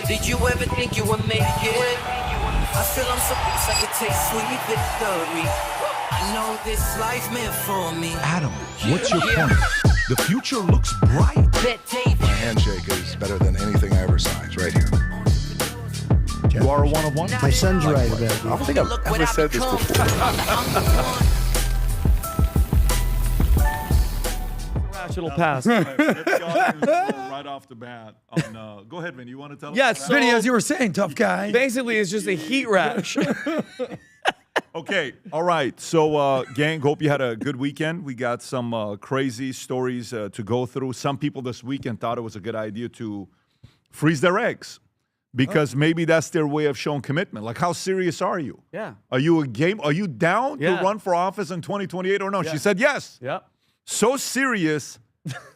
Did you ever think you would make it? I feel I'm so close, I could taste sweet victory. I know this life meant for me. Adam, what's your point? The future looks bright. My handshake is better than anything I ever saw. It's right here. You are a one-of-one? My son's right about I don't think I've ever said this before. Rational pass. Let's go right off the bat. Go ahead, Vin. You want to tell us? Yeah, so Vinny, as you were saying, tough guy. basically, it's just a heat rash. Okay, all right. So, gang, hope you had a good weekend. We got some crazy stories to go through. Some people this weekend thought it was a good idea to freeze their eggs because maybe that's their way of showing commitment. Like, how serious are you? Yeah. Are you a game? Are you down Yeah. to run for office in 2028 or no? Yeah. She said yes. Yeah. So serious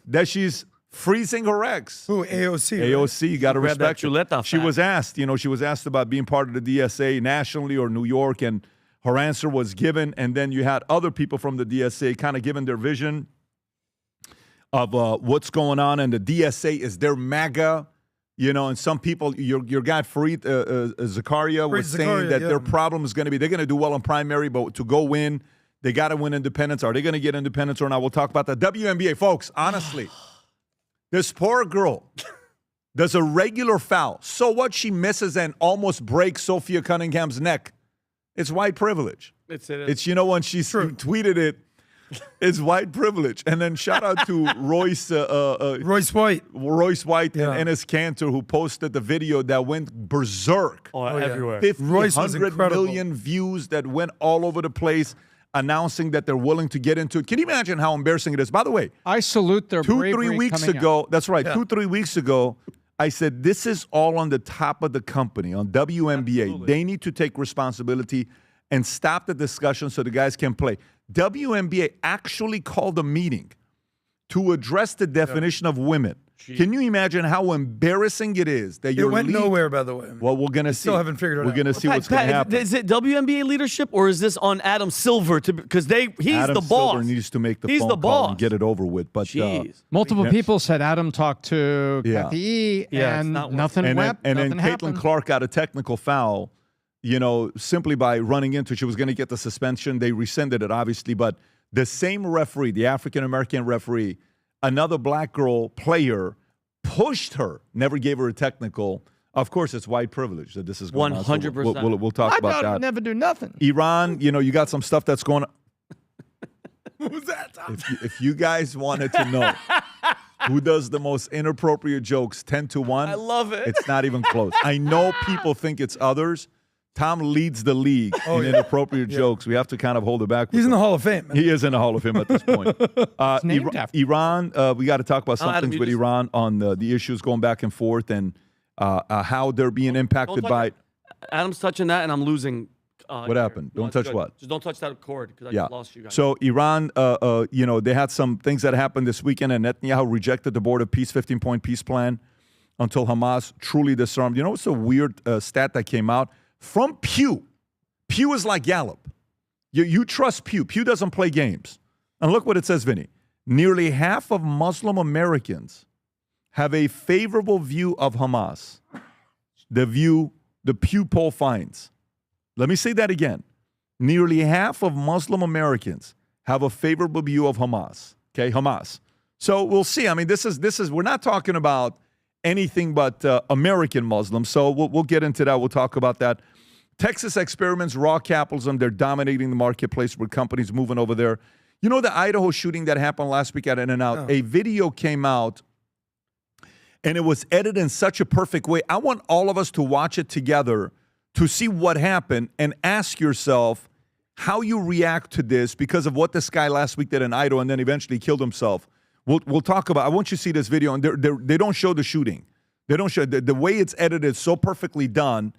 that she's freezing her eggs. Who, AOC? Right? AOC, you got to Grab that respect it. chuleta She fat. was asked, she was asked about being part of the DSA nationally or New York, and her answer was given, and then you had other people from the DSA kind of giving their vision of what's going on, and the DSA is their MAGA, and some people, your guy Fareed Zakaria was saying that their problem is going to be, they're going to do well in primary, but to go win, they got to win independence. Are they going to get independence or not? We'll talk about that. WNBA, folks, honestly, this poor girl does a regular foul. So what? She misses and almost breaks Sophia Cunningham's neck. It's white privilege. It's when she tweeted it, it's white privilege. And then shout out to Royce White and Enes Kanter, who posted the video that went berserk. Everywhere. 50, Royce was 100 incredible. million views that went all over the place, announcing that they're willing to get into it. Can you imagine how embarrassing it is? By the way, I salute their 2-3 bravery weeks coming ago, out. that's right, 2-3 weeks ago, I said, this is all on the top of the company, on WNBA. Absolutely. They need to take responsibility and stop the discussion so the guys can play. WNBA actually called a meeting to address the definition of women. Can you imagine how embarrassing it is that It your went league- nowhere, by the way. Well, we're going to see. Still haven't figured it out. We're going to see what's going to happen. Is it WNBA leadership or is this on Adam Silver? Because he's Adam the boss. Silver needs to make the He's phone the call boss. and get it over with. But Jeez. Multiple Yes. people said Adam talked to Yeah. Kathy E. Yeah, it's and not working. nothing and went. then Nothing Caitlin happened. Clark got a technical foul, simply by running into. She was going to get the suspension. They rescinded it, obviously. But the same referee, the African-American referee, another black girl player, pushed her, never gave her a technical. Of course, it's white privilege that this is going on. So 100%. We'll talk I about thought that. I'd never do nothing. Iran, you got some stuff that's going on. What was that, Tom? If you guys wanted to know who does the most inappropriate jokes 10-1, I love it. It's not even close. I know people think it's others. Tom leads the league in inappropriate jokes. We have to kind of hold it back. He's in the Hall of Fame, man. He is in the Hall of Fame at this point. named after Iran, we got to talk about some Adam, things you with just- Iran on the issues going back and forth and how they're being impacted by. Adam's touching that, and I'm losing. What happened? Don't it's touch good. what? Just don't touch that cord because I Yeah. just lost you guys. So Iran, they had some things that happened this weekend, and Netanyahu rejected the Board of Peace 15-point peace plan until Hamas truly disarmed. You know what's a weird stat that came out? From Pew. Pew is like Gallup. You trust Pew. Pew doesn't play games. And look what it says, Vinny. Nearly half of Muslim Americans have a favorable view of Hamas. The Pew poll finds. Let me say that again. Nearly half of Muslim Americans have a favorable view of Hamas. Okay, Hamas. So we'll see. I mean, this is we're not talking about anything but American Muslims. So we'll get into that. We'll talk about that. Texas experiments raw capitalism. They're dominating the marketplace with companies moving over there. You know the Idaho shooting that happened last week at In-N-Out? A video came out, and it was edited in such a perfect way. I want all of us to watch it together to see what happened and ask yourself how you react to this because of what this guy last week did in Idaho and then eventually killed himself. We'll talk about. I want you to see this video, and they don't show the shooting. They don't show the way it's edited, so perfectly done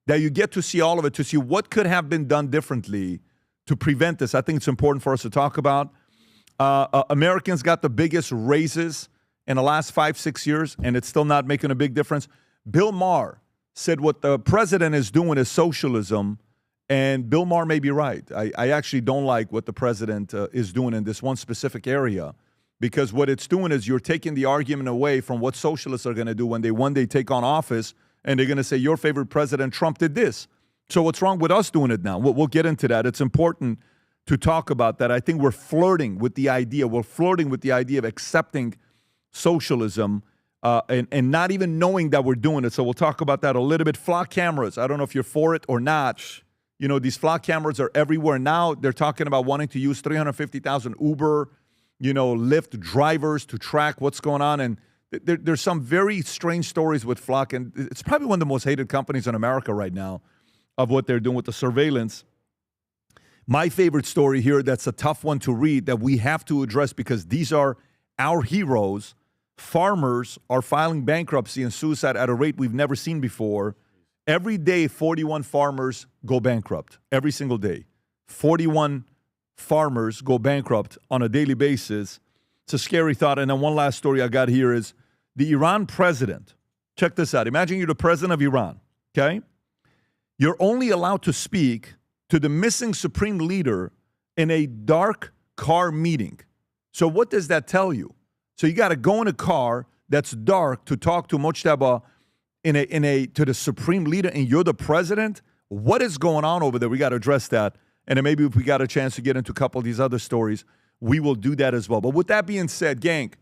that you get to see all of it, to see what could have been done differently to prevent this. I think it's important for us to talk about. Americans got the biggest raises in the last 5-6 years, and it's still not making a big difference. Bill Maher said what the president is doing is socialism, and Bill Maher may be right. I actually don't like what the president is doing in this one specific area. because what it's doing is you're taking the argument away from what socialists are going to do when they one day take on office, and they're going to say, your favorite president, Trump, did this. So what's wrong with us doing it now? We'll get into that. It's important to talk about that. I think we're flirting with the idea. We're flirting with the idea of accepting socialism and not even knowing that we're doing it. So we'll talk about that a little bit. Flock cameras. I don't know if you're for it or not. You know, these flock cameras are everywhere now. They're talking about wanting to use 350,000 Uber, Lyft drivers to track what's going on. And there's some very strange stories with Flock. And it's probably one of the most hated companies in America right now of what they're doing with the surveillance. My favorite story here, that's a tough one to read, that we have to address because these are our heroes. Farmers are filing bankruptcy and suicide at a rate we've never seen before. Every day, 41 farmers go bankrupt. Every single day. 41 farmers go bankrupt on a daily basis. It's a scary thought. And then one last story I got here is the Iran president. Check this out. Imagine you're the president of Iran, okay? You're only allowed to speak to the missing supreme leader in a dark car meeting. So what does that tell you? So you got to go in a car that's dark to talk to Mojtaba to the supreme leader, and you're the president? What is going on over there? We got to address that. And then maybe if we got a chance to get into a couple of these other stories, we will do that as well. But with that being said, gang,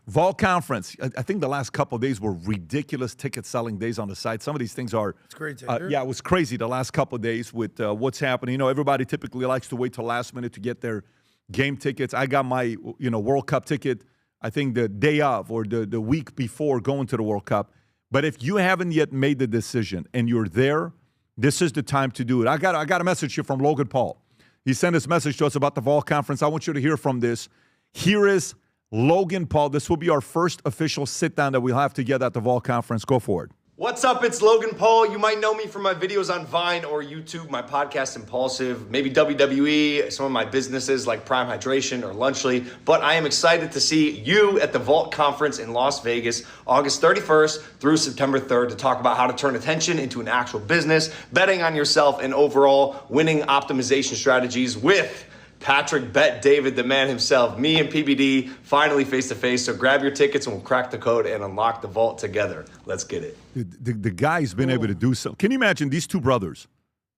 Vol Conference, I think the last couple of days were ridiculous ticket-selling days on the site. Some of these things are... It's great to hear. Yeah, it was crazy the last couple of days with what's happening. Everybody typically likes to wait till last minute to get their game tickets. I got my, World Cup ticket, I think the day of or the week before going to the World Cup. But if you haven't yet made the decision and you're there, this is the time to do it. I got a message here from Logan Paul. He sent this message to us about the Vol Conference. I want you to hear from this. Here is Logan Paul. This will be our first official sit-down that we'll have together at the Vol Conference. Go for it. What's up? It's Logan Paul. You might know me from my videos on Vine or YouTube, my podcast Impulsive, maybe WWE, some of my businesses like Prime Hydration or Lunchly. But I am excited to see you at the Vault Conference in Las Vegas, August 31st through September 3rd to talk about how to turn attention into an actual business, betting on yourself, and overall winning optimization strategies with Patrick Bet David, the man himself, me and PBD, finally face-to-face. So grab your tickets and we'll crack the code and unlock the vault together. Let's get it. The guy's been able to do so. Can you imagine these two brothers?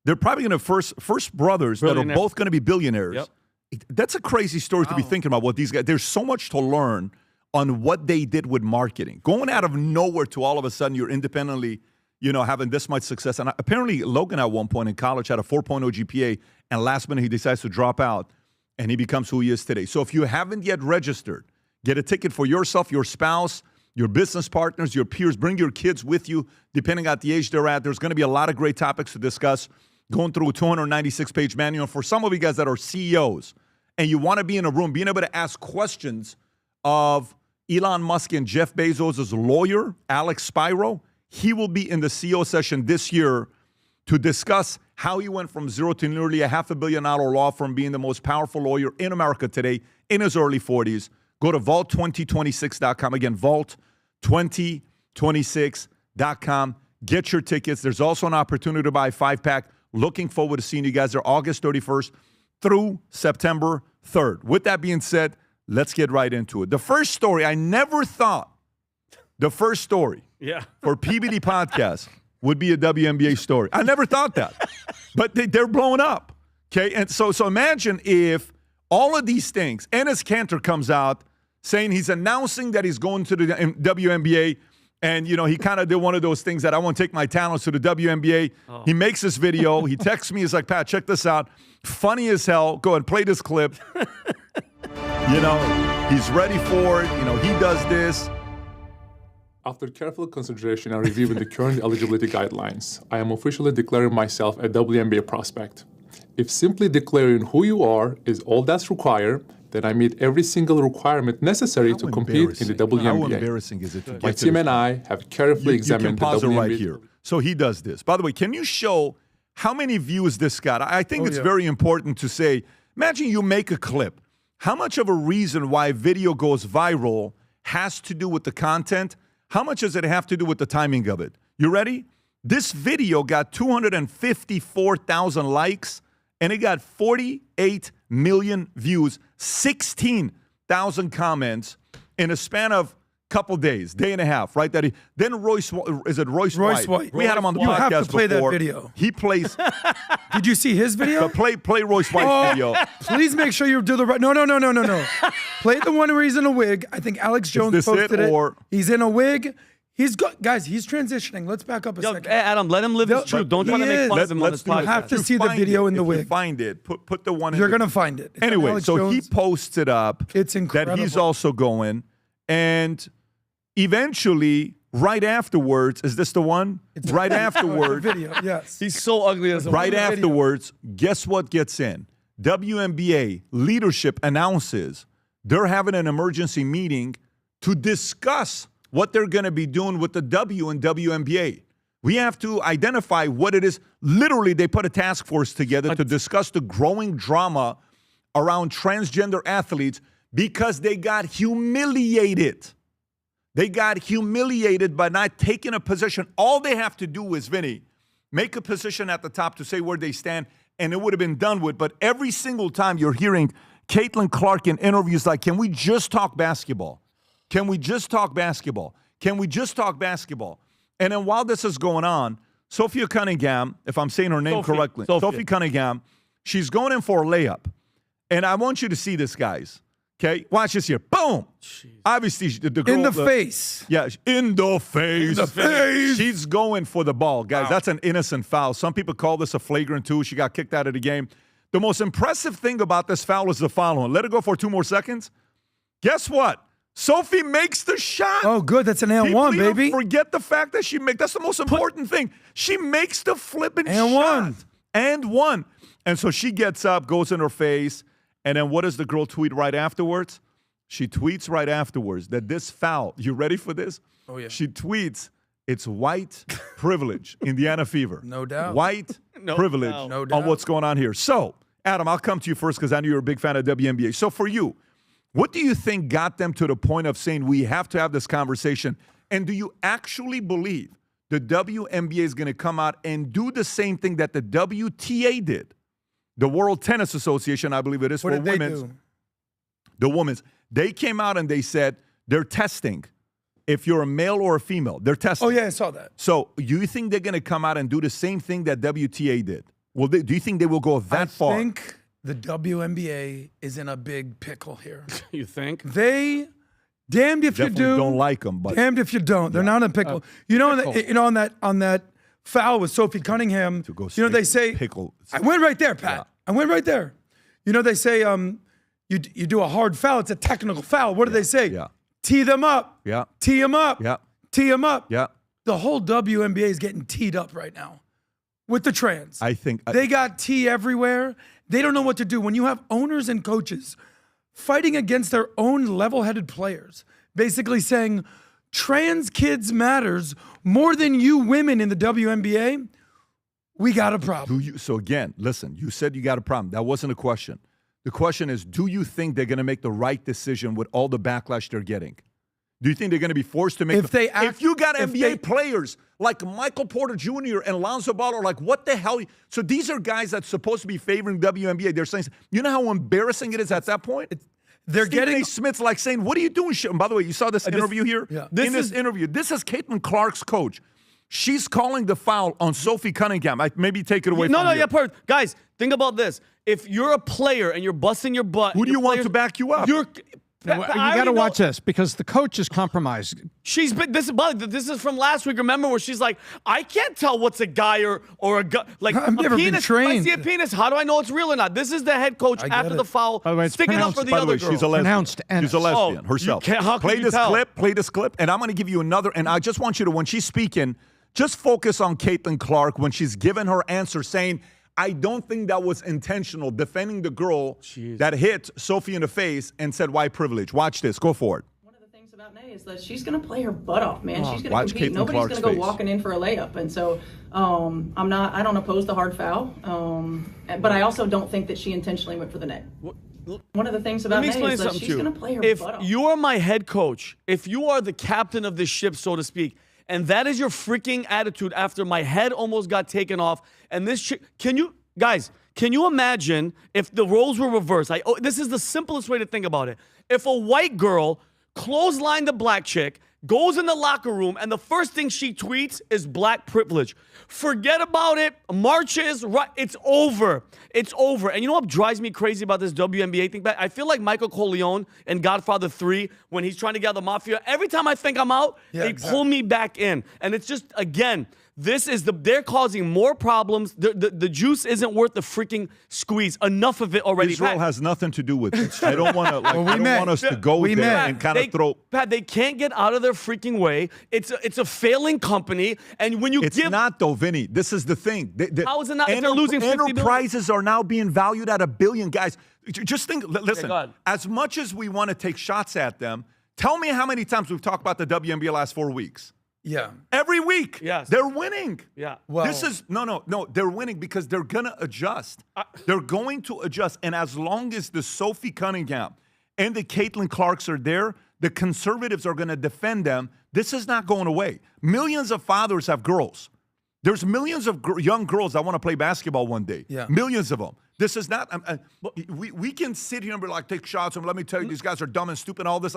They're probably going to first brothers that are both going to be billionaires. Yep. That's a crazy story to be thinking about what these guys, there's so much to learn on what they did with marketing. Going out of nowhere to all of a sudden you're independently, having this much success. And apparently Logan at one point in college had a 4.0 GPA, and last minute he decides to drop out, and he becomes who he is today. So if you haven't yet registered, get a ticket for yourself, your spouse, your business partners, your peers. Bring your kids with you, depending on the age they're at. There's going to be a lot of great topics to discuss, going through a 296-page manual. For some of you guys that are CEOs and you want to be in a room, being able to ask questions of Elon Musk and Jeff Bezos' lawyer, Alex Spiro, he will be in the CEO session this year to discuss how he went from zero to nearly a $500 million law firm, being the most powerful lawyer in America today in his early 40s. Go to vault2026.com. Again, vault2026.com. Get your tickets. There's also an opportunity to buy a 5-pack. Looking forward to seeing you guys there August 31st through September 3rd. With that being said, let's get right into it. The first story, I never thought the first story for PBD podcast would be a WNBA story. I never thought that. But they're blowing up. Okay? And so imagine if all of these things, Enes Kanter comes out saying he's announcing that he's going to the WNBA, and, he kind of did one of those things that I want to take my talents to the WNBA. Oh. He makes this video. He texts me. He's like, Pat, check this out. Funny as hell. Go and play this clip. He's ready for it. He does this. After careful consideration and reviewing the current eligibility guidelines, I am officially declaring myself a WNBA prospect. If simply declaring who you are is all that's required, then I meet every single requirement necessary to compete in the WNBA. How embarrassing is it to My team and I have carefully examined the WNBA. You can pause it right here. So he does this. By the way, can you show how many views this got? I think it's very important to say, imagine you make a clip. How much of a reason why a video goes viral has to do with the content? How much does it have to do with the timing of it? You ready? This video got 254,000 likes, and it got 48 million views, 16 100,000 comments in a span of couple days, day and a half, right? Then Royce White? We had him on the You podcast have to play that before. video. He plays. Did you see his video? Play Royce White's video. Please make sure you do the right. No. Play the one where he's in a wig. I think Alex Jones this posted it, it. or- He's in a wig. Guys, he's transitioning. Let's back up a Yo, second. Adam, let him live his truth. Don't try to He make is. fun of him on Let's this do it. You have podcast. to If see the find video it, in the if you wig. find it. Put the one. You're going to find it. It's on Anyway, Alex so he Jones. posts it up. It's that he's incredible. also going, and eventually, right afterwards, is this the one? Right afterwards, video, yes. He's so ugly as a right video. afterwards, guess what gets in? WNBA leadership announces they're having an emergency meeting to discuss what they're going to be doing with the W in WNBA. We have to identify what it is. Literally, they put a task force together to discuss the growing drama around transgender athletes because they got humiliated. They got humiliated by not taking a position. All they have to do is, Vinny, make a position at the top to say where they stand, and it would have been done with. But every single time you're hearing Caitlin Clark in interviews like, can we just talk basketball? Can we just talk basketball? Can we just talk basketball? And then while this is going on, Sophia Cunningham, if I'm saying her name correctly, Sophie Cunningham, she's going in for a layup. And I want you to see this, guys. Okay? Watch this here. Boom! Jeez. Obviously, the girl... In the face. Yeah, in the face. In the face. She's going for the ball. Guys, that's an innocent foul. Some people call this a flagrant 2. She got kicked out of the game. The most impressive thing about this foul is the following. Let it go for 2 more seconds. Guess what? Sophie makes the shot. Oh, good. That's an and one, People baby. forget the fact that she makes. That's the most important thing. She makes the flipping And shot. one. And one. And so she gets up, goes in her face, and then what does the girl tweet right afterwards? She tweets right afterwards that this foul, you ready for this? Oh, yeah. She tweets, it's white privilege, Indiana Fever. No doubt. White privilege No on doubt. what's going on here. So, Adam, I'll come to you first because I know you're a big fan of WNBA. So for you, what do you think got them to the point of saying we have to have this conversation? And do you actually believe the WNBA is going to come out and do the same thing that the WTA did? The World Tennis Association, I believe it is, What for did they women's. do? The women's. They came out and they said they're testing if you're a male or a female. They're testing. Oh, yeah, I saw that. So you think they're going to come out and do the same thing that WTA did? Well, do you think they will go that far? I think the WNBA is in a big pickle here. You think? They, damned if Definitely you do, don't like them, but damned if you don't. They're not in a pickle. On that foul with Sophie Cunningham, to go they say, pickle. I went right there, Pat. I went right there. They say, you do a hard foul. It's a technical foul. What do they say? Yeah. Tee them up. Yeah. Tee them up. Yeah. Tee them up. Yeah. The whole WNBA is getting teed up right now with the trans. I think They got tea everywhere. They don't know what to do. When you have owners and coaches fighting against their own level-headed players, basically saying trans kids matters more than you women in the WNBA, we got a problem. So again, listen, you said you got a problem. That wasn't a question. The question is, do you think they're going to make the right decision with all the backlash they're getting? Do you think they're going to be forced to make if you got NBA players like Michael Porter Jr. and Lonzo Ball, like what the hell? So these are guys that's supposed to be favoring WNBA. They're saying, you know how embarrassing it is at that point? They're Stephen getting A. Smith's like saying, what are you doing? And by the way, you saw this interview here? Yeah. In this interview, this is Caitlin Clark's coach. She's calling the foul on Sophie Cunningham. Maybe take it away from here. Perfect. Guys, think about this. If you're a player and you're busting your butt, Who do you want to back you up? You got to watch this because the coach is compromised. She's been this is from last week. Remember where she's like, I can't tell what's a guy or a guy. Like I've never been penis. trained. If I see a penis, how do I know it's real or not? This is the head coach after the foul, By the way, it's sticking up for the By the other way, girl. she's a lesbian. Pronounced Enes. She's a lesbian herself. how can play you this tell? play this clip, and I'm going to give you another. And I just want you to, when she's speaking, just focus on Caitlin Clark when she's given her answer, saying, I don't think that was intentional, defending the girl that hit Sophie in the face and said, white privilege. Watch this. Go for it. One of the things about Nay is that she's going to play her butt off, man. She's going Watch to compete. Caitlin Nobody's Clark's going to go face. walking in for a layup. And so I don't oppose the hard foul, but I also don't think that she intentionally went for the net. One of the things about Nay is that she's going to play her butt off. If you are my head coach, if you are the captain of this ship, so to speak, and that is your freaking attitude after my head almost got taken off, and this chick, Can you imagine if the roles were reversed? This is the simplest way to think about it. If a white girl clotheslined a black chick, goes in the locker room, and the first thing she tweets is black privilege. Forget about it. Marches, right? It's over. It's over. And you know what drives me crazy about this WNBA thing? I feel like Michael Corleone in Godfather 3 when he's trying to get the mafia. Every time I think I'm out, they pull me back in. And it's just, again, they're causing more problems. The juice isn't worth the freaking squeeze. Enough of it already. Israel has nothing to do with it. I don't want to. I don't want us to go there and kind of throw. Pat, they can't get out of their freaking way. It's a failing company, and when it's not though, Vinny. This is the thing. How is it not? If they're losing 50 billion? Enterprises are now being valued at $1 billion, guys. Just think. Listen. As much as we want to take shots at them, tell me how many times we've talked about the WNBA last 4 weeks. Yeah. Every week. Yes. They're winning. Yeah. Well, This is no. They're winning because they're gonna adjust. They're going to adjust, and as long as the Sophie Cunningham and the Caitlin Clarks are there, the conservatives are gonna defend them. This is not going away. Millions of fathers have girls. There's millions of young girls that want to play basketball one day. Yeah. Millions of them. This is not. We can sit here and be like, take shots, and let me tell you, these guys are dumb and stupid. All this.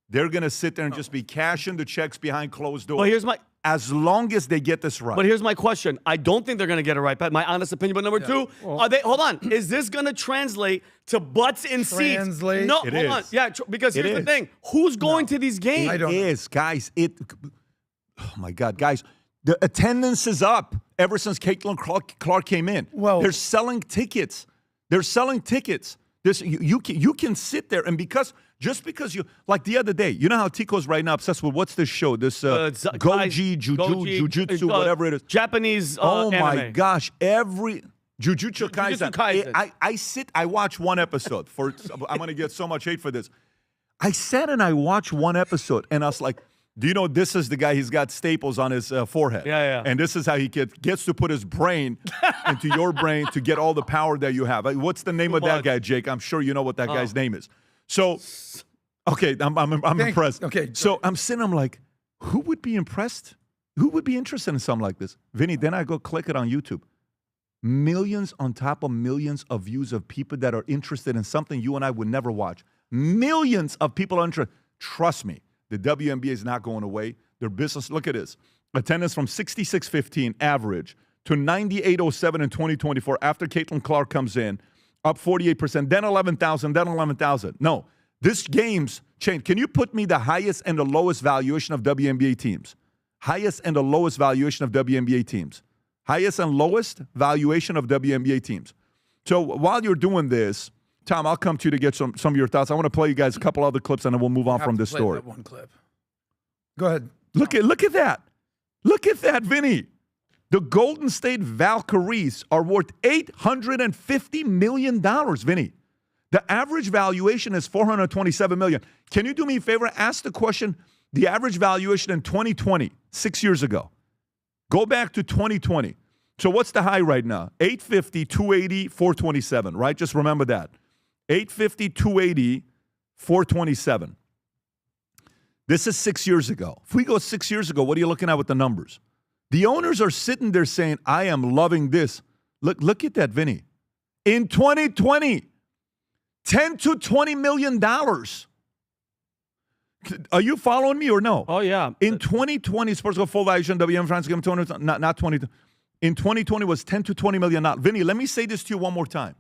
They're going to sit there and just be cashing the checks behind closed doors. Well, as long as they get this right. But here's my question. I don't think they're going to get it right, Pat. My honest opinion. But number two, hold on. Is this going to translate to butts in seats? No, It hold on. is. Yeah, because here's the thing. Who's going to these games? It is, guys. Oh, my God, guys. The attendance is up ever since Caitlin Clark came in. Well, they're selling tickets. You can sit there, and just because you, like the other day, you know how Tico's right now obsessed with what's this show? This Goji, Jujutsu, whatever it is. Japanese oh my anime. gosh, every Jujutsu Kaisen. Kaisen. I watch one episode. I'm going to get so much hate for this. I sat and I watched one episode, and I was like, do you know this is the guy, he's got staples on his forehead. Yeah. And this is how he gets to put his brain into your brain to get all the power that you have. What's the name of that guy, Jake? I'm sure you know what that guy's name is. So, okay, I'm impressed. Okay. So I'm sitting, I'm like, who would be impressed? Who would be interested in something like this? Vinny, then I go click it on YouTube. Millions on top of millions of views of people that are interested in something you and I would never watch. Millions of people are interested. Trust me. The WNBA is not going away. Their business, look at this. Attendance from 66.15 average to 98.07 in 2024 after Caitlin Clark comes in, up 48%, then 11,000, then 11,000. No, this game's changed. Can you put me the highest and the lowest valuation of WNBA teams? Highest and the lowest valuation of WNBA teams. Highest and lowest valuation of WNBA teams. So while you're doing this, Tom, I'll come to you to get some of your thoughts. I want to play you guys a couple other clips, and then we'll move on from this story. That one clip. Go ahead. Look at that. Look at that, Vinny. The Golden State Valkyries are worth $850 million, Vinny. The average valuation is $427 million. Can you do me a favor? Ask the question, the average valuation in 2020, 6 years ago. Go back to 2020. So what's the high right now? 850, 280, 427, right? Just remember that. 850, 280, 427. This is 6 years ago. If we go 6 years ago, what are you looking at with the numbers? The owners are sitting there saying, I am loving this. Look at that, Vinny. In 2020, $10 to $20 million. Are you following me or no? Oh, yeah. In 2020, Sports Go full valuation, WM France, not 20. In 2020 was $10 to $20 million. Vinny, let me say this to you one more time.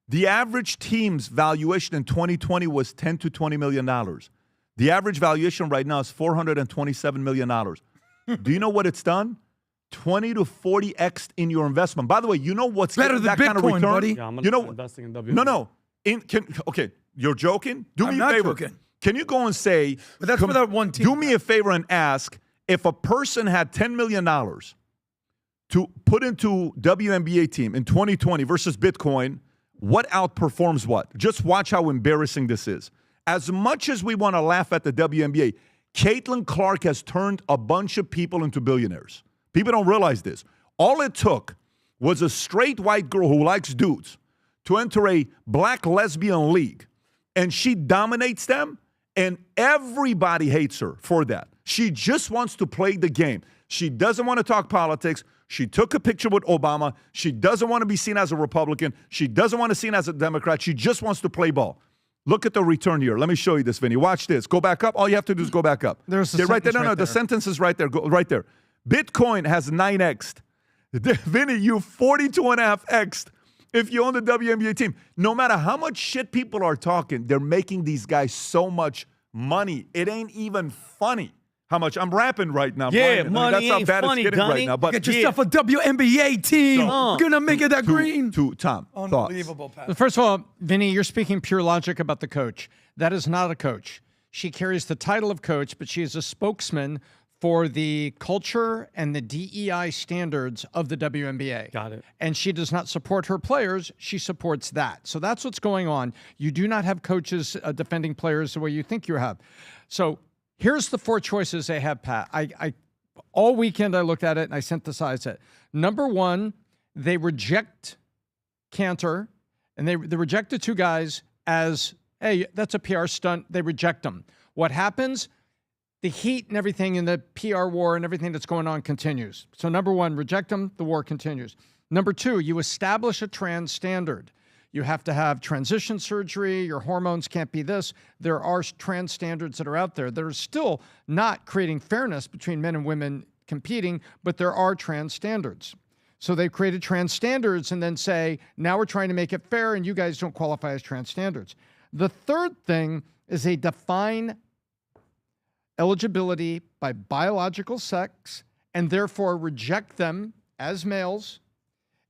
The average team's valuation in 2020 was $10 to $20 million. The average valuation right now is $427 million. Do you know what it's done? 20 to 40x in your investment. By the way, you know what's better than that Bitcoin, kind of return? buddy? Yeah, I'm investing in WNBA. No. Okay, you're joking? Do me a favor. Joking. Can you go and say, but that's without one team. Do me a favor and ask, if a person had $10 million to put into WNBA team in 2020 versus Bitcoin, what outperforms what? Just watch how embarrassing this is. As much as we want to laugh at the WNBA, Caitlin Clark has turned a bunch of people into billionaires. People don't realize this. All it took was a straight white girl who likes dudes to enter a black lesbian league, and she dominates them, and everybody hates her for that. She just wants to play the game. She doesn't want to talk politics. She took a picture with Obama. She doesn't want to be seen as a Republican. She doesn't want to be seen as a Democrat. She just wants to play ball. Look at the return here. Let me show you this, Vinny. Watch this. Go back up. All you have to do is go back up. There's a right there. sentence right The there. sentence is right there. Go right there. Bitcoin has 9x'd. Vinny, you 42.5x'd if you own the WNBA team. No matter how much shit people are talking, they're making these guys so much money. It ain't even funny how much. I'm rapping right now. Yeah, Brian. money That's how ain't bad funny, it's getting Gunny. right now. But Get yourself a WNBA team. So, Gonna make it that green. Tom, Unbelievable, Pat. First of all, Vinny, you're speaking pure logic about the coach. That is not a coach. She carries the title of coach, but she is a spokesman for the culture and the DEI standards of the WNBA. Got it. And she does not support her players. She supports that. So that's what's going on. You do not have coaches defending players the way you think you have. So here's the 4 choices they have, Pat. I all weekend I looked at it and I synthesized it. Number 1, they reject Kanter, and they reject the 2 guys as, hey, that's a PR stunt. They reject them. What happens? The heat and everything in the PR war and everything that's going on continues. So number 1, reject them, the war continues. Number 2, you establish a trans standard. You have to have transition surgery, your hormones can't be this. There are trans standards that are out there that are still not creating fairness between men and women competing, but there are trans standards. So they've created trans standards and then say, now we're trying to make it fair and you guys don't qualify as trans standards. The third thing is they define eligibility by biological sex and therefore reject them as males.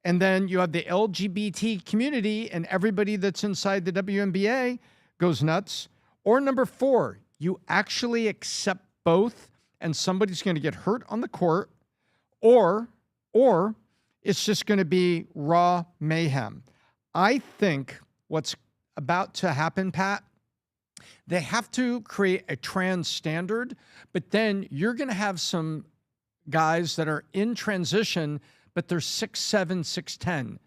And then you have the LGBT community and everybody that's inside the WNBA goes nuts. Or number 4, you actually accept both and somebody's going to get hurt on the court, or it's just going to be raw mayhem. I think what's about to happen, Pat, they have to create a trans standard, but then you're going to have some guys that are in transition, but they're 6'7", 6'10",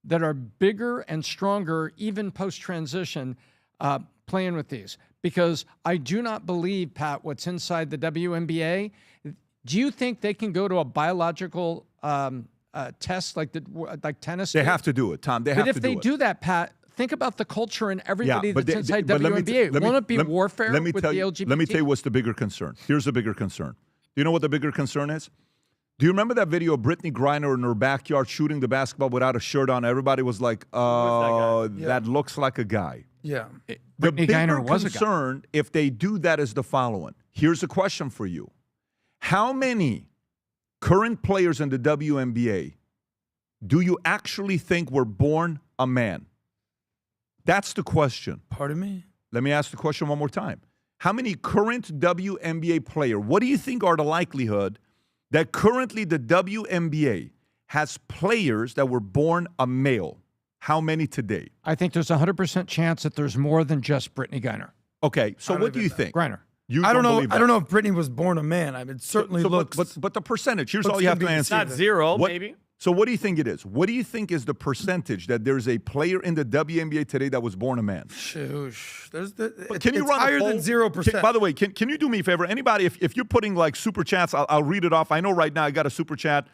that are bigger and stronger, even post-transition, playing with these. Because I do not believe, Pat, what's inside the WNBA. Do you think they can go to a biological test like tennis? they have to do it, Tom. They have to do it. But if they do that, Pat, think about the culture and everybody but that's inside WNBA. Won't it be warfare with the LGBT? Let me tell you what's the bigger concern. Here's the bigger concern. Do you know what the bigger concern is? Do you remember that video of Brittany Griner in her backyard shooting the basketball without a shirt on? Everybody was like, that looks like a guy. Yeah. The Brittany bigger Griner was a guy. concern, if they do that, is the following. Here's a question for you. How many current players in the WNBA do you actually think were born a man? That's the question. Pardon me? Let me ask the question one more time. How many current WNBA player, what do you think are the likelihood that currently the WNBA has players that were born a male? How many today? I think there's a 100% chance that there's more than just Brittany Griner. Okay, so what do you think? Griner. You I don't know. believe that? I don't know if Brittany was born a man. I mean, it certainly looks. But the percentage. Here's looks all you have to to be answer. Not 0, What- maybe. So what do you think it is? What do you think is the percentage that there's a player in the WNBA today that was born a man? Shoosh. Can you it's run a higher poll? than 0%. By the way, can you do me a favor? Anybody, if you're putting like super chats, I'll read it off. I know right now I got a super chat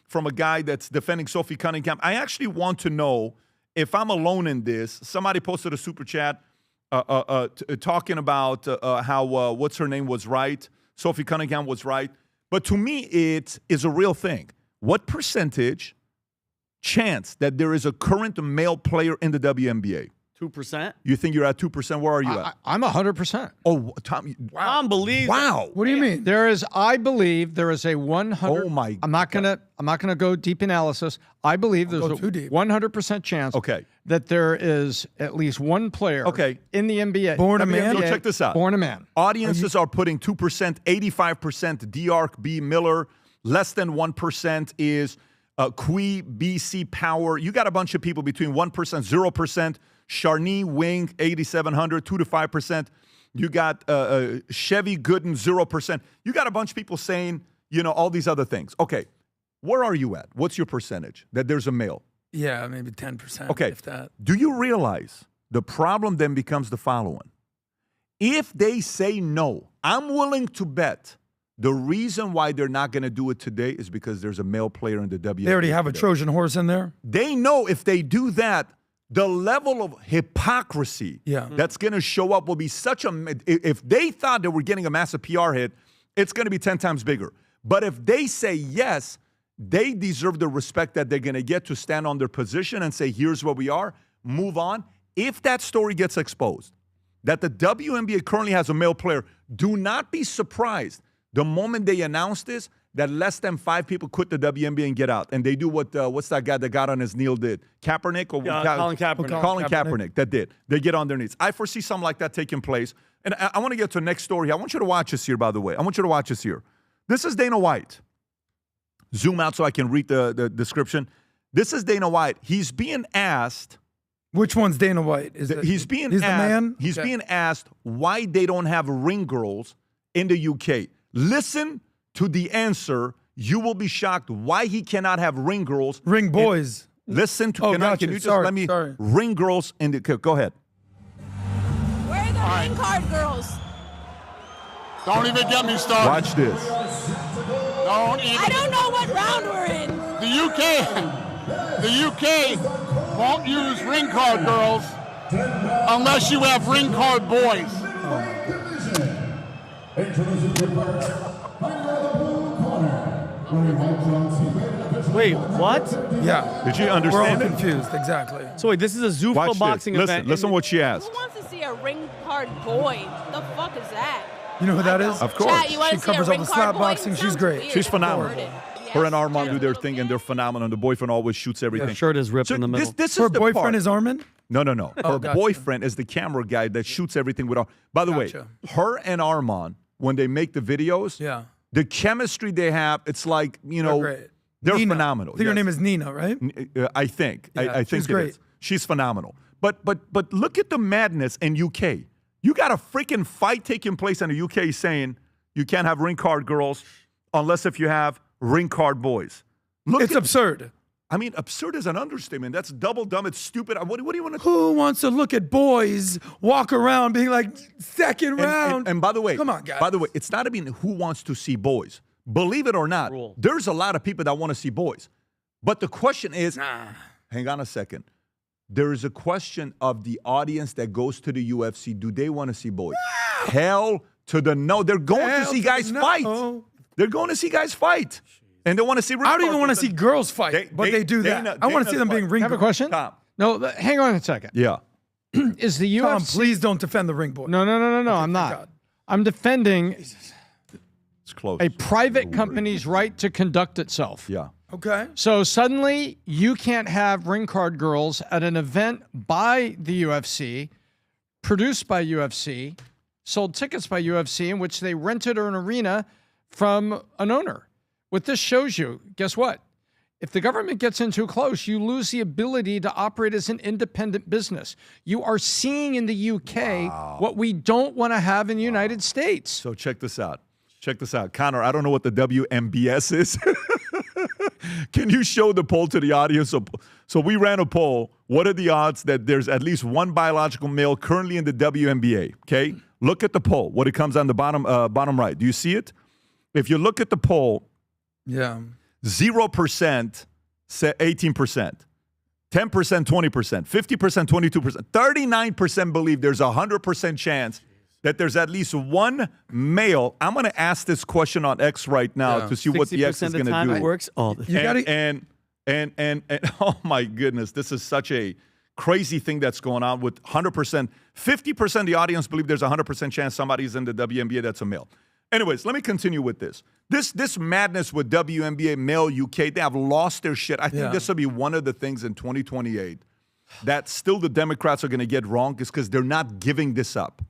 from a guy that's defending Sophie Cunningham. I actually want to know if I'm alone in this. Somebody posted a super chat talking about how what's her name was right. Sophie Cunningham was right. But to me, it is a real thing. What percentage chance that there is a current male player in the WNBA? 2%. You think you're at 2%? Where are you at? I'm 100%. Oh, Tom. Wow. Unbelievable. Wow. What do you mean? I believe there is a 100. Oh my I'm not gonna go deep analysis. I believe there's go a too deep. 100% chance. Okay. That there is at least one player. Okay. In the NBA. Born a man? So check this out. Born a man. Audiences are putting 2%, 85% D-Arc B. Miller. Less than 1% is Kui BC Power. You got a bunch of people between 1%, 0%. Sharnee Wing, 8,700, 2 to 5%. You got Chevy Gooden, 0%. You got a bunch of people saying, all these other things. Okay, where are you at? What's your percentage that there's a male? Yeah, maybe 10%. Okay, If that. do you realize the problem then becomes the following? If they say no, I'm willing to bet The reason why they're not going to do it today is because there's a male player in the WNBA. They already have a Trojan horse in there. They know if they do that, the level of hypocrisy that's going to show up will be such a... If they thought they were getting a massive PR hit, it's going to be 10 times bigger. But if they say yes, they deserve the respect that they're going to get to stand on their position and say, here's where we are, move on. If that story gets exposed, that the WNBA currently has a male player, do not be surprised the moment they announce this, that less than 5 people quit the WNBA and get out. And they do what's that guy that got on his knee did? Kaepernick? Or Colin Kaepernick. Colin Kaepernick, that did. They get on their knees. I foresee something like that taking place. And I want to get to the next story here. I want you to watch this here, by the way. I want you to watch this here. This is Dana White. Zoom out so I can read the description. This is Dana White. He's being asked... Which one's Dana White? He's being asked, the man? He's being asked why they don't have ring girls in the UK. Listen to the answer. You will be shocked why he cannot have ring girls. Ring boys. Listen to. Oh, can you just let me ring girls in the? Go ahead. Where are the ring card girls? Don't even get me started. Watch this. I don't know what round we're in. The UK won't use ring card girls unless you have ring card boys. Wait, what? Yeah. Did you understand? We're all confused, exactly. So wait, this is a Zuffa boxing event. Listen what she asked. Who wants to see a ring card boy? The fuck is that? You know who that is? Of course. Chat, you She covers all the slap boxing. She's great. She's phenomenal. Her and Armand do their thing, and they're phenomenal. The boyfriend always shoots everything. Her shirt is ripped in the middle. This Her is the boyfriend part. is Armand? No. Her gotcha. boyfriend is the camera guy that shoots everything with. By the way, her and Armand, when they make the videos, the chemistry they have, it's like, they're Nina. phenomenal. I think her name is Nina, right? I think. Yeah, I think she's great. She's phenomenal. But look at the madness in UK. You got a freaking fight taking place in the UK saying you can't have ring card girls unless if you have ring card boys. It's absurd. I mean, absurd is an understatement. That's double dumb. It's stupid. What do you want to? Who wants to look at boys walk around being like second round? And by the way, come on, guys. By the way, it's not even who wants to see boys. Believe it or not, there's a lot of people that want to see boys. But the question is, hang on a second. There is a question of the audience that goes to the UFC. Do they want to see boys? Hell to the no. They're going to see guys fight. They're going to see guys fight. And they want to see. I don't even want to see girls fight, but they do that. I want to see them being ring. I have a question. Tom. No, hang on a second. Yeah. Is the UFC? Tom, please don't defend the ring boy. No. I'm not. God. I'm defending It's close. a private company's right to conduct itself. Yeah. Okay. So suddenly you can't have ring card girls at an event by the UFC, produced by UFC, sold tickets by UFC, in which they rented an arena from an owner. What this shows you, guess what? If the government gets in too close, you lose the ability to operate as an independent business. You are seeing in the UK what we don't want to have in the United States. So check this out. Connor, I don't know what the WMBS is. Can you show the poll to the audience? So we ran a poll. What are the odds that there's at least one biological male currently in the WNBA? Okay, look at the poll. What it comes on the bottom right. Do you see it? If you look at the poll, 0% say 18%, 10% 20%, 50% 22%, 39% believe there's a 100% chance that there's at least one male. I'm going to ask this question on X right now to see what the X is going to do. It works all the time. And oh my goodness, this is such a crazy thing that's going on with 100%. 50% of the audience believe there's a 100% chance somebody's in the WNBA that's a male. Anyways, let me continue with this. This madness with WNBA male UK, they have lost their shit. I think this will be one of the things in 2028 that still the Democrats are going to get wrong is because they're not giving this up.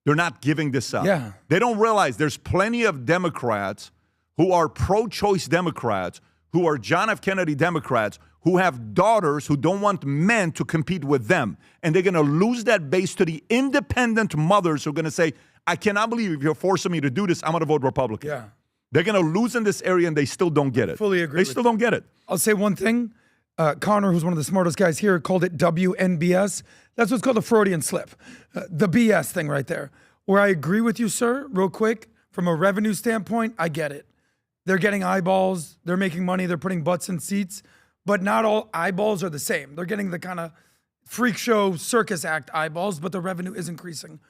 They're not giving this up. Yeah. They don't realize there's plenty of Democrats who are pro-choice Democrats, who are John F. Kennedy Democrats, who have daughters who don't want men to compete with them. And they're going to lose that base to the independent mothers who are going to say, I cannot believe if you're forcing me to do this, I'm going to vote Republican. Yeah. They're going to lose in this area, and they still don't get it. Fully agree. They still don't get it. I'll say one thing. Connor, who's one of the smartest guys here, called it WNBS. That's what's called a Freudian slip. The BS thing right there. Where I agree with you, sir, real quick, From a revenue standpoint, I get it. They're getting eyeballs, they're making money, they're putting butts in seats, but not all eyeballs are the same. They're getting the kind of freak show circus act eyeballs, but the revenue is increasing.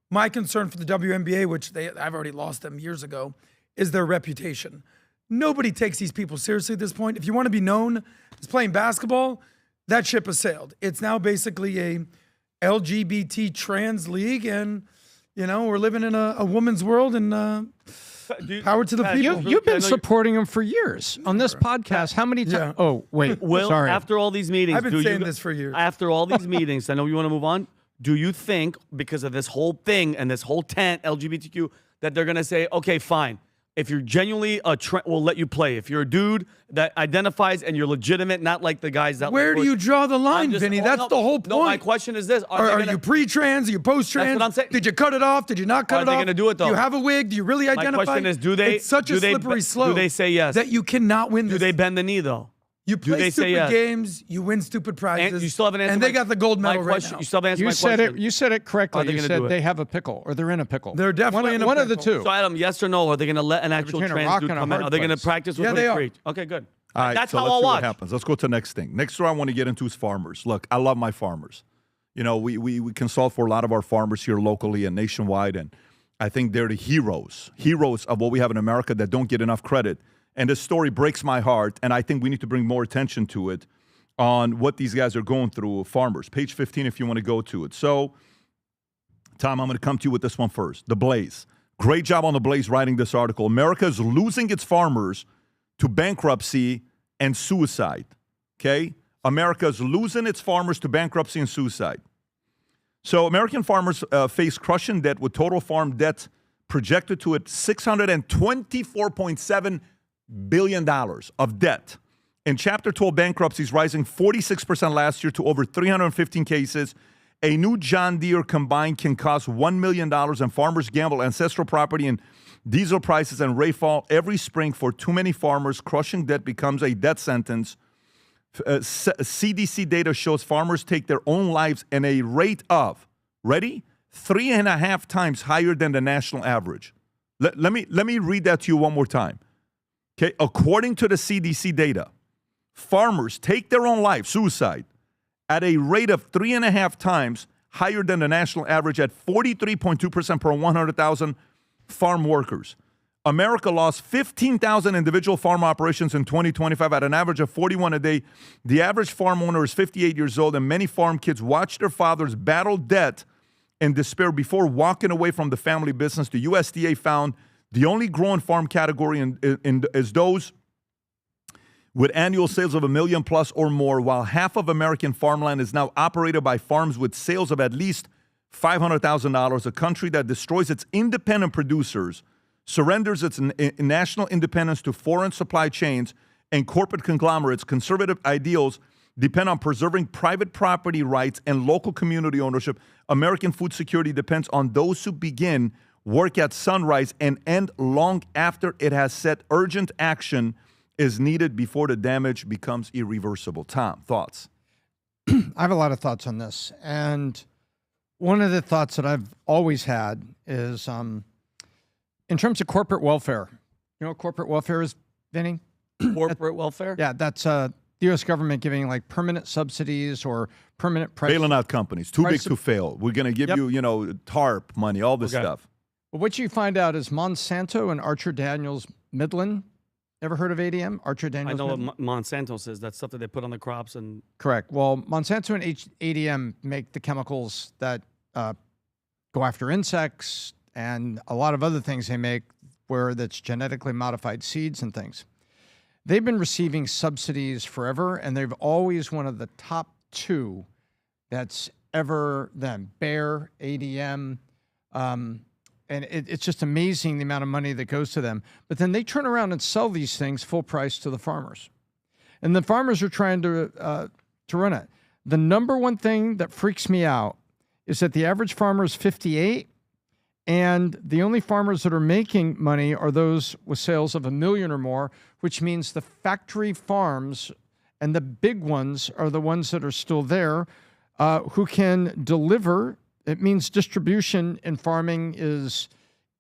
My concern for the WNBA, which I've already lost them years ago, is their reputation. Nobody takes these people seriously at this point. If you want to be known as playing basketball, that ship has sailed. It's now basically a LGBT trans league, and we're living in a woman's world, and power to the people. You've been supporting them for years on this podcast. How many times? Yeah. Oh, wait. Will, sorry. After all these meetings, I've been saying this for years. After all these meetings, I know you want to move on. Do you think, because of this whole thing and this whole tent, LGBTQ, that they're going to say, okay, fine. If you're genuinely we'll let you play. If you're a dude that identifies and you're legitimate, not like the guys that. Where do you draw the line, Vinny? That's the whole point. No, my question is this: Are you pre-trans? Are you post-trans? That's what I'm saying. Did you cut it off? Did you not cut it off? Are they going to do it though? Do you have a wig? Do you really identify? My question is: do they? It's such a slippery slope. Do they say yes? That you cannot win this. Do they bend the knee though? You play stupid games, you win stupid prizes, and you still haven't answered and they got the gold medal right now. You still haven't answered my question. You said it correctly. You said do it? they have a pickle, or they're in a pickle. They're definitely in a pickle. One of the two. So Adam, yes or no? Are they going to let an actual trans dude come in? Are they going to practice with what they preach? Okay, good. All right, that's so how let's I'll see watch. what happens. Let's go to the next thing. Next story I want to get into is farmers. Look, I love my farmers. We consult for a lot of our farmers here locally and nationwide, and I think they're the heroes of what we have in America that don't get enough credit. And this story breaks my heart, and I think we need to bring more attention to it on what these guys are going through, farmers. Page 15 if you want to go to it. So, Tom, I'm going to come to you with this one first. The Blaze. Great job on The Blaze writing this article. America is losing its farmers to bankruptcy and suicide. Okay? America is losing its farmers to bankruptcy and suicide. So American farmers face crushing debt with total farm debt projected to at $624.7 billion of debt. In Chapter 12 bankruptcies rising 46% last year to over 315 cases. A new John Deere combine can cost $1 million, and farmers gamble ancestral property and diesel prices and rainfall every spring. For too many farmers, crushing debt becomes a death sentence. CDC data shows farmers take their own lives at a rate of, ready, 3.5 times higher than the national average. Let me read that to you one more time. Okay, according to the CDC data, farmers take their own life, suicide, at a rate of 3.5 times higher than the national average at 43.2% per 100,000 farm workers. America lost 15,000 individual farm operations in 2025 at an average of 41 a day. The average farm owner is 58 years old, and many farm kids watch their fathers battle debt and despair before walking away from the family business. The USDA found the only growing farm category is those with annual sales of $1 million plus or more, while half of American farmland is now operated by farms with sales of at least $500,000, a country that destroys its independent producers, surrenders its national independence to foreign supply chains and corporate conglomerates. Conservative ideals depend on preserving private property rights and local community ownership. American food security depends on those who begin work at sunrise and end long after it has set. Urgent action is needed before the damage becomes irreversible. Tom, thoughts? I have a lot of thoughts on this. And one of the thoughts that I've always had is in terms of corporate welfare. You know what corporate welfare is, Vinny? Corporate welfare? Yeah, that's the U.S. government giving like permanent subsidies or permanent price. Bailing out companies. Too big to fail. We're going to give you, TARP money, all this stuff. Well, what you find out is Monsanto and Archer Daniels Midland. Ever heard of ADM? Archer Daniels I know Midland? what Monsanto says. That's stuff that they put on the crops. And correct. Well, Monsanto and ADM make the chemicals that go after insects and a lot of other things they make where that's genetically modified seeds and things. They've been receiving subsidies forever, and they've always one of the top two that's ever them. Bayer, ADM, and it's just amazing the amount of money that goes to them. But then they turn around and sell these things full price to the farmers. And the farmers are trying to run it. The number one thing that freaks me out is that the average farmer is 58, and the only farmers that are making money are those with sales of $1 million or more, which means the factory farms and the big ones are the ones that are still there, who can deliver. It means distribution in farming is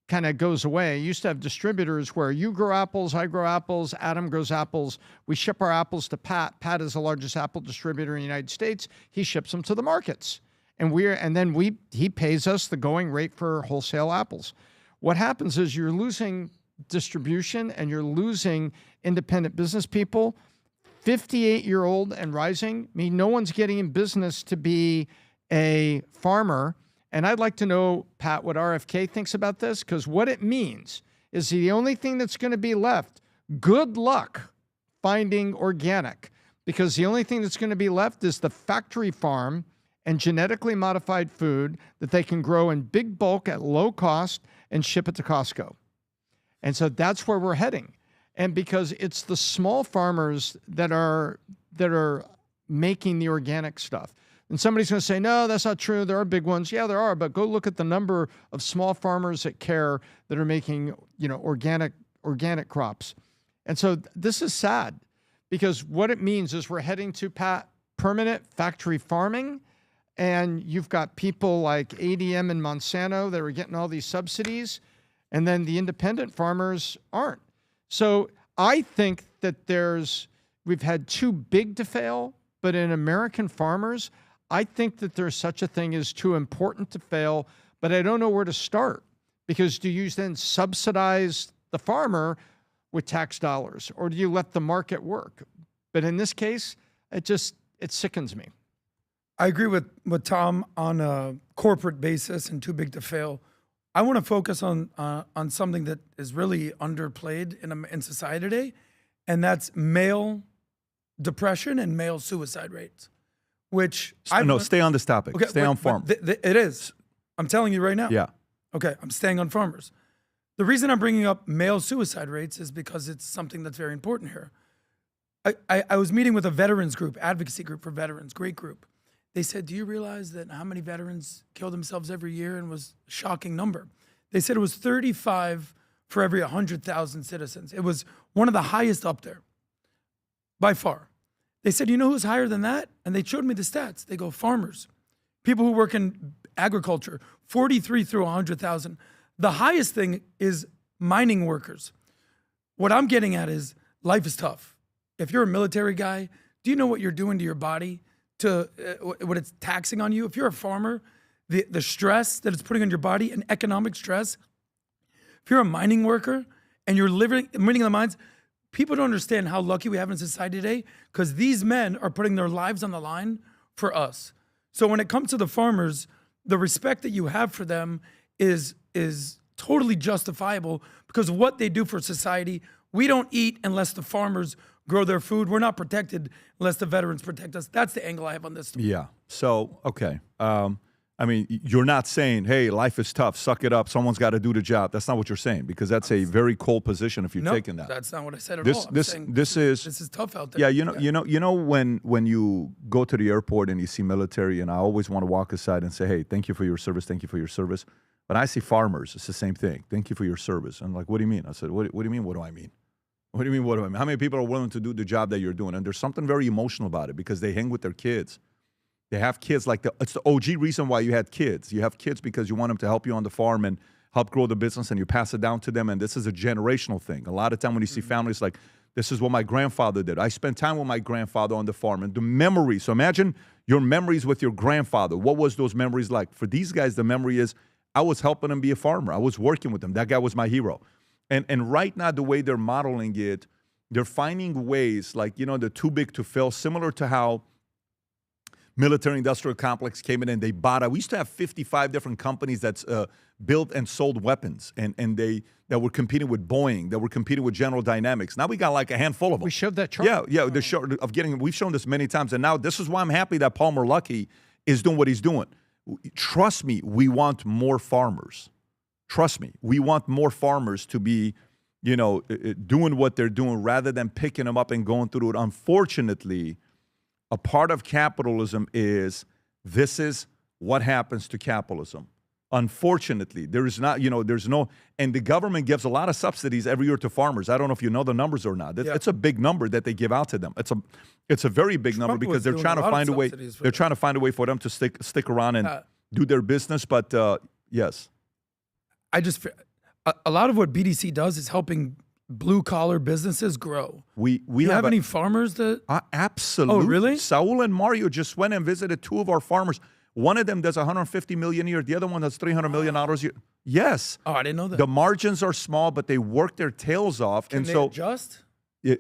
kind of goes away. You used to have distributors where you grow apples, I grow apples, Adam grows apples. We ship our apples to Pat. Pat is the largest apple distributor in the United States. He ships them to the markets. And he pays us the going rate for wholesale apples. What happens is you're losing distribution and you're losing independent business people. 58-year-old and rising, I mean, no one's getting in business to be a farmer. And I'd like to know, Pat, what RFK thinks about this, because what it means is the only thing that's going to be left, good luck finding organic, because the only thing that's going to be left is the factory farm and genetically modified food that they can grow in big bulk at low cost and ship it to Costco. And so that's where we're heading. And because it's the small farmers that are making the organic stuff. And somebody's going to say, no, that's not true. There are big ones. Yeah, there are. But go look at the number of small farmers that care that are making, organic crops. And so this is sad, because what it means is we're heading to permanent factory farming. And you've got people like ADM and Monsanto that are getting all these subsidies, and then the independent farmers aren't. So I think that we've had too big to fail, but in American farmers, I think that there's such a thing as too important to fail, but I don't know where to start, because do you then subsidize the farmer with tax dollars, or do you let the market work? But in this case, it sickens me. I agree with Tom on a corporate basis and too big to fail. I want to focus on something that is really underplayed in society today, and that's male depression and male suicide rates. Stay on this topic. Okay, stay on farm. It is. I'm telling you right now. Yeah. Okay, I'm staying on farmers. The reason I'm bringing up male suicide rates is because it's something that's very important here. I was meeting with a veterans group, advocacy group for veterans, great group. They said, do you realize that how many veterans kill themselves every year? And it was a shocking number. They said it was 35 for every 100,000 citizens. It was one of the highest up there, by far. They said, you know who's higher than that? And they showed me the stats. They go, farmers, people who work in agriculture, 43 through 100,000. The highest thing is mining workers. What I'm getting at is life is tough. If you're a military guy, do you know what you're doing to your body? To what it's taxing on you? If you're a farmer, the stress that it's putting on your body and economic stress. If you're a mining worker and you're mining the mines, people don't understand how lucky we have in society today, because these men are putting their lives on the line for us. So when it comes to the farmers, the respect that you have for them is totally justifiable, because of what they do for society. We don't eat unless the farmers grow their food. We're not protected unless the veterans protect us. That's the angle I have on this. Yeah. So, okay. You're not saying, hey, life is tough, suck it up, someone's got to do the job. That's not what you're saying, because that's a very cold position if you're taking that. That's not what I said at all. This is tough out there. Yeah, you know when you go to the airport and you see military, and I always want to walk aside and say, hey, thank you for your service, thank you for your service. But I see farmers, it's the same thing. Thank you for your service. And like, what do you mean? I said, what do you mean, what do I mean? What do you mean, what do I mean? How many people are willing to do the job that you're doing? And there's something very emotional about it, because they hang with their kids. They have kids it's the OG reason why you had kids. You have kids because you want them to help you on the farm and help grow the business, and you pass it down to them. And this is a generational thing. A lot of time when you see families like, this is what my grandfather did. I spent time with my grandfather on the farm, and the memories. So imagine your memories with your grandfather. What was those memories like? For these guys, the memory is, I was helping them be a farmer. I was working with them. That guy was my hero. And right now, the way they're modeling it, they're finding ways like, they're too big to fail, similar to how military-industrial complex came in and they bought. We used to have 55 different companies that's built and sold weapons, and that were competing with Boeing, that were competing with General Dynamics. Now we got like a handful of them. We showed that chart. Yeah. We've shown this many times, and now this is why I'm happy that Palmer Luckey is doing what he's doing. Trust me, we want more farmers. Trust me, we want more farmers to be, doing what they're doing rather than picking them up and going through it. Unfortunately, a part of capitalism is this is what happens to capitalism. Unfortunately, there is not, there's no, and the government gives a lot of subsidies every year to farmers. I don't know if you know the numbers or not. It's a big number that they give out to them. It's a very big number, because they're trying to find a way. They're trying to find a way for them to stick around and do their business. But yes. a lot of what BDC does is helping blue collar businesses grow. We you have any farmers that? Absolutely. Oh, really? Saul and Mario just went and visited 2 of our farmers. One of them does $150 million a year. The other one does $300 million a year. Yes. Oh, I didn't know that. The margins are small, but they work their tails off. Can and they so adjust?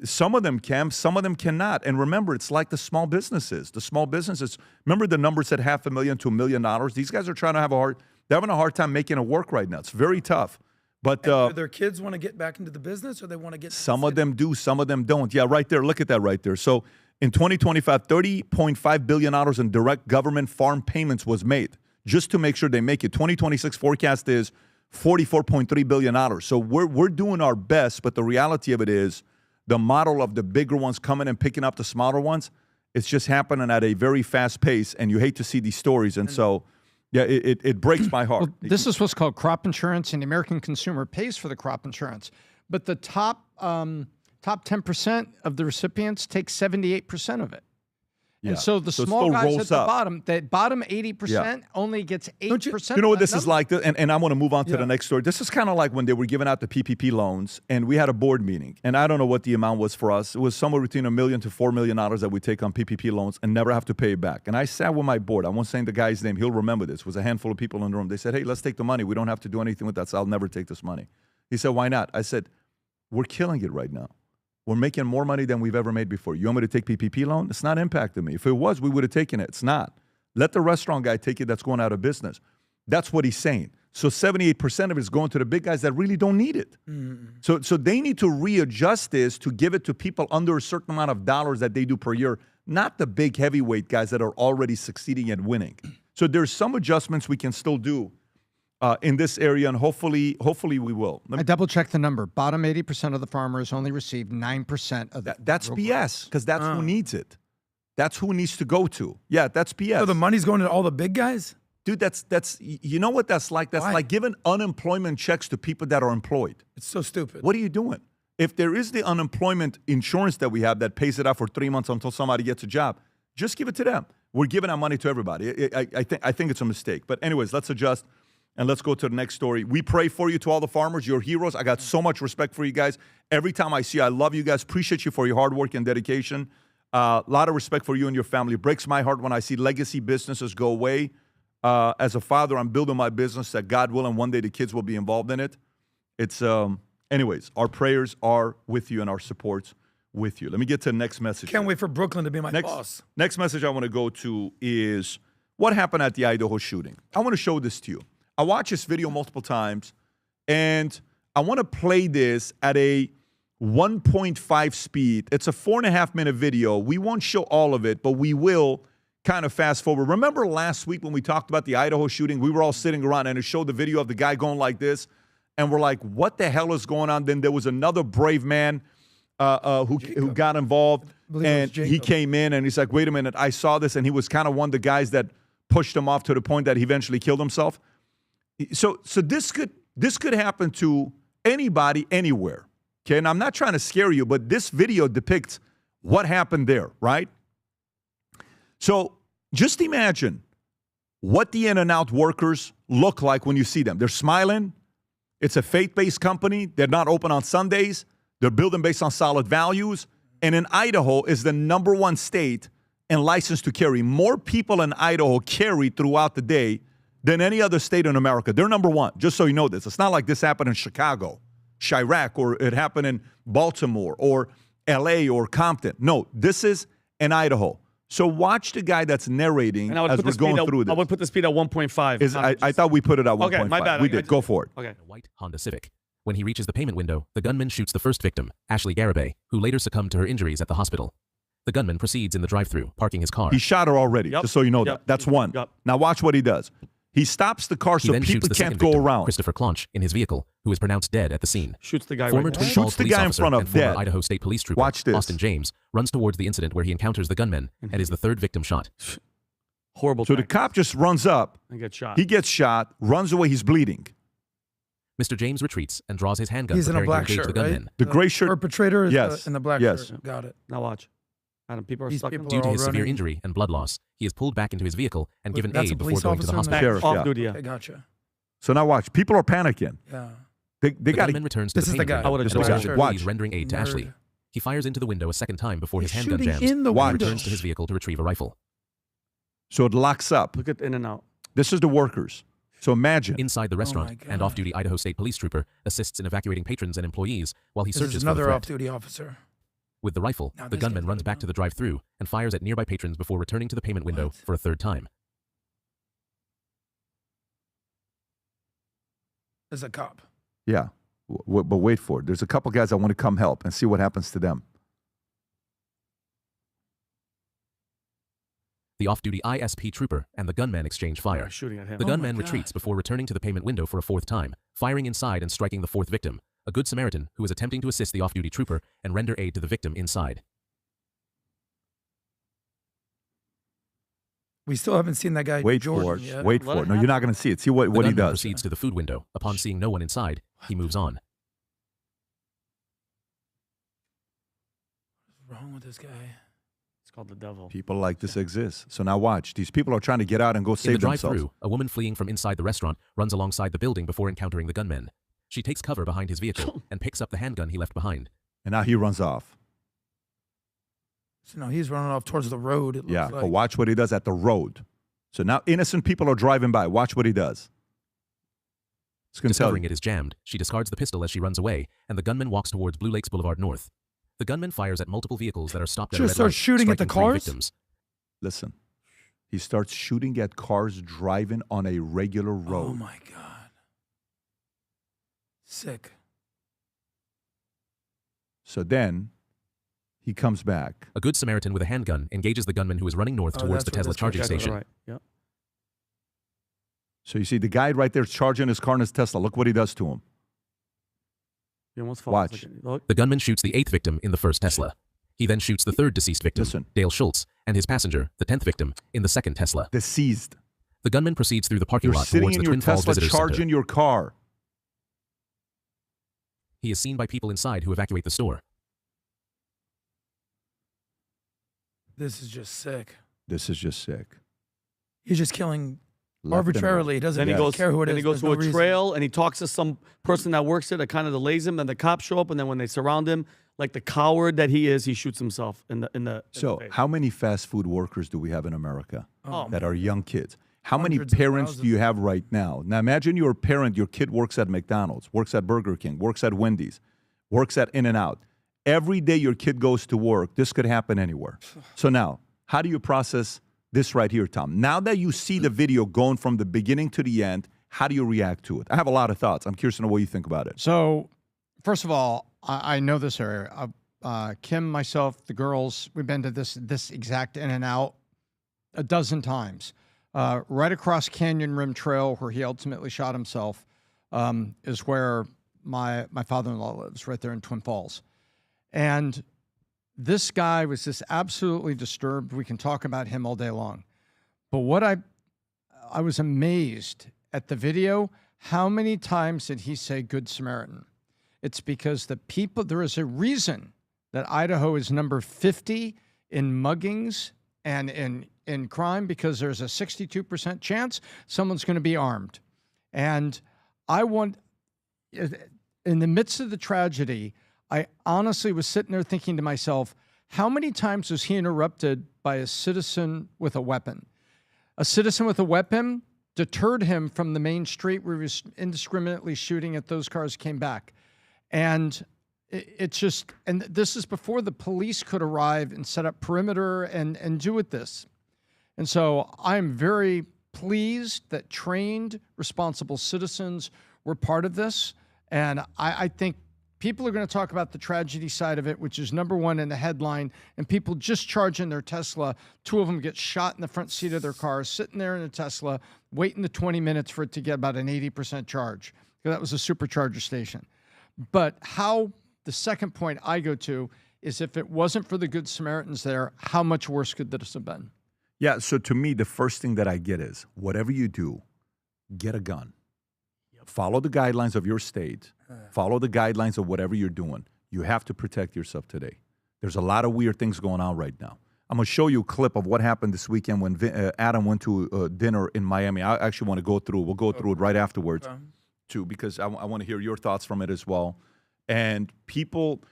Some of them can, some of them cannot. And remember, it's like the small businesses. The small businesses, remember the numbers said $500,000 to $1 million? These guys are trying to they're having a hard time making it work right now. It's very tough. But do their kids want to get back into the business, or they want to get? Some of them do, some of them don't. Yeah, right there. Look at that right there. So in 2025, $30.5 billion in direct government farm payments was made just to make sure they make it. 2026 forecast is $44.3 billion. So we're doing our best, but the reality of it is the model of the bigger ones coming and picking up the smaller ones, it's just happening at a very fast pace, and you hate to see these stories. And so, yeah, it breaks my heart. Well, this is what's called crop insurance, and the American consumer pays for the crop insurance. But the top 10% of the recipients take 78% of it. Yeah. And so the So it small still guys rolls at the up. bottom, that bottom 80% only gets 8%. You know of what that this is number. like? And I want to move on to the next story. This is kind of like when they were giving out the PPP loans, and we had a board meeting. And I don't know what the amount was for us. It was somewhere between $1 million to $4 million that we take on PPP loans and never have to pay it back. And I sat with my board. I won't say the guy's name. He'll remember this. It was a handful of people in the room. They said, hey, let's take the money. We don't have to do anything with that, so I'll never take this money. He said, why not? I said, we're killing it right now. We're making more money than we've ever made before. You want me to take PPP loan? It's not impacting me. If it was, we would have taken it. It's not. Let the restaurant guy take it that's going out of business. That's what he's saying. So 78% of it is going to the big guys that really don't need it. So they need to readjust this to give it to people under a certain amount of dollars that they do per year, not the big heavyweight guys that are already succeeding and winning. So there's some adjustments we can still do in this area, and hopefully we will. I double-checked the number. Bottom 80% of the farmers only receive 9% of that. That's BS, because that's who needs it. That's who needs to go to. Yeah, that's BS. So the money's going to all the big guys? Dude, that's you know what that's like? That's like giving unemployment checks to people that are employed. It's so stupid. What are you doing? If there is the unemployment insurance that we have that pays it out for 3 months until somebody gets a job, just give it to them. We're giving our money to everybody. I think it's a mistake. But anyways, let's adjust. And let's go to the next story. We pray for you, to all the farmers. You're heroes. I got so much respect for you guys. Every time I see you, I love you guys. Appreciate you for your hard work and dedication. A lot of respect for you and your family. It breaks my heart when I see legacy businesses go away. As a father, I'm building my business that God will, and one day the kids will be involved in it. It's, anyways, our prayers are with you and our support's with you. Let me get to the next message. Can't wait for Brooklyn to be my boss. Next message I want to go to is what happened at the Idaho shooting. I want to show this to you. I watched this video multiple times, and I want to play this at a 1.5 speed. It's a 4.5-minute video. We won't show all of it, but we will kind of fast forward. Remember last week when we talked about the Idaho shooting? We were all sitting around, and it showed the video of the guy going like this, and we're like, what the hell is going on? Then there was another brave man who got involved, and he came in, and he's like, wait a minute, I saw this, and he was kind of one of the guys that pushed him off to the point that he eventually killed himself. So this could happen to anybody, anywhere. Okay, and I'm not trying to scare you, but this video depicts what happened there, right? So just imagine what the In-N-Out workers look like when you see them. They're smiling. It's a faith-based company. They're not open on Sundays. They're building based on solid values. And in Idaho is the #1 state in license to carry. More people in Idaho carry throughout the day than any other state in America. They're #1, just so you know this. It's not like this happened in Chicago, Chirac, or it happened in Baltimore or LA or Compton. No, this is in Idaho. So watch the guy that's narrating as we're going through this. I would put the speed at 1.5. I thought we put it at 1.5. Okay, my bad. We did. Go for it. Okay. A white Honda Civic. When he reaches the payment window, the gunman shoots the first victim, Ashley Garibay, who later succumbed to her injuries at the hospital. The gunman proceeds in the drive-thru, parking his car. He shot her already, just so you know that. That's one. Now watch what he does. He stops the car so people can't go around. Christopher Clonch in his vehicle, who is pronounced dead at the scene. Shoots the guy Former right Twin Shoots Falls the police guy in officer front of and former dead. Idaho State Police Trooper Watch this. Austin James runs towards the incident where he encounters the gunman and is the third victim shot. Horrible. So the cop just runs up. And gets shot. He gets shot, runs away, he's bleeding. Mr. James retreats and draws his handgun, He's in a preparing black to engage shirt, the right? gunman. The gray shirt. Perpetrator is Yes. in the black Yes. shirt. Got it. Now watch. Adam, people are These stuck in people Due to all his severe running. injury and blood loss, he is pulled back into his vehicle and given That's a aid before police going to the officer in hospital. Sheriff, off yeah. duty. Okay, gotcha. So now watch. People are panicking. Yeah. They The got gunman returns to This the is the payment guy. window I and would've observes watched. employees rendering aid to Ashley. He fires into the window a second time before his He's handgun shooting jams. in the He window. returns to his vehicle to retrieve a rifle. So it locks up. Look at in and out. This is the workers. So imagine. Inside the restaurant, my an God. off-duty Idaho State Police trooper assists in evacuating patrons and employees while he This searches is for the another threat. off-duty officer. With the rifle, Now the this gunman guy's runs got a back to gun. the drive-thru and fires at nearby patrons before returning to the payment window What? for a third time. There's a cop. Yeah. But wait for it. There's a couple guys I want to come help and see what happens to them. The off-duty ISP trooper and the gunman exchange fire. Shooting at him. The Oh my gunman God. retreats before returning to the payment window for a fourth time, firing inside and striking the fourth victim, a good Samaritan who is attempting to assist the off-duty trooper and render aid to the victim inside. We still haven't seen that guy. Wait Jordan, for it. yet. Wait Let for it it. No, you're not going to see it. See what The he gunman does. proceeds to the food window. Upon seeing no one inside, he moves on. What's wrong with this guy? It's called the devil. People like this exist. So now watch. These people are trying to get out and go In the save themselves. drive-thru, a woman fleeing from inside the restaurant runs alongside the building before encountering the gunman. She takes cover behind his vehicle and picks up the handgun he left behind. And now he runs off. So no, he's running off towards the road. It looks Yeah, like. but watch what he does at the road. So now innocent people are driving by. Watch what he does. It's going to tell Discovering you. it is jammed, she discards the pistol as she runs away, and the gunman walks towards Blue Lakes Boulevard North. The gunman fires at multiple vehicles that are stopped at a Just red starts light, shooting at the striking 3 cars? victims. Listen. He starts shooting at cars driving on a regular road. Oh my God. Sick. So then he comes back. A good Samaritan with a handgun engages the gunman who is running north Oh, towards the that's Tesla what this charging guy's on the station. Right. Yeah. So you see the guy right there charging his car in his Tesla. Look what he does to him. He almost falls. Watch. Look. The gunman shoots the 8th victim in the first Tesla. He then shoots the 3rd deceased victim, Listen. Dale Schultz, and his passenger, the 10th victim, in the 2nd Tesla. Deceased. The gunman proceeds through the parking You're lot sitting towards in the your Twin Falls Tesla Visitor charging Center. your car. He is seen by people inside who evacuate the store. This is just sick. This is just sick. He's just killing Left and arbitrarily. He doesn't Then he goes. care who it is. Then he goes to There's a no reason. trail and he talks to some person that works there that kind of delays him. Then the cops show up, and then when they surround him, like the coward that he is, he shoots himself in the. So face. how many fast food workers do we have in America Oh, that are young kids? How many Hundreds of parents do you have right now? Now imagine you're a parent, your kid works at McDonald's, works at Burger King, works at Wendy's, works at In-N-Out. Every day your kid goes to work, this could happen anywhere. So now, how do you process this right here, Tom? Now that you see the video going from the beginning to the end, how do you react to it? I have a lot of thoughts. I'm curious to know what you think about it. So, first of all, I know this area. Kim, myself, the girls, we've been to this exact In-N-Out a dozen times. Right across Canyon Rim Trail, where he ultimately shot himself, is where my father-in-law lives, right there in Twin Falls. And this guy was just absolutely disturbed. We can talk about him all day long. But what I was amazed at the video, how many times did he say Good Samaritan? It's because there is a reason that Idaho is number 50 in muggings and in crime, because there's a 62% chance someone's going to be armed. And in the midst of the tragedy, I honestly was sitting there thinking to myself, how many times was he interrupted by a citizen with a weapon? A citizen with a weapon deterred him from the main street where he was indiscriminately shooting at those cars came back. And it's just, and this is before the police could arrive and set up perimeter and do with this. And so I'm very pleased that trained, responsible citizens were part of this. And I think people are going to talk about the tragedy side of it, which is number one in the headline, and people just charging their Tesla. 2 of them get shot in the front seat of their car, sitting there in a Tesla, waiting the 20 minutes for it to get about an 80% charge. That was a supercharger station. But how the second point I go to is, if it wasn't for the Good Samaritans there, how much worse could this have been? Yeah, so to me, the first thing that I get is, whatever you do, get a gun. Follow the guidelines of your state. Follow the guidelines of whatever you're doing. You have to protect yourself today. There's a lot of weird things going on right now. I'm going to show you a clip of what happened this weekend when Adam went to dinner in Miami. I actually want to go through. We'll go through it right afterwards. too, because I want to hear your thoughts from it as well. And people,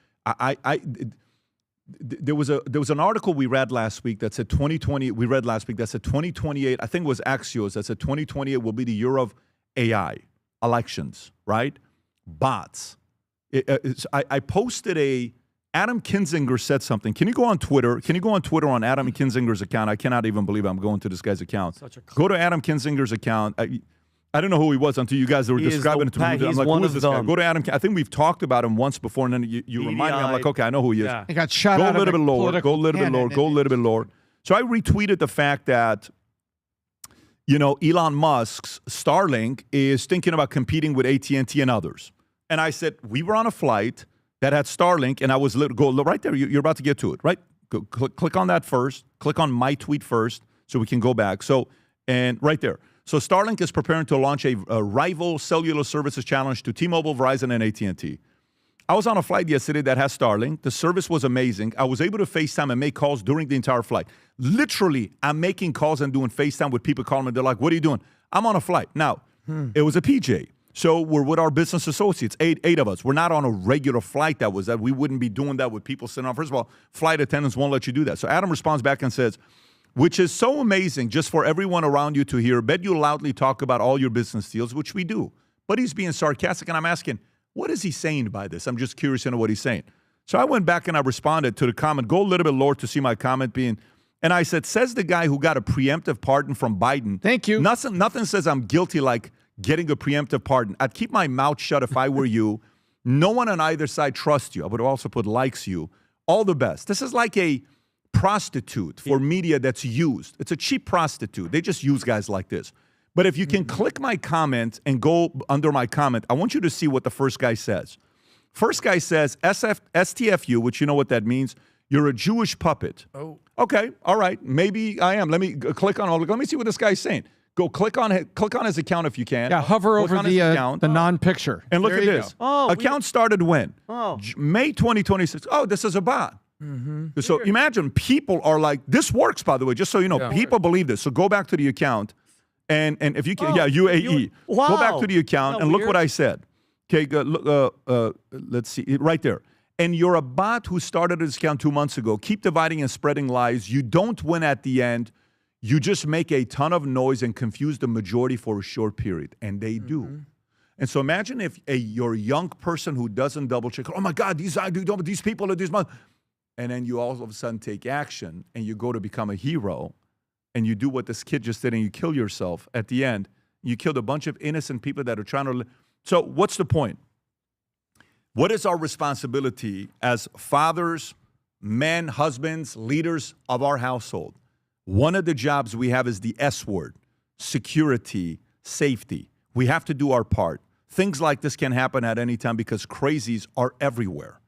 there was an article we read last week that said 2020. We read last week that said 2028. I think it was Axios that said 2028 will be the year of AI elections, right? Bots. I posted Adam Kinzinger said something. Can you go on Twitter? Can you go on Twitter on Adam Kinzinger's account? I cannot even believe I'm going to this guy's account. Go to Adam Kinzinger's account. I don't know who he was until you guys were describing it to me. I'm like, who is this guy? Go to Adam. I think we've talked about him once before, and then you remind me. I'm like, okay, I know who he is. He got shot out of the Go a little bit lower. Go a little bit lower. So I retweeted the fact that, Elon Musk's Starlink is thinking about competing with AT&T and others. And I said, we were on a flight that had Starlink, and I was go right there. You're about to get to it, right? Go, click on that first. Click on my tweet first so we can go back. So, and right there. So Starlink is preparing to launch a rival cellular services challenge to T-Mobile, Verizon, and AT&T. I was on a flight yesterday that has Starlink. The service was amazing. I was able to FaceTime and make calls during the entire flight. Literally, I'm making calls and doing FaceTime with people calling me. They're like, what are you doing? I'm on a flight. Now, it was a PJ. So we're with our business associates, eight of us. We're not on a regular flight that we wouldn't be doing that with people sitting on. First of all, flight attendants won't let you do that. So Adam responds back and says, which is so amazing just for everyone around you to hear. Bet you loudly talk about all your business deals, which we do. But he's being sarcastic, and I'm asking, what is he saying by this? I'm just curious to know what he's saying. So I went back and I responded to the comment. Go a little bit lower to see my comment being, and I said, says the guy who got a preemptive pardon from Biden. Thank you. Nothing says I'm guilty like getting a preemptive pardon. I'd keep my mouth shut if I were you. No one on either side trusts you. I would also put likes you. All the best. This is like a prostitute for media that's used. It's a cheap prostitute. They just use guys like this. But if you can click my comment and go under my comment, I want you to see what the first guy says. First guy says, STFU, which you know what that means. You're a Jewish puppet. Oh. Okay, all right. Maybe I am. Let me click on. Let me see what this guy's saying. Go click on his account if you can. Yeah, hover over the non-picture. And look at this. Account started when? May 2026. Oh, this is a bot. Mm-hmm. So imagine people are like, this works, by the way, just so you know. People believe this. So go back to the account, and if you can, UAE. Wow. Go back to the account and look what I said. Okay, let's see, right there. And you're a bot who started this account 2 months ago. Keep dividing and spreading lies. You don't win at the end. You just make a ton of noise and confuse the majority for a short period, and they do. And so imagine if you're a young person who doesn't double check. Oh my God, these people are these. And then you all of a sudden take action and you go to become a hero and you do what this kid just did and you kill yourself at the end. You killed a bunch of innocent people that are trying to live. So what's the point? What is our responsibility as fathers, men, husbands, leaders of our household? One of the jobs we have is the S word, security, safety. We have to do our part. Things like this can happen at any time because crazies are everywhere.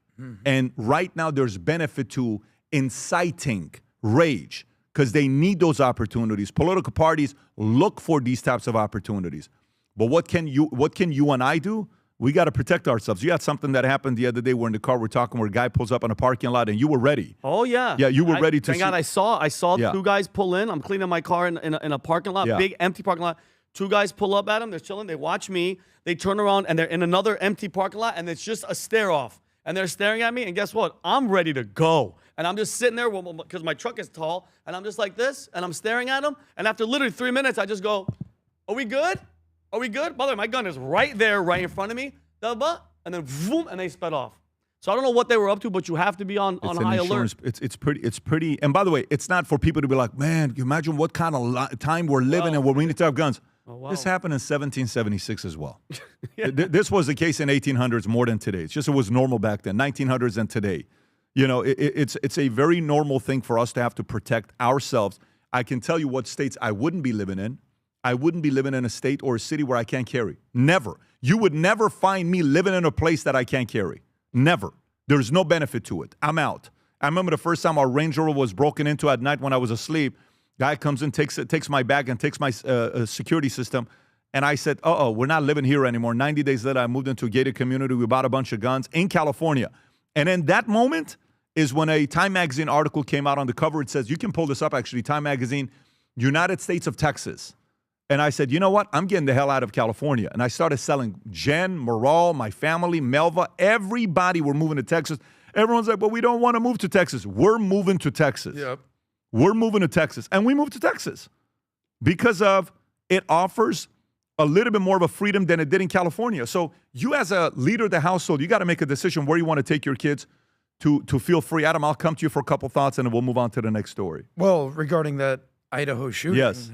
And right now, there's benefit to inciting rage because they need those opportunities. Political parties look for these types of opportunities. But what can you and I do? We got to protect ourselves. You had something that happened the other day. We're in the car. We're talking where a guy pulls up in a parking lot, and you were ready. Oh yeah. Yeah, you were ready to. Thank God I saw two guys pull in. I'm cleaning my car in a parking lot, big empty parking lot. Two guys pull up at him. They're chilling. They watch me. They turn around and they're in another empty parking lot, and it's just a stare off. And they're staring at me, and guess what? I'm ready to go. And I'm just sitting there because my truck is tall, and I'm just like this, and I'm staring at them. And after literally 3 minutes, I just go, are we good? Are we good? By the way, my gun is right there, right in front of me. And then boom, and they sped off. So I don't know what they were up to, but you have to be on high alert. It's pretty. And by the way, it's not for people to be like, man, you imagine what kind of time we're living in where we need to have guns. Oh, wow. This happened in 1776 as well. This was the case in 1800s more than today. It's just it was normal back then, 1900s and today. You know, it's a very normal thing for us to have to protect ourselves. I can tell you what states I wouldn't be living in. I wouldn't be living in a state or a city where I can't carry. Never. You would never find me living in a place that I can't carry. Never. There's no benefit to it. I'm out. I remember the first time our Range Rover was broken into at night when I was asleep. Guy comes in, takes my bag and takes my security system. And I said, we're not living here anymore. 90 days later, I moved into a gated community. We bought a bunch of guns in California. And in that moment is when a Time Magazine article came out on the cover. It says, you can pull this up actually, Time Magazine, United States of Texas. And I said, you know what? I'm getting the hell out of California. And I started selling Jen, Moral, my family, Melva, everybody were moving to Texas. Everyone's like, but we don't want to move to Texas. We're moving to Texas. Yep. We're moving to Texas. And we moved to Texas because of it offers a little bit more of a freedom than it did in California. So you as a leader of the household, you got to make a decision where you want to take your kids to feel free. Adam, I'll come to you for a couple thoughts and then we'll move on to the next story. Well, regarding that Idaho shooting, yes.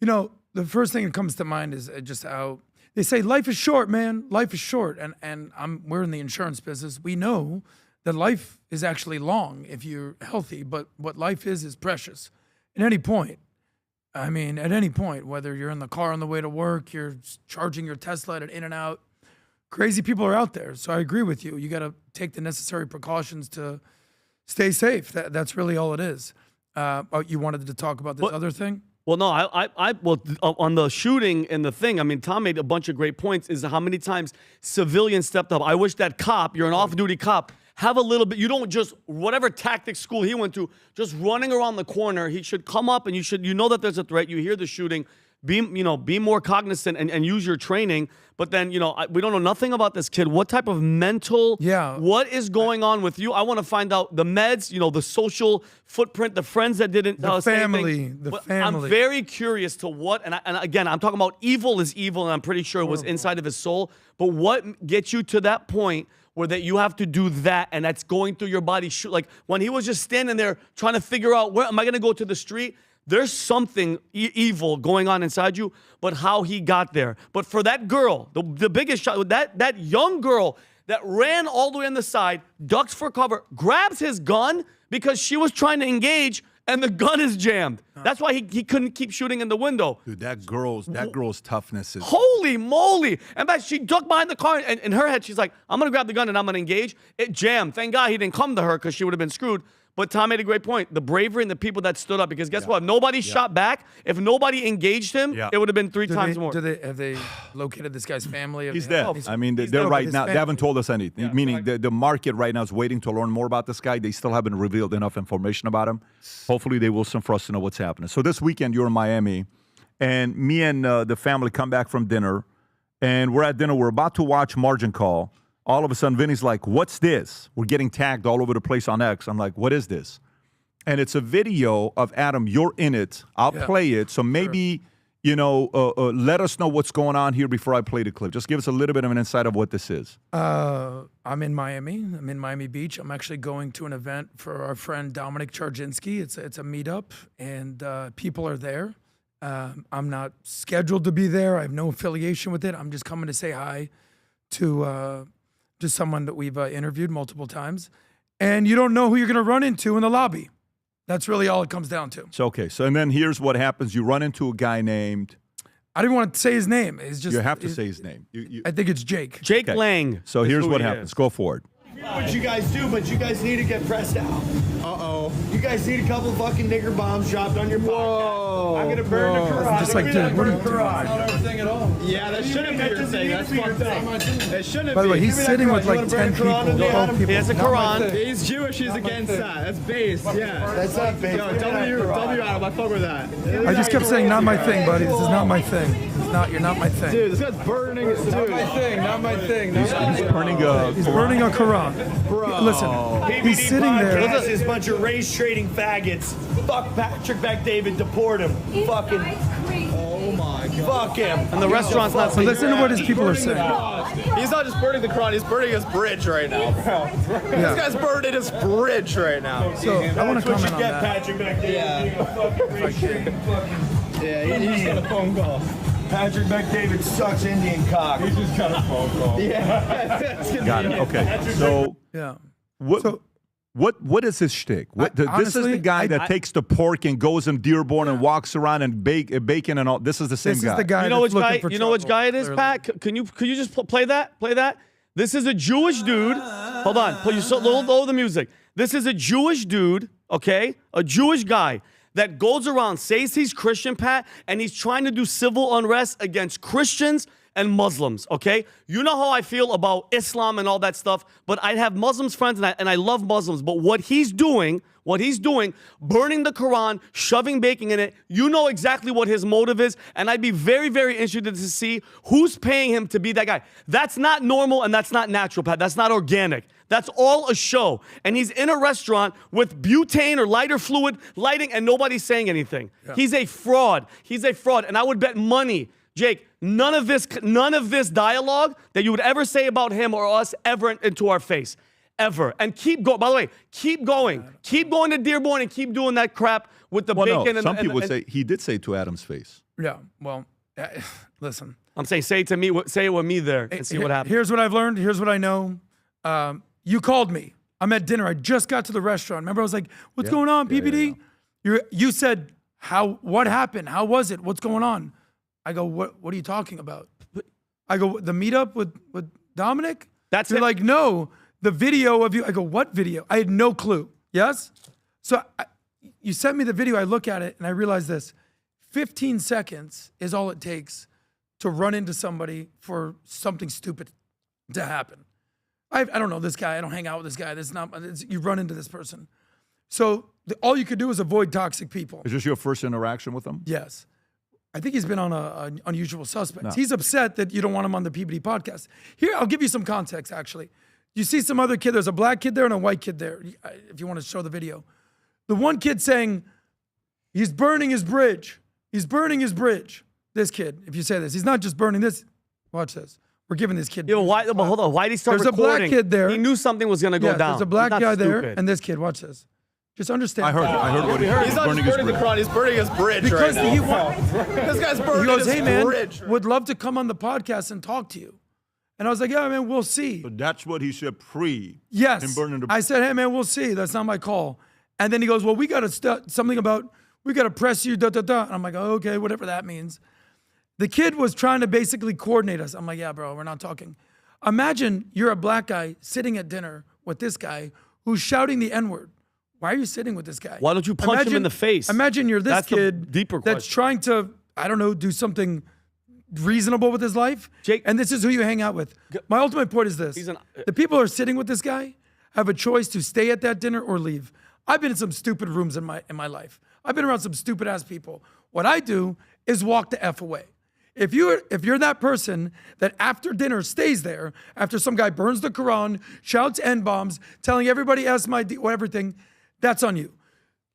You know, the first thing that comes to mind is just how they say life is short, man. Life is short. And we're in the insurance business. We know that life is actually long if you're healthy, but what life is precious at any point. I mean, at any point, whether you're in the car on the way to work, you're charging your Tesla at In-N-Out, crazy people are out there. So I agree with you. You got to take the necessary precautions to stay safe. That's really all it is. You wanted to talk about this other thing? Well, no, on the shooting and the thing, I mean, Tom made a bunch of great points, is how many times civilians stepped up. I wish that cop, you're an off-duty cop, have a little bit, you don't just, whatever tactics school he went to, just running around the corner, he should come up and you know that there's a threat, you hear the shooting, be more cognizant and use your training. But then, we don't know nothing about this kid. What type of mental, what is going on with you? I want to find out the meds, the social footprint, the friends that didn't say anything. The family. I'm very curious to what, and again, I'm talking about evil is evil, and I'm pretty sure it was inside of his soul. But what gets you to that point where that you have to do that, and that's going through your body? Like when he was just standing there trying to figure out, where am I going to go to the street? There's something evil going on inside you, but how he got there. But for that girl, the biggest shot, that young girl that ran all the way on the side, ducks for cover, grabs his gun because she was trying to engage, and the gun is jammed. That's why he couldn't keep shooting in the window. Dude, that girl's toughness is... Holy moly. And she ducked behind the car, and in her head, she's like, I'm going to grab the gun and I'm going to engage. It jammed. Thank God he didn't come to her because she would have been screwed. But Tom made a great point. The bravery and the people that stood up. Because guess what? If nobody shot back, if nobody engaged him, it would have been three times more. Have they located this guy's family? He's dead. I mean, they're right now. They haven't told us anything. Yeah, meaning the market right now is waiting to learn more about this guy. They still haven't revealed enough information about him. Hopefully they will soon for us to know what's happening. So this weekend you're in Miami. And me and the family come back from dinner. And we're at dinner. We're about to watch Margin Call. All of a sudden, Vinny's like, what's this? We're getting tagged all over the place on X. I'm like, what is this? And it's a video of Adam. You're in it. I'll play it. So maybe, let us know what's going on here before I play the clip. Just give us a little bit of an insight of what this is. I'm in Miami. I'm in Miami Beach. I'm actually going to an event for our friend Dominic Charginski. It's a meetup, and people are there. I'm not scheduled to be there. I have no affiliation with it. I'm just coming to say hi to just someone that we've interviewed multiple times. And you don't know who you're going to run into in the lobby. That's really all it comes down to. So, okay. So, and then here's what happens. You run into a guy named... I didn't want to say his name. It's just... You have to say his name. I think it's Jake. Jake Lang. So here's what happens. Go forward. What you guys do, but you guys need to get pressed out. Uh-oh. You guys need a couple fucking nigger bombs dropped on your podcast. I'm gonna burn the garage. Just like that. What are you doing? That's not our thing at all. Yeah, that shouldn't be your thing. That's fucked up. It shouldn't be. By the way, he's sitting with like 10 people, 12 people. He has a Quran. He's Jewish. He's against that. That's base. Yeah. That's not base. Yo, W Adam. I fuck with that. I just kept saying, not my thing, buddy. This is not my thing. You're not my thing. Dude, this guy's burning. Dude. Not my thing. Not my thing. He's burning a Quran. Bro. Listen, PBD he's sitting there. This is a bunch of race trading faggots. Fuck Patrick McDavid, deport him. Fucking. Oh my God. Fuck him. And the restaurant's not. So listen to what his people are saying. He's not just burning the Quran, he's burning his bridge right now, bro. This guy's burning his bridge right now. So I want to comment on that. Patrick McDavid. Yeah, he just got a phone call. Patrick McDavid sucks Indian cock. He just got a phone call. Yeah. Got it. Okay. So, what is his shtick? This is the guy that takes the pork and goes in Dearborn and walks around and bacon and all. This is the same guy. This is the guy. You know which guy it is, Pat? Can you just play that? Play that. This is a Jewish dude. Hold on. Please lower the music. This is a Jewish dude. Okay, a Jewish guy that goes around, says he's Christian, Pat, and he's trying to do civil unrest against Christians and Muslims, okay? You know how I feel about Islam and all that stuff, but I have Muslims friends and I love Muslims, but what he's doing, burning the Quran, shoving bacon in it, you know exactly what his motive is, and I'd be very, very interested to see who's paying him to be that guy. That's not normal and that's not natural, Pat. That's not organic. That's all a show. And he's in a restaurant with butane or lighter fluid lighting and nobody's saying anything. Yeah. He's a fraud. He's a fraud. And I would bet money, Jake, none of this dialogue that you would ever say about him or us ever into our face. Ever. And keep going. By the way, keep going. Keep going to Dearborn and keep doing that crap with the bacon. No, some people say he did say to Adam's face. Yeah. Well, listen. I'm saying say it to me. Say it with me there and see what happens. Here's what I've learned. Here's what I know. You called me. I'm at dinner. I just got to the restaurant. Remember, I was like, "What's going on, PBD?" You said, what happened? How was it? What's going on? I go, what are you talking about? I go, the meetup with Dominic? You're like, no. The video of you. I go, what video? I had no clue. Yes? So you sent me the video. I look at it and I realize this. 15 seconds is all it takes to run into somebody for something stupid to happen. I don't know this guy. I don't hang out with this guy. You run into this person. So all you could do is avoid toxic people. Is this your first interaction with him? Yes. I think he's been on Unusual Suspects. No. He's upset that you don't want him on the PBD podcast. Here, I'll give you some context, actually. You see some other kid. There's a black kid there and a white kid there, if you want to show the video. The one kid saying, he's burning his bridge. He's burning his bridge. This kid, if you say this. He's not just burning this. Watch this. We're giving this kid. Yeah, but hold on. Why did he start recording? There's a black kid there. He knew something was going to go down. There's a black guy there and this kid. Watch this. Just understand. I heard what he heard. He's not burning his bridge. He's burning his bridge because right now. This guy's burning his bridge. He goes, hey, man, would love to come on the podcast and talk to you. And I was like, yeah, man, we'll see. So that's what he said pre. Yes. Him burning the I said, hey, man, we'll see. That's not my call. And then he goes, well, we got to something about, we got to press you, And I'm like, oh, okay, whatever that means. The kid was trying to basically coordinate us. I'm like, yeah, bro, we're not talking. Imagine you're a black guy sitting at dinner with this guy who's shouting the N-word. Why are you sitting with this guy? Why don't you punch him in the face? Imagine you're this kid that's trying to, I don't know, do something reasonable with his life, Jake, and this is who you hang out with. My ultimate point is this. The people who are sitting with this guy have a choice to stay at that dinner or leave. I've been in some stupid rooms in my life. I've been around some stupid-ass people. What I do is walk the F away. If you're that person that after dinner stays there, after some guy burns the Quran, shouts N-bombs, telling everybody everything, that's on you.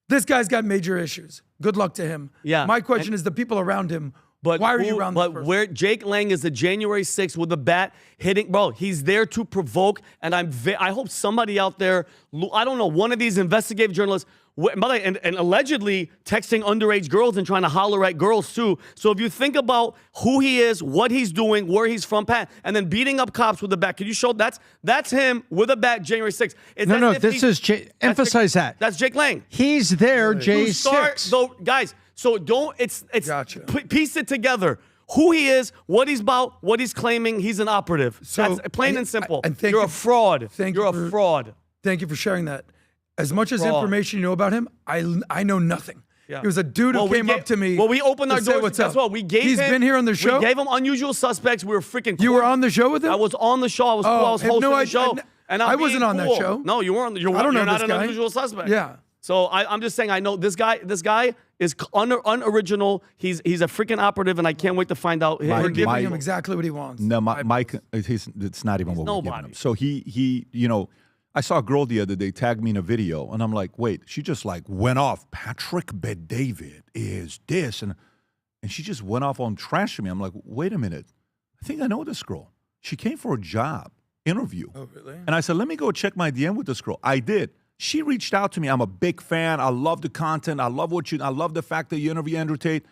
This guy's got major issues. Good luck to him. Yeah. My question is the people around him. But why are you around this person? But where Jake Lang is the January 6th with a bat hitting, bro, he's there to provoke. And I hope somebody out there, I don't know, one of these investigative journalists, and allegedly texting underage girls and trying to holler at girls too. So if you think about who he is, what he's doing, where he's from, Pat, and then beating up cops with a bat, can you show that's him with a bat January 6th? No, this is emphasize that. That's Jake Lang. He's there, J6. So guys, so don't gotcha. Piece it together. Who he is, what he's about, what he's claiming. He's an operative. So that's plain and simple. You're a fraud. You're a fraud. Thank you for sharing that. As much as information you know about him, I know nothing. Yeah. He was a dude who came up to me. Well, we opened our doors. What's That's up. what we gave He's him. been here on the show. We gave him Unusual Suspects. We were freaking cool. You were on the show with him? I was on the show. I was cool. I was hosting the show. I wasn't on that show. No, you weren't. I don't know you're not this an guy. Unusual Suspect. Yeah. So I'm just saying I know this guy. This guy is unoriginal. He's a freaking operative, and I can't wait to find out. We're giving him exactly what he wants. No, Mike, it's not even what we're giving him. So he, I saw a girl the other day tag me in a video, and I'm like, wait, she just like went off. Patrick Bet-David is this, and she just went off on trashing me. I'm like, wait a minute, I think I know this girl. She came for a job interview. Oh, really? And I said, let me go check my DM with this girl. I did. She reached out to me. I'm a big fan. I love the content. I love the fact that you interview Andrew Tate.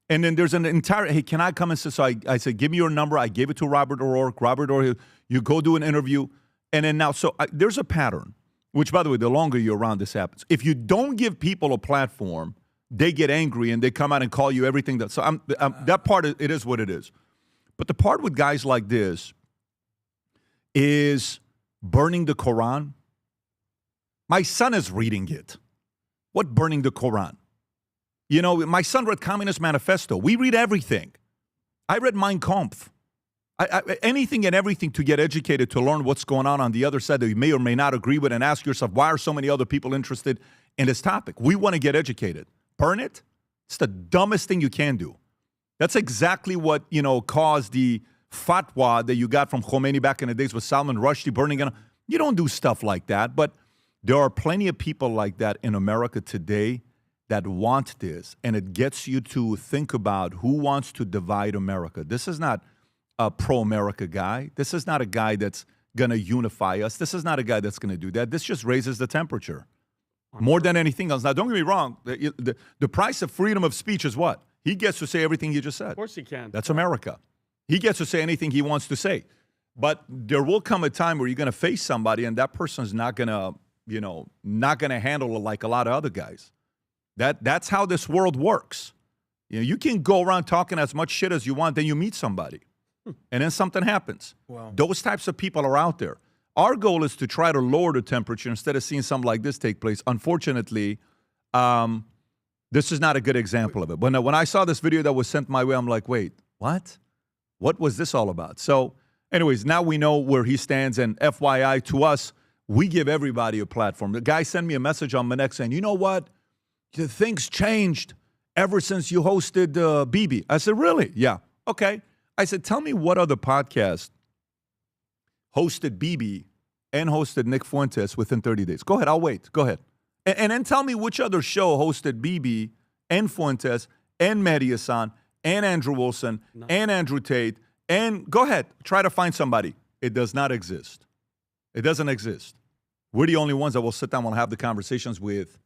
And then there's an entire, hey, can I come and say, so I said, give me your number. I gave it to Robert O'Rourke. Robert O'Rourke, you go do an interview. And then now, there's a pattern, which, by the way, the longer you're around, this happens. If you don't give people a platform, they get angry and they come out and call you everything. That part, it is what it is. But the part with guys like this is burning the Quran. My son is reading it. What burning the Quran? My son read Communist Manifesto. We read everything. I read Mein Kampf. Anything and everything to get educated, to learn what's going on the other side that you may or may not agree with, and ask yourself, why are so many other people interested in this topic? We want to get educated. Burn it? It's the dumbest thing you can do. That's exactly what, caused the fatwa that you got from Khomeini back in the days with Salman Rushdie burning it. You don't do stuff like that, but there are plenty of people like that in America today that want this, and it gets you to think about who wants to divide America. This is not a pro-America guy. This is not a guy that's going to unify us. This is not a guy that's going to do that. This just raises the temperature more than anything else. Now, don't get me wrong. The price of freedom of speech is what? He gets to say everything you just said. Of course he can. That's America. He gets to say anything he wants to say. But there will come a time where you're going to face somebody, and that person's not going to, not going to handle it like a lot of other guys. That's how this world works. You can go around talking as much shit as you want, then you meet somebody. And then something happens. Wow. Those types of people are out there. Our goal is to try to lower the temperature instead of seeing something like this take place. Unfortunately, this is not a good example of it. When I saw this video that was sent my way, I'm like, wait, what? What was this all about? So anyways, now we know where he stands. And FYI to us, we give everybody a platform. The guy sent me a message on Manek saying, you know what? The things changed ever since you hosted Bibi. I said, really? Yeah. Okay. I said, tell me what other podcast hosted Bibi and hosted Nick Fuentes within 30 days. Go ahead. I'll wait. Go ahead. And then tell me which other show hosted Bibi and Fuentes and Mehdi Hasan and Andrew Wilson and Andrew Tate. And go ahead. Try to find somebody. It does not exist. It doesn't exist. We're the only ones that will sit down and have the conversations with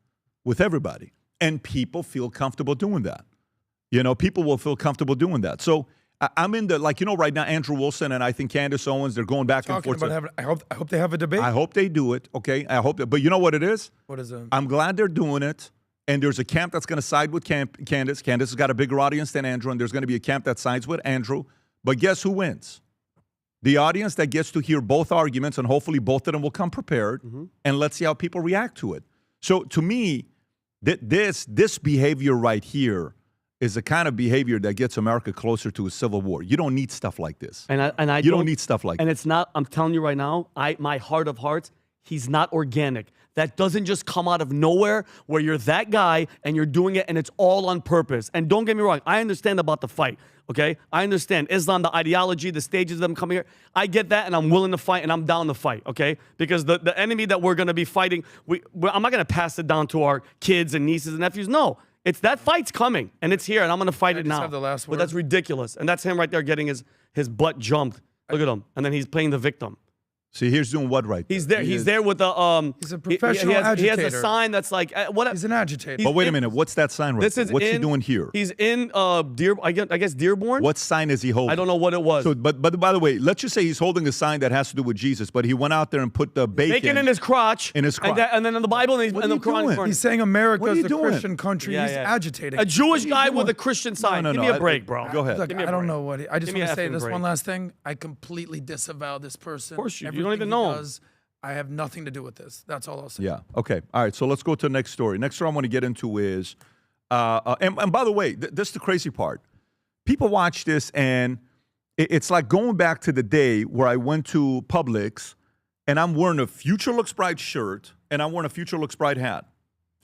everybody. And people feel comfortable doing that. People will feel comfortable doing that. So I'm in the, right now, Andrew Wilson and I think Candace Owens, they're going back and forth. I hope they have a debate. I hope they do it, okay? I hope that, but you know what it is? What is it? I'm glad they're doing it. And there's a camp that's going to side with Candace. Candace has got a bigger audience than Andrew, and there's going to be a camp that sides with Andrew. But guess who wins? The audience that gets to hear both arguments, and hopefully both of them will come prepared, and let's see how people react to it. So to me, this behavior right here is the kind of behavior that gets America closer to a civil war. You don't need stuff like this. You don't need stuff like that. And it's not, I'm telling you right now, my heart of hearts, he's not organic. That doesn't just come out of nowhere where you're that guy and you're doing it and it's all on purpose. And don't get me wrong, I understand about the fight, okay? I understand Islam, the ideology, the stages of them coming here. I get that and I'm willing to fight and I'm down to fight, okay? Because the enemy that we're going to be fighting, I'm not going to pass it down to our kids and nieces and nephews. No. It's that fight's coming, and it's here, and I'm going to fight it now. Have the last word. But that's ridiculous. And that's him right there getting his butt jumped. Look at him. And then he's playing the victim. See, here's doing what right there? He's there with the He's a professional agitator. He has a sign that's like what? He's an agitator. But wait a minute, what's that sign right there? What's he doing here? He's in I guess Dearborn. What sign is he holding? I don't know what it was. So, but by the way, let's just say he's holding a sign that has to do with Jesus, but he went out there and put the bacon in his crotch. In his crotch. And then in the Bible, and the Quran. He's saying America is a Christian country. He's agitating. A Jewish guy with a Christian sign. No, Give me a break, bro. Go ahead. Look, I don't know what I just want to say this one last thing. I completely disavow this person. Of course you don't even know him. I have nothing to do with this. That's all I'll say. Yeah. Okay. All right. So let's go to the next story. Next story I want to get into is, and by the way, this is the crazy part. People watch this and it's like going back to the day where I went to Publix and I'm wearing a Future Looks Bright shirt and I'm wearing a Future Looks Bright hat.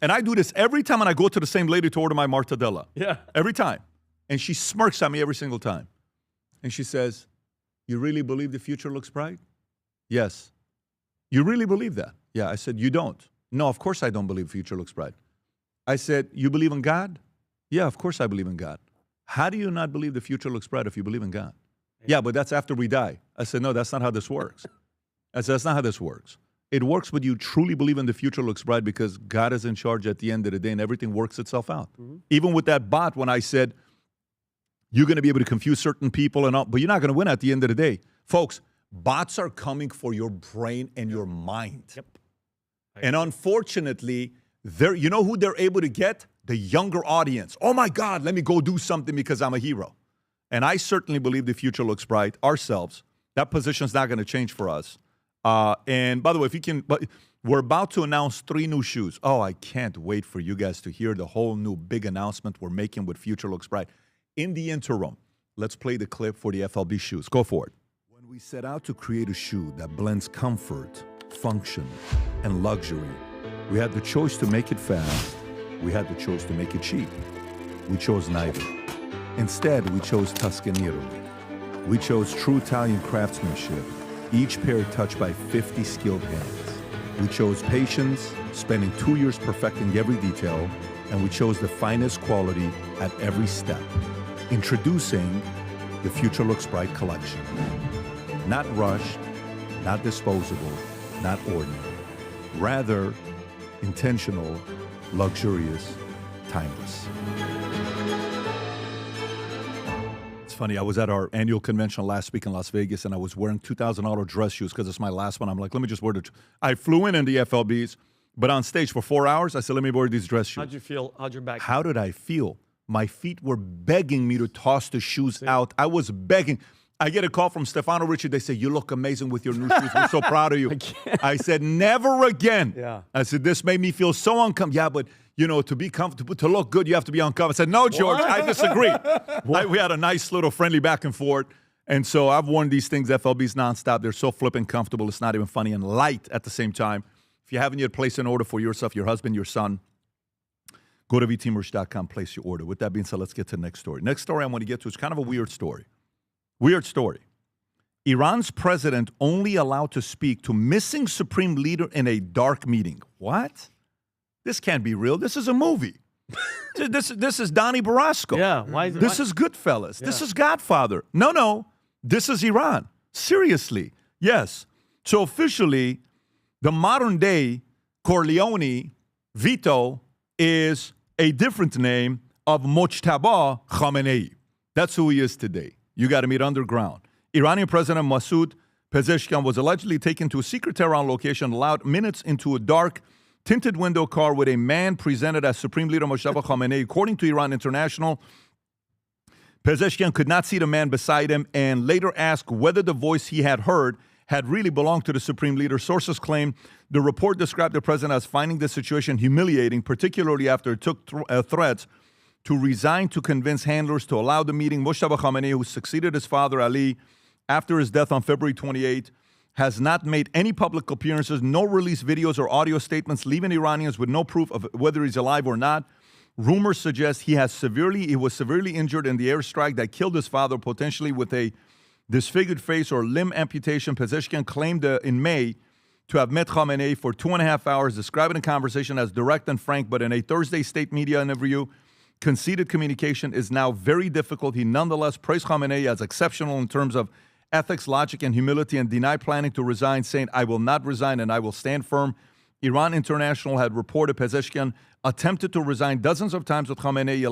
And I do this every time and I go to the same lady to order my mortadella. Yeah. Every time. And she smirks at me every single time. And she says, "You really believe the future looks bright?" Yes. "You really believe that?" Yeah. I said, "You don't." "No, of course I don't believe the future looks bright." I said, "You believe in God?" "Yeah, of course I believe in God." "How do you not believe the future looks bright if you believe in God?" "Yeah, but that's after we die." I said, "No, that's not how this works." I said, "That's not how this works. It works when you truly believe in the future looks bright because God is in charge at the end of the day and everything works itself out." Even with that bot, when I said, you're going to be able to confuse certain people and all, but you're not going to win at the end of the day. Folks, bots are coming for your brain and your mind. Yep. And unfortunately, you know who they're able to get? The younger audience. "Oh my God, let me go do something because I'm a hero." And I certainly believe the future looks bright ourselves. That position's not going to change for us. And by the way, we're about to announce 3 new shoes. Oh, I can't wait for you guys to hear the whole new big announcement we're making with Future Looks Bright. In the interim, let's play the clip for the FLB shoes. Go for it. We set out to create a shoe that blends comfort, function, and luxury. We had the choice to make it fast. We had the choice to make it cheap. We chose neither. Instead, we chose Tuscany, Italy. We chose true Italian craftsmanship, each pair touched by 50 skilled hands. We chose patience, spending 2 years perfecting every detail, and we chose the finest quality at every step. Introducing the Future Looks Bright collection. Not rushed, not disposable, not ordinary. Rather, intentional, luxurious, timeless. It's funny, I was at our annual convention last week in Las Vegas, and I was wearing $2,000 dress shoes because it's my last one. I'm like, let me just wear the... I flew in the FLBs, but on stage for 4 hours, I said, let me wear these dress shoes. How'd you feel? How'd your back? How did I feel? My feet were begging me to toss the shoes out. I was begging. I get a call from Stefano Ricci. They say, you look amazing with your new shoes. We're so proud of you. I said, never again. Yeah. I said, this made me feel so uncomfortable. Yeah, but, you know, to be comfortable, to look good, you have to be uncomfortable. I said, no, George, I disagree. We had a nice little friendly back and forth. And so I've worn these things, FLBs nonstop. They're so flippin' comfortable. It's not even funny, and light at the same time. If you haven't yet placed an order for yourself, your husband, your son, go to vtmerch.com, place your order. With that being said, let's get to the next story. Next story I want to get to is kind of a weird story. Weird story. Iran's president only allowed to speak to missing supreme leader in a dark meeting. What? This can't be real. This is a movie. This is Donnie Brasco. Yeah. Why is this is Goodfellas. Yeah. This is Godfather. No. This is Iran. Seriously. Yes. So officially, the modern day Corleone, Vito, is a different name of Mojtaba Khamenei. That's who he is today. You got to meet underground. Iranian President Masoud Pezeshkian was allegedly taken to a secret Tehran location, allowed minutes into a dark, tinted window car with a man presented as Supreme Leader Mojtaba Khamenei. According to Iran International, Pezeshkian could not see the man beside him and later asked whether the voice he had heard had really belonged to the Supreme Leader. Sources claim the report described the president as finding the situation humiliating, particularly after it took threats to resign to convince handlers to allow the meeting. Mojtaba Khamenei, who succeeded his father Ali after his death on February 28, has not made any public appearances, no released videos or audio statements, leaving Iranians with no proof of whether he's alive or not. Rumors suggest he was severely injured in the airstrike that killed his father, potentially with a disfigured face or limb amputation. Pezeshkian claimed in May to have met Khamenei for 2.5 hours, describing the conversation as direct and frank, but in a Thursday state media interview, conceded communication is now very difficult. He nonetheless praised Khamenei as exceptional in terms of ethics, logic, and humility, and denied planning to resign, saying, I will not resign and I will stand firm. Iran International had reported Pezeshkian attempted to resign dozens of times with Khamenei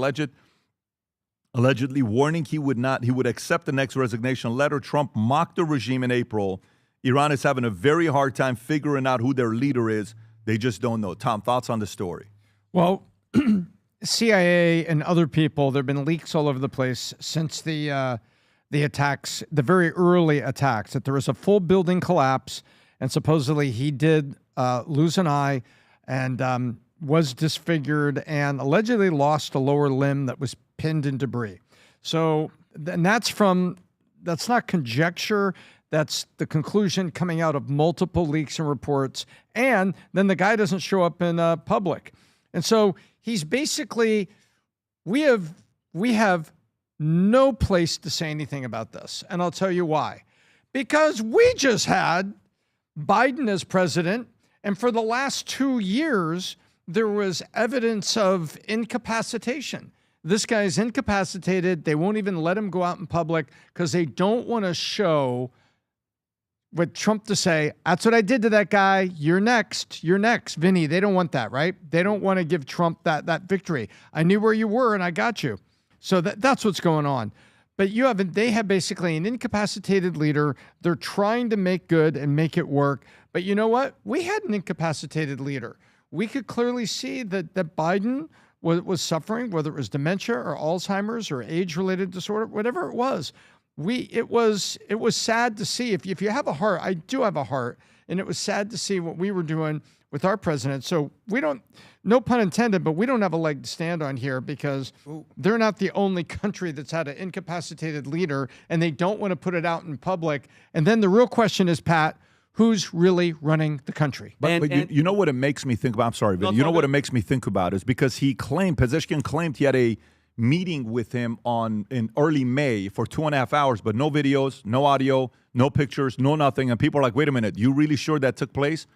allegedly warning he would accept the next resignation letter. Trump mocked the regime in April. Iran is having a very hard time figuring out who their leader is. They just don't know. Tom, thoughts on the story? Well, CIA and other people, there have been leaks all over the place since the attacks, the very early attacks, that there was a full building collapse, and supposedly he did lose an eye and was disfigured and allegedly lost a lower limb that was pinned in debris. So, and that's not conjecture. That's the conclusion coming out of multiple leaks and reports. And then the guy doesn't show up in public. And so he's basically, we have no place to say anything about this. And I'll tell you why. Because we just had Biden as president, and for the last 2 years, there was evidence of incapacitation. This guy's incapacitated. They won't even let him go out in public because they don't want to show with Trump to say, that's what I did to that guy. You're next. You're next. Vinny, they don't want that, right? They don't want to give Trump that victory. I knew where you were and I got you. So that's what's going on. But they have basically an incapacitated leader. They're trying to make good and make it work. But you know what? We had an incapacitated leader. We could clearly see that Biden was suffering, whether it was dementia or Alzheimer's or age-related disorder, whatever it was. It was sad to see. If you have a heart, I do have a heart. And it was sad to see what we were doing with our president. So we don't, no pun intended, but we don't have a leg to stand on here because they're not the only country that's had an incapacitated leader and they don't want to put it out in public. And then the real question is, Pat, who's really running the country? But you know what it makes me think about? I'm sorry, but you know what it makes me think about is because he claimed, Pezeshkian claimed he had a meeting with him in early May for 2.5 hours, but no videos, no audio, no pictures, no nothing. And people are like, wait a minute, you really sure that took place?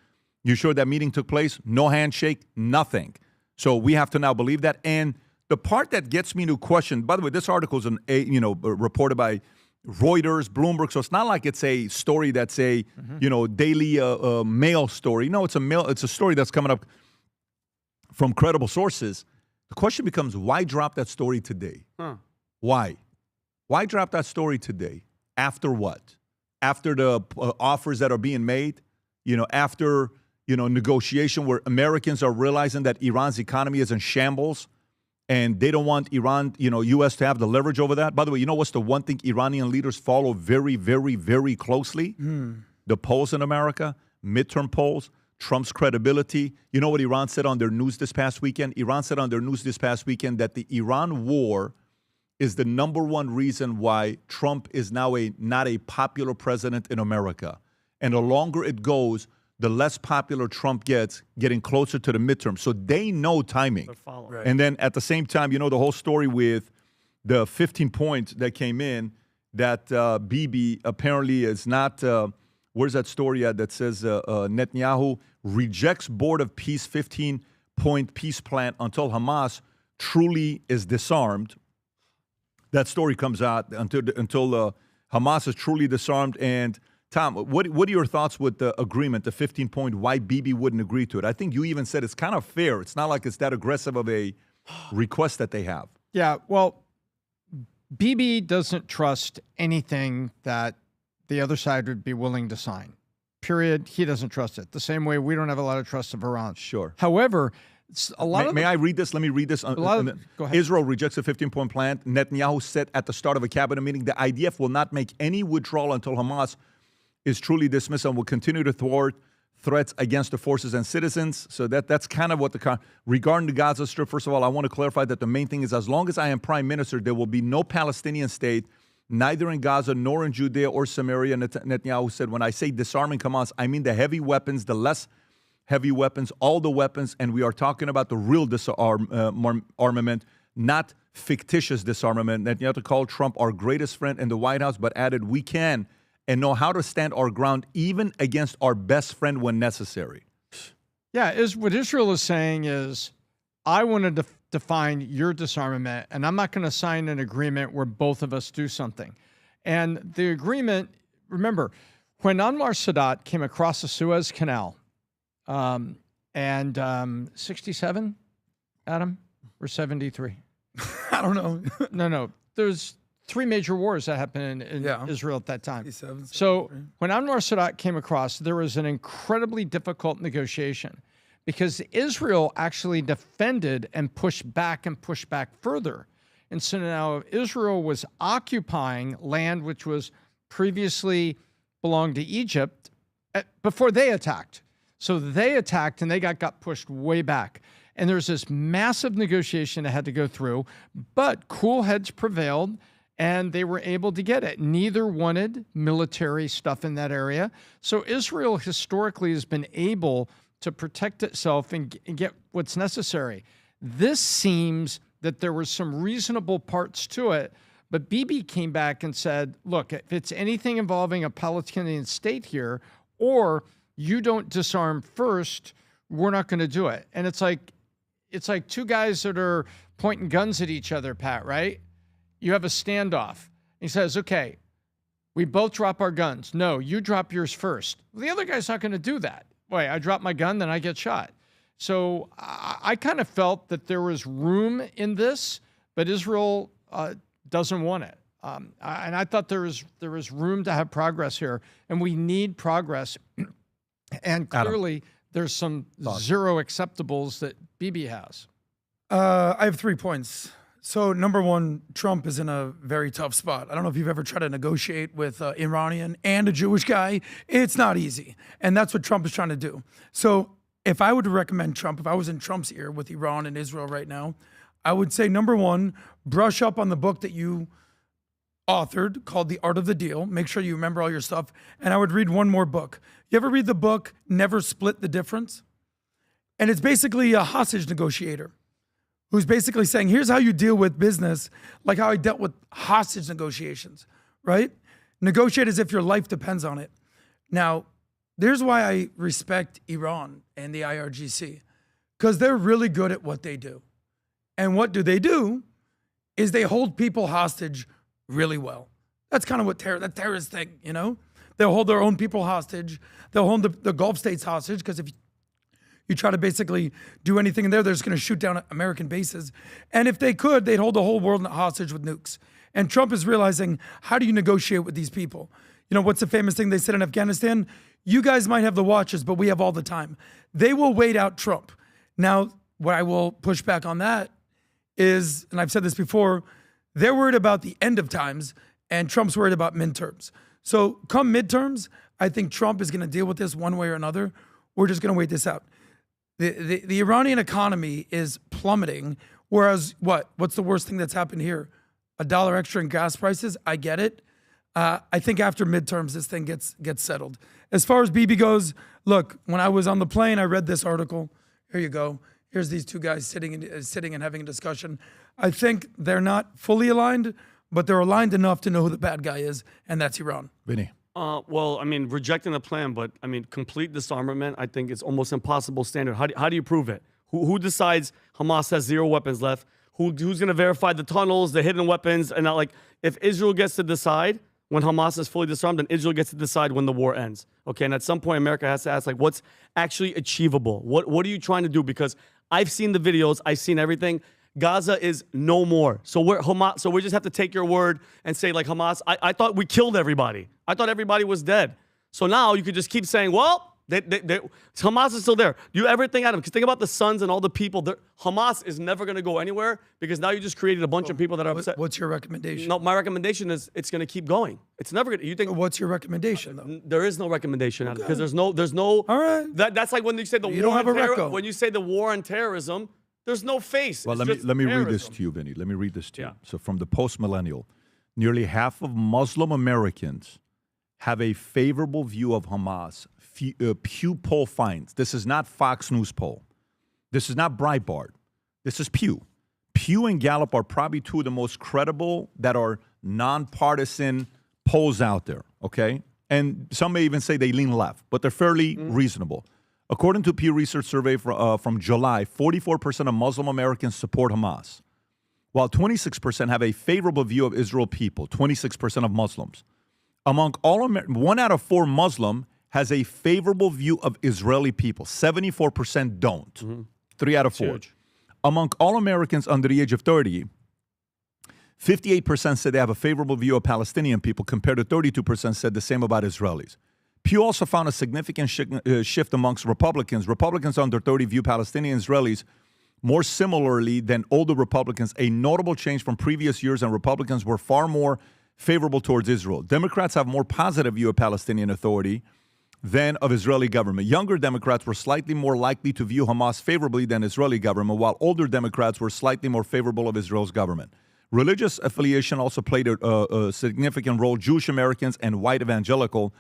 You sure that meeting took place? No handshake, nothing. So we have to now believe that. And the part that gets me to question, by the way, this article is reported by Reuters, Bloomberg, so it's not like it's a story that's a Daily Mail story. No, it's a story that's coming up from credible sources. The question becomes, why drop that story today? Why? Why drop that story today? After what? After the offers that are being made? After negotiation where Americans are realizing that Iran's economy is in shambles and they don't want Iran, U.S. to have the leverage over that. By the way, you know what's the one thing Iranian leaders follow very, very, very closely? The polls in America, midterm polls, Trump's credibility. You know what Iran said on their news this past weekend? Iran said on their news this past weekend that the Iran war is the number one reason why Trump is now not a popular president in America. And the longer it goes, the less popular Trump gets, getting closer to the midterm. So they know timing. Right. And then at the same time, the whole story with the 15 points that came in that Bibi apparently is not, where's that story at that says Netanyahu rejects Board of Peace 15-point peace plan until Hamas truly is disarmed. That story comes out until Hamas is truly disarmed. And Tom, what are your thoughts with the agreement, the 15-point, why Bibi wouldn't agree to it? I think you even said it's kind of fair. It's not like it's that aggressive of a request that they have. Yeah, well, Bibi doesn't trust anything that the other side would be willing to sign. Period. He doesn't trust it. The same way we don't have a lot of trust of Iran. Sure. However, a lot of May I read this? Let me read this. go ahead. Israel rejects a 15-point plan. Netanyahu said at the start of a cabinet meeting, the IDF will not make any withdrawal until Hamas is truly dismissed and will continue to thwart threats against the forces and citizens. So that's kind of what regarding the Gaza Strip, first of all, I want to clarify that the main thing is as long as I am prime minister, there will be no Palestinian state, neither in Gaza nor in Judea or Samaria. Netanyahu said, when I say disarming Hamas, I mean the heavy weapons, the less heavy weapons, all the weapons, and we are talking about the real armament, not fictitious disarmament. Netanyahu called Trump our greatest friend in the White House, but added, we can and know how to stand our ground even against our best friend when necessary. Yeah, what Israel is saying is, I want to define your disarmament, and I'm not going to sign an agreement where both of us do something. And the agreement, remember, when Anwar Sadat came across the Suez Canal, 67, Adam, or 73? I don't know. No. There's 3 major wars that happened in Israel at that time. So when Anwar Sadat came across, there was an incredibly difficult negotiation because Israel actually defended and pushed back further. And so now Israel was occupying land which was previously belonged to Egypt before they attacked. So they attacked and they got pushed way back. And there's this massive negotiation that had to go through, but cool heads prevailed. And they were able to get it. Neither wanted military stuff in that area. So Israel historically has been able to protect itself and get what's necessary. This seems that there were some reasonable parts to it, but Bibi came back and said, look, if it's anything involving a Palestinian state here, or you don't disarm first, we're not going to do it. And it's like 2 guys that are pointing guns at each other, Pat, right? You have a standoff. He says, okay, we both drop our guns. No, you drop yours first. Well, the other guy's not going to do that. Wait, I drop my gun, then I get shot. So I kind of felt that there was room in this, but Israel doesn't want it. And I thought there was room to have progress here, and we need progress. And clearly, there's some zero acceptables that Bibi has. I have 3 points. So number one, Trump is in a very tough spot. I don't know if you've ever tried to negotiate with an Iranian and a Jewish guy. It's not easy. And that's what Trump is trying to do. So if I would recommend Trump, if I was in Trump's ear with Iran and Israel right now, I would say, number one, brush up on the book that you authored called The Art of the Deal. Make sure you remember all your stuff. And I would read one more book. You ever read the book, Never Split the Difference? And it's basically a hostage negotiator who's basically saying, here's how you deal with business, like how I dealt with hostage negotiations, right? Negotiate as if your life depends on it. Now, there's why I respect Iran and the IRGC, because they're really good at what they do. And what do is they hold people hostage really well. That's kind of what that terrorist thing, you know? They'll hold their own people hostage. They'll hold the Gulf states hostage, because if you try to basically do anything in there, they're just going to shoot down American bases. And if they could, they'd hold the whole world hostage with nukes. And Trump is realizing, how do you negotiate with these people? You know, what's the famous thing they said in Afghanistan? You guys might have the watches, but we have all the time. They will wait out Trump. Now, what I will push back on that is, and I've said this before, they're worried about the end of times, and Trump's worried about midterms. So come midterms, I think Trump is going to deal with this one way or another. We're just going to wait this out. The Iranian economy is plummeting, whereas what's the worst thing that's happened here? $1 extra in gas prices. I get it. I think after midterms, this thing gets settled. As far as Bibi goes, look, when I was on the plane, I read this article. Here you go. Here's these two guys sitting and having a discussion. I think they're not fully aligned, but they're aligned enough to know who the bad guy is, and that's Iran. Vinny. Well, I mean, rejecting the plan, but I mean, complete disarmament, I think it's almost impossible standard. How do you prove it? Who decides Hamas has 0 weapons left? Who's going to verify the tunnels, the hidden weapons? And not, like, if Israel gets to decide when Hamas is fully disarmed, then Israel gets to decide when the war ends. Okay, and at some point, America has to ask, like, what's actually achievable? What are you trying to do? Because I've seen the videos, I've seen everything. Gaza is no more. So we just have to take your word and say, like, Hamas, I thought we killed everybody. I thought everybody was dead. So now you could just keep saying, well, Hamas is still there. Do you ever think, Adam, because think about the sons and all the people. Hamas is never going to go anywhere, because now you just created a bunch of people that are upset. What's your recommendation? No, my recommendation is it's going to keep going. It's never going to. You think? What's your recommendation, though? There is no recommendation, Adam, because there's no. All right. That's like when you say You don't have a reco. When you say the war on terrorism, there's no face. Well, It's let me read this terrorism. to you, Vinny. Let me read this to you. Yeah. So from the post-millennial, nearly half of Muslim Americans have a favorable view of Hamas. Pew poll finds. This is not Fox News poll. This is not Breitbart. This is Pew. Pew and Gallup are probably two of the most credible that are nonpartisan polls out there, okay? And some may even say they lean left, but they're fairly reasonable. According to Pew Research survey from July, 44% of Muslim Americans support Hamas, while 26% have a favorable view of Israel people, 26% of Muslims. Among all 1 out of 4 Muslim has a favorable view of Israeli people. 74% don't. 3 out of 4. Huge. Among all Americans under the age of 30, 58% said they have a favorable view of Palestinian people, compared to 32% said the same about Israelis. Pew also found a significant shift amongst Republicans. Republicans under 30 view Palestinian Israelis more similarly than older Republicans, a notable change from previous years, and Republicans were far more favorable towards Israel. Democrats have more positive view of Palestinian Authority than of Israeli government. Younger Democrats were slightly more likely to view Hamas favorably than Israeli government, while older Democrats were slightly more favorable of Israel's government. Religious affiliation also played a significant role. Jewish Americans and white evangelical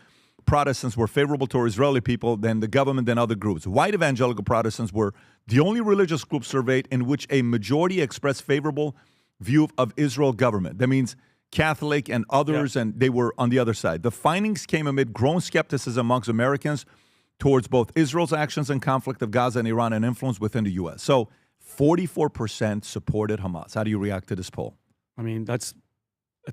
Protestants were favorable to Israeli people than the government and other groups. White evangelical Protestants were the only religious group surveyed in which a majority expressed favorable view of Israel government. That means Catholic and others, and they were on the other side. The findings came amid growing skepticism amongst Americans towards both Israel's actions in conflict of Gaza and Iran and influence within the U.S. So 44% supported Hamas. How do you react to this poll? I mean, that's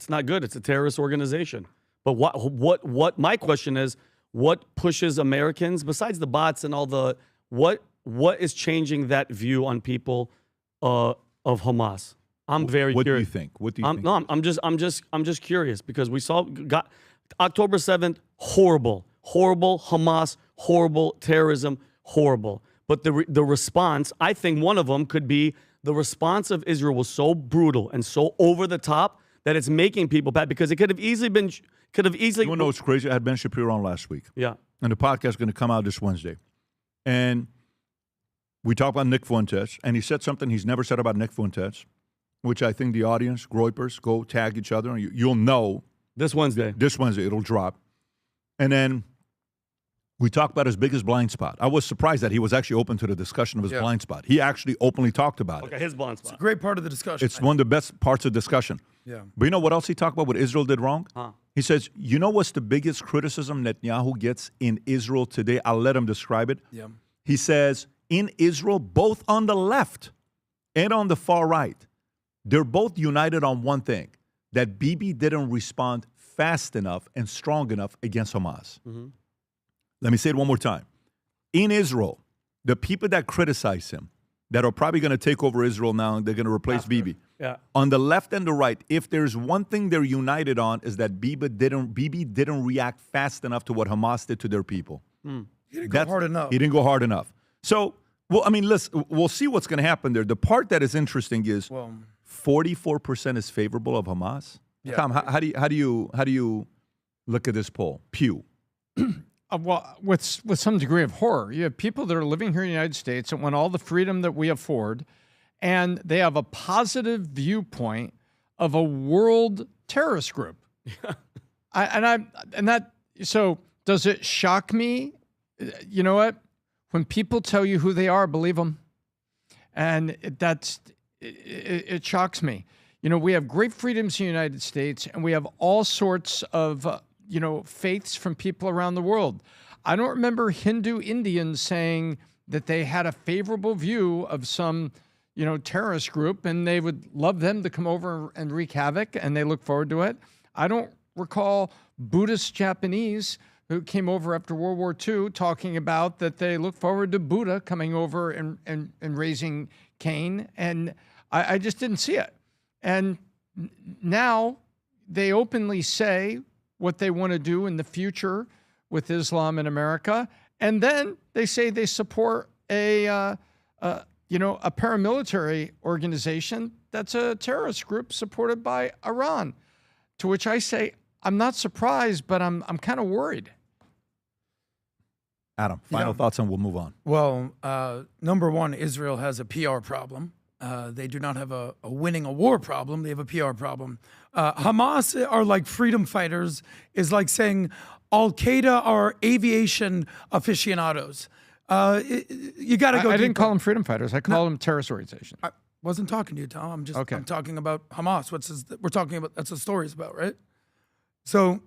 not good. It's a terrorist organization. But what my question is, what pushes Americans, besides the bots and all the, what is changing that view on people of Hamas? I'm very what curious. What do you think? What do you think? No, I'm just curious, because we saw October 7th, horrible Hamas, horrible terrorism, horrible. But the response, I think one of them could be the response of Israel was so brutal and so over the top that it's making people bad because it could have easily been. You know what's crazy? I had Ben Shapiro on last week. Yeah. And the podcast is going to come out this Wednesday. And we talked about Nick Fuentes, and he said something he's never said about Nick Fuentes, which I think the audience, Groypers, go tag each other, and you'll know. This Wednesday. This Wednesday, it'll drop. And then we talked about his biggest blind spot. I was surprised that he was actually open to the discussion of his blind spot. He actually openly talked about it. Okay, his blind spot. It's a great part of the discussion. It's one of the best parts of discussion. Yeah. But you know what else he talked about, what Israel did wrong? Huh. He says, you know what's the biggest criticism Netanyahu gets in Israel today? I'll let him describe it. Yeah. He says, in Israel, both on the left and on the far right, they're both united on one thing, that Bibi didn't respond fast enough and strong enough against Hamas. Mm-hmm. Let me say it one more time. In Israel, the people that criticize him, that are probably going to take over Israel now, and they're going to replace Bibi. Yeah. On the left and the right, if there's one thing they're united on, is that Bibi didn't react fast enough to what Hamas did to their people. He didn't go hard enough. He didn't go hard enough. So, well, I mean, listen, we'll see what's going to happen there. The part that is interesting is 44% is favorable of Hamas. Yeah. Tom, how do you look at this poll? Pew. Well, with some degree of horror, you have people that are living here in the United States that want all the freedom that we afford, and they have a positive viewpoint of a world terrorist group. So does it shock me? You know what? When people tell you who they are, believe them, and it shocks me. You know, we have great freedoms in the United States, and we have all sorts of faiths from people around the world. I don't remember Hindu Indians saying that they had a favorable view of some, terrorist group, and they would love them to come over and wreak havoc, and they look forward to it. I don't recall Buddhist Japanese who came over after World War II talking about that they look forward to Buddha coming over and raising Cain, and I just didn't see it. And now they openly say what they want to do in the future with Islam in America, and then they say they support a paramilitary organization that's a terrorist group supported by Iran. To which I say, I'm not surprised, but I'm kind of worried. Adam, final thoughts, and we'll move on. Well, number one, Israel has a PR problem. They do not have a winning a war problem. They have a PR problem. Hamas are like freedom fighters, is like saying Al-Qaeda are aviation aficionados. You got to go. I didn't call them freedom fighters. I call them terrorist organizations. I wasn't talking to you, Tom. I'm talking about Hamas. We're talking about, that's what the story's about, right? So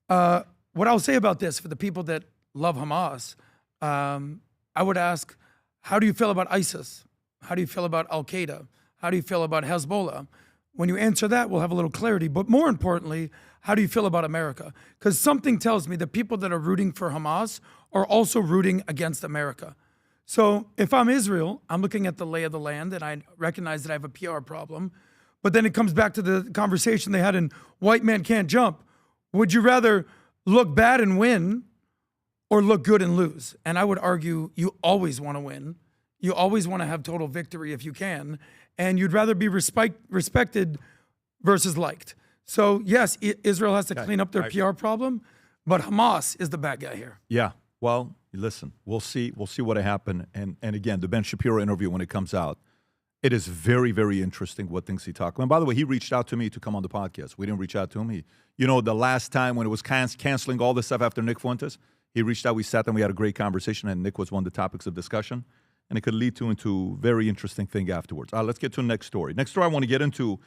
what I'll say about this for the people that love Hamas, I would ask, how do you feel about ISIS? How do you feel about Al-Qaeda? How do you feel about Hezbollah? When you answer that, we'll have a little clarity. But more importantly, how do you feel about America? Because something tells me that people that are rooting for Hamas are also rooting against America. So if I'm Israel, I'm looking at the lay of the land, and I recognize that I have a PR problem. But then it comes back to the conversation they had in White Man Can't Jump. Would you rather look bad and win or look good and lose? And I would argue you always want to win. You always want to have total victory if you can, and you'd rather be respected versus liked. So yes, Israel has to clean up their PR problem, but Hamas is the bad guy here. Yeah. Well, listen, we'll see what happened. And again, the Ben Shapiro interview when it comes out, it is very, very interesting what things he talked about. And by the way, he reached out to me to come on the podcast. We didn't reach out to him. The last time when it was canceling all this stuff after Nick Fuentes, he reached out. We sat down. We had a great conversation, and Nick was one of the topics of discussion. And it could lead into very interesting thing afterwards. Let's get to the next story. Next story I want to get into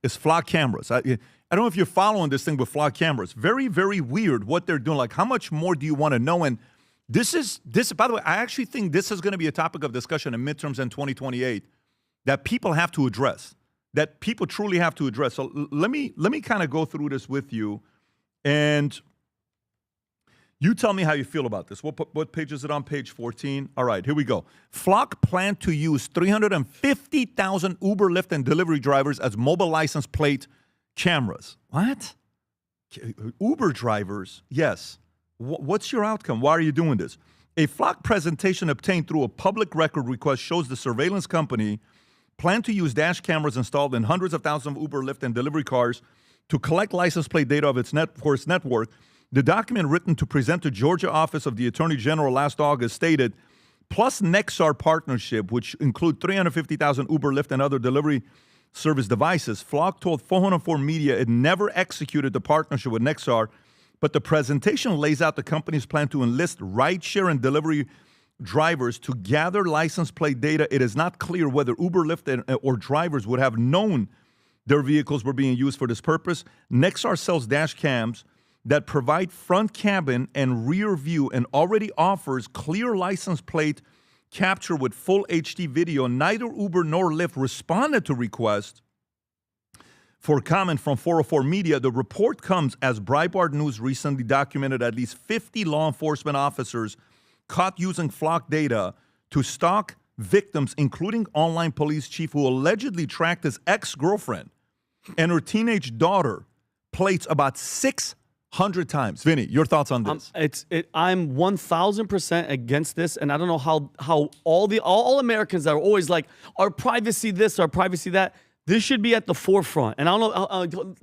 is flock cameras. I don't know if you're following this thing with flock cameras. Very, very weird what they're doing. Like, how much more do you want to know? And this, by the way, I actually think this is going to be a topic of discussion in midterms in 2028 that people have to address, that people truly have to address. So let me kind of go through this with you, and you tell me how you feel about this. What page is it on? Page 14. All right, here we go. Flock planned to use 350,000 Uber, Lyft, and delivery drivers as mobile license plate cameras. What? Uber drivers? Yes. What's your outcome? Why are you doing this? A Flock presentation obtained through a public record request shows the surveillance company plan to use dash cameras installed in hundreds of thousands of Uber, Lyft, and delivery cars to collect license plate data of its network. The document written to present to Georgia Office of the Attorney General last August stated, plus Nexar partnership, which include 350,000 Uber, Lyft, and other delivery service devices. Flock told 404 Media it never executed the partnership with Nexar, but the presentation lays out the company's plan to enlist rideshare and delivery drivers to gather license plate data. It is not clear whether Uber, Lyft, or drivers would have known their vehicles were being used for this purpose. Nexar sells dash cams that provide front cabin and rear view and already offers clear license plate capture with full HD video. Neither Uber nor Lyft responded to requests for comment from 404 Media. The report comes as Breitbart News recently documented at least 50 law enforcement officers caught using Flock data to stalk victims, including online police chief who allegedly tracked his ex-girlfriend and her teenage daughter plates about 600 times. Vinny, your thoughts on this? I'm 1,000% against this, and I don't know how all Americans that are always like, our privacy this, our privacy that. This should be at the forefront. And I don't know,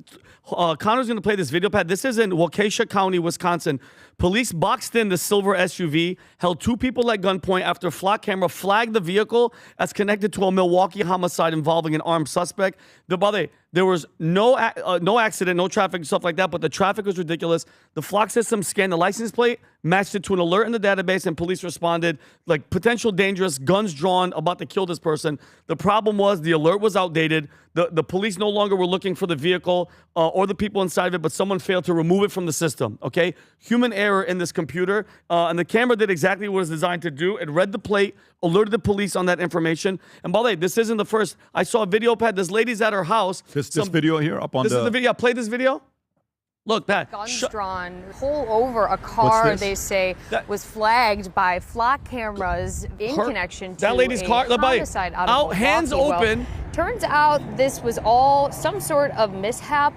Connor's going to play this video, Pat. This is in Waukesha County, Wisconsin. Police boxed in the silver SUV, held 2 people at gunpoint after a Flock camera flagged the vehicle as connected to a Milwaukee homicide involving an armed suspect. By the way, there was no accident, no traffic, stuff like that, but the traffic was ridiculous. The Flock system scanned the license plate, matched it to an alert in the database, and police responded like potential dangerous, guns drawn, about to kill this person. The problem was the alert was outdated. The police no longer were looking for the vehicle or the people inside of it, but someone failed to remove it from the system, okay? Human error in this computer, and the camera did exactly what it was designed to do. It read the plate, alerted the police on that information. And by the way, this isn't the first. I saw a video, Pat. This lady's at her house. This video here up on This is the video. I played this video. Look, Pat. Guns drawn, pull over a car, they say, was flagged by Flock cameras in connection to that lady's car, homicide out hands open. Well, turns out this was all some sort of mishap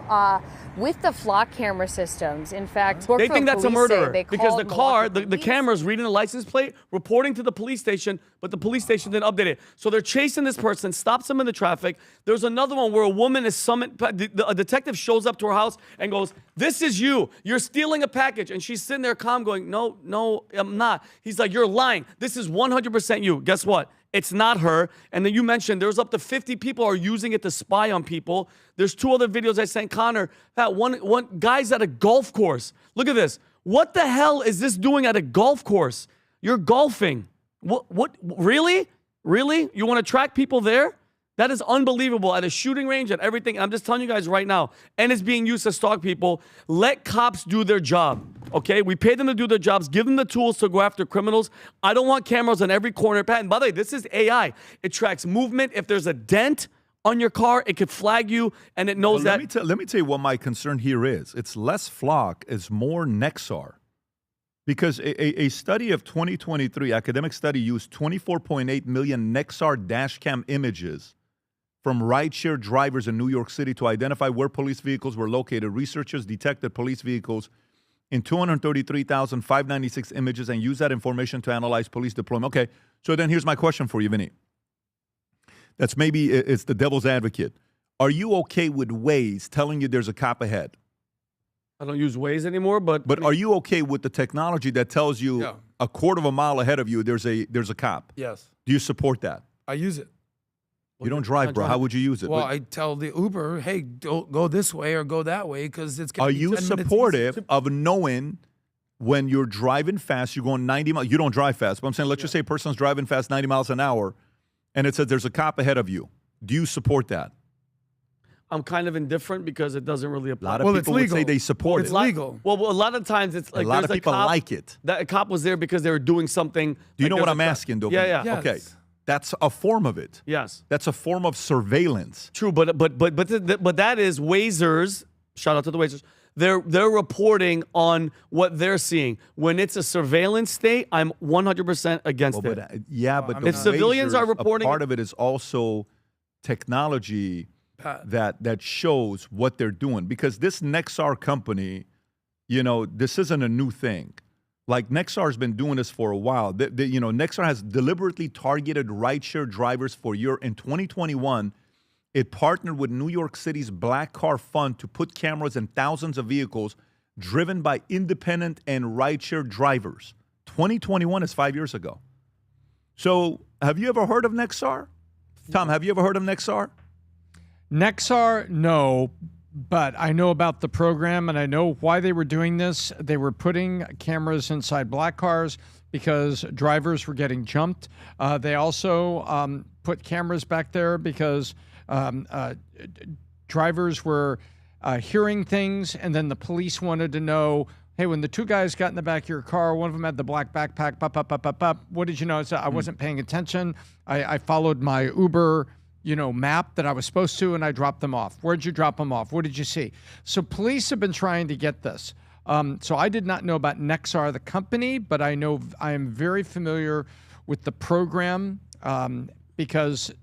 with the Flock camera systems. In fact, they think that's a murderer because the car, the the camera's reading the license plate, reporting to the police station, but the police station didn't update it. So they're chasing this person, stops him in the traffic. There's another one where a woman is summoned. A detective shows up to her house and goes, "This is you. You're stealing a package." And she's sitting there calm going, No, I'm not. He's like, "You're lying. This is 100% you." Guess what? It's not her. And then you mentioned there's up to 50 people are using it to spy on people. There's 2 other videos I sent Connor. That one guy's at a golf course. Look at this. What the hell is this doing at a golf course? You're golfing. What really? Really? You want to track people there? That is unbelievable. At a shooting range, at everything. And I'm just telling you guys right now, and it's being used to stalk people. Let cops do their job, okay? We pay them to do their jobs. Give them the tools to go after criminals. I don't want cameras on every corner. Pat, and by the way, this is AI. It tracks movement. If there's a dent on your car, it could flag you, and it knows that. Let me tell you what my concern here is. It's less Flock, it's more Nexar. Because a study of 2023, academic study, used 24.8 million Nexar dash cam images from rideshare drivers in New York City to identify where police vehicles were located. Researchers detected police vehicles in 233,596 images and used that information to analyze police deployment. Okay, so then here's my question for you, Vinny. That's maybe it's the devil's advocate. Are you okay with Waze telling you there's a cop ahead? I don't use Waze anymore, but are you okay with the technology that tells you a quarter of a mile ahead of you there's a cop? Yes. Do you support that? I use it. You don't drive, bro. How would you use it? Well, I tell the Uber, hey, don't go this way or go that way because it's going to be Are you 10 minutes supportive of knowing when you're driving fast, you're going 90 miles? You don't drive fast, but I'm saying let's just say a person's driving fast 90 miles an hour and it says there's a cop ahead of you. Do you support that? I'm kind of indifferent because it doesn't really apply. A lot of people would say they support it. It's legal. Well, a lot of times it's like a lot of people like it. That a cop was there because they were doing something. Do you know what I'm asking, though? Yeah. Yes. Okay. That's a form of it. Yes. That's a form of surveillance. True, but that is Wazers. Shout out to the Wazers. They're reporting on what they're seeing. When it's a surveillance state, I'm 100% against it. But if civilians are reporting, a part of it is also technology that shows what they're doing. Because this Nexar company, this isn't a new thing. Like Nexar's been doing this for a while. Nexar has deliberately targeted rideshare drivers for year. In 2021, it partnered with New York City's Black Car Fund to put cameras in thousands of vehicles driven by independent and rideshare drivers. 2021 is 5 years ago. So have you ever heard of Nexar? Tom, have you ever heard of Nexar? Nexar, no. But I know about the program, and I know why they were doing this. They were putting cameras inside black cars because drivers were getting jumped. They also put cameras back there because drivers were hearing things, and then the police wanted to know, hey, when the two guys got in the back of your car, one of them had the black backpack, what did you know? So I wasn't paying attention. I followed my Uber map that I was supposed to, and I dropped them off. Where'd you drop them off? What did you see? So police have been trying to get this. So I did not know about Nexar, the company, but I am very familiar with the program because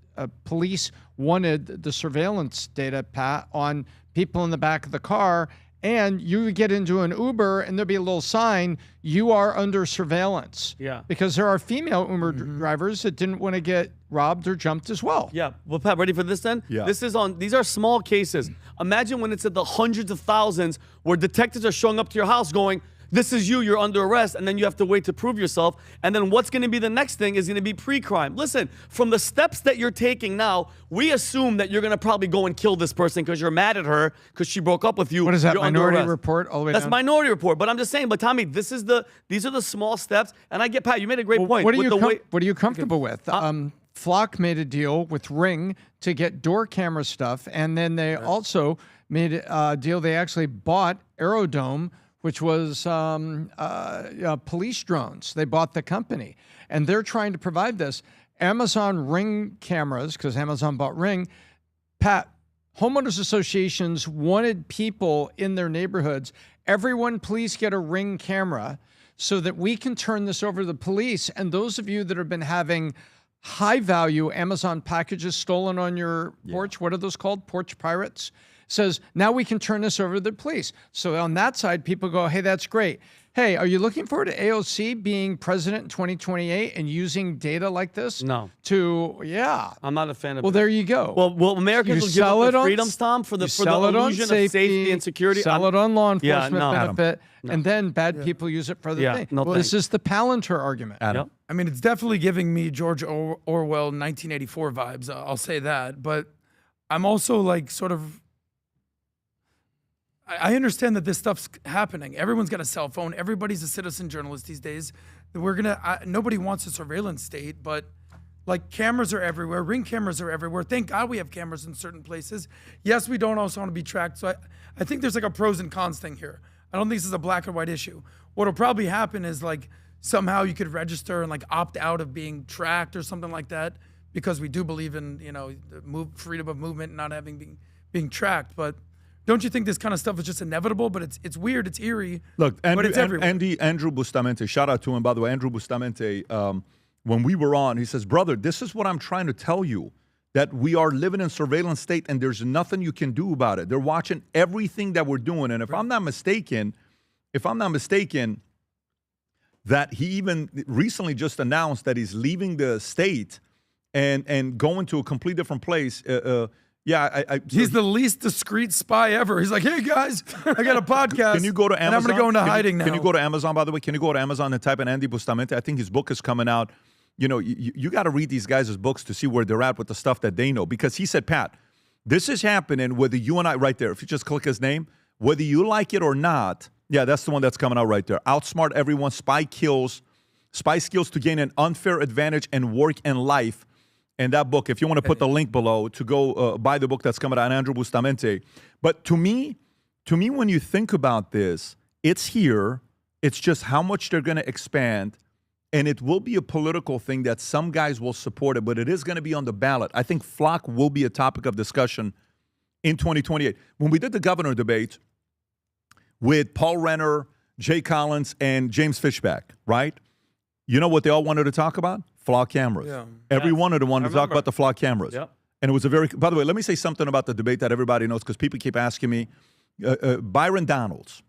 police wanted the surveillance data, Pat, on people in the back of the car. And you would get into an Uber and there'd be a little sign, you are under surveillance. Yeah. Because there are female Uber drivers that didn't want to get robbed or jumped as well. Yeah. Well, Pat, ready for this then? Yeah. These are small cases. Imagine when it's at the hundreds of thousands where detectives are showing up to your house going, this is you're under arrest, and then you have to wait to prove yourself. And then what's going to be the next thing is going to be pre-crime. Listen, from the steps that you're taking now, we assume that you're going to probably go and kill this person because you're mad at her because she broke up with you. What is that, You're under Minority arrest. Report all the way That's down? Minority Report. But I'm just saying, but Tommy, these are the small steps. And I get, Pat, you made a great point. What are you comfortable with? Flock made a deal with Ring to get door camera stuff, and then they also made a deal. They actually bought Aerodome, which was police drones. They bought the company, and they're trying to provide this. Amazon Ring cameras, because Amazon bought Ring. Pat, homeowners associations wanted people in their neighborhoods. Everyone, please get a Ring camera so that we can turn this over to the police. And those of you that have been having high-value Amazon packages stolen on your porch, what are those called? Porch pirates? Says, now we can turn this over to the police. So on that side, people go, hey, that's great. Hey, are you looking forward to AOC being president in 2028 and using data like this? No. I'm not a fan of Well, it. there you go. Well, Americans will give up their freedoms, Tom, for the illusion of safety and security. Sell it on law enforcement Adam. benefit, and then bad people use it for other things. No, this is the Palantir argument. Adam. I mean, it's definitely giving me George Orwell 1984 vibes. I'll say that. But I'm also like sort of, I understand that this stuff's happening. Everyone's got a cell phone. Everybody's a citizen journalist these days. Nobody wants a surveillance state, but like cameras are everywhere. Ring cameras are everywhere. Thank God we have cameras in certain places. Yes, we don't also want to be tracked. So I think there's like a pros and cons thing here. I don't think this is a black and white issue. What'll probably happen is like somehow you could register and like opt out of being tracked or something like that, because we do believe in, freedom of movement, not having being tracked. But don't you think this kind of stuff is just inevitable? But it's weird, it's eerie. Look, but it's everywhere. Andrew Bustamante, shout out to him, by the way. Andrew Bustamante, when we were on, he says, brother, this is what I'm trying to tell you, that we are living in surveillance state and there's nothing you can do about it. They're watching everything that we're doing. And if I'm not mistaken, that he even recently just announced that he's leaving the state and going to a completely different place. He's the least discreet spy ever. He's like, hey guys, I got a podcast. Can you go to Amazon? And I'm going to go into hiding now. Can you go to Amazon, by the way? Can you go to Amazon and type in Andy Bustamante? I think his book is coming out. You got to read these guys' books to see where they're at with the stuff that they know. Because he said, Pat, this is happening whether you and I, right there, if you just click his name, whether you like it or not. Yeah, that's the one that's coming out right there. Outsmart everyone, spy skills to gain an unfair advantage and work and life. And that book, if you want to put the link below to go buy the book that's coming out, Andrew Bustamante. But to me, when you think about this, it's here. It's just how much they're going to expand. And it will be a political thing that some guys will support it, but it is going to be on the ballot. I think Flock will be a topic of discussion in 2028. When we did the governor debate with Paul Renner, Jay Collins, and James Fishback, right? You know what they all wanted to talk about? Flock cameras. Yeah. Every one of them wanted to talk about the flock cameras. Yep. And it was by the way, let me say something about the debate that everybody knows, because people keep asking me. Byron Donalds,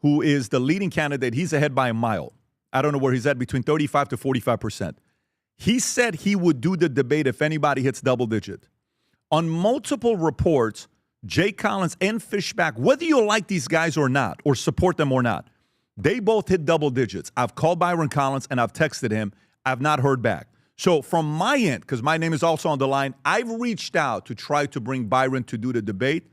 who is the leading candidate, he's ahead by a mile. I don't know where he's at, between 35 to 45%. He said he would do the debate if anybody hits double digit. On multiple reports, Jay Collins and Fishback, whether you like these guys or not, or support them or not, they both hit double digits. I've called Byron Collins and I've texted him. I've not heard back. So from my end, because my name is also on the line, I've reached out to try to bring Byron to do the debate.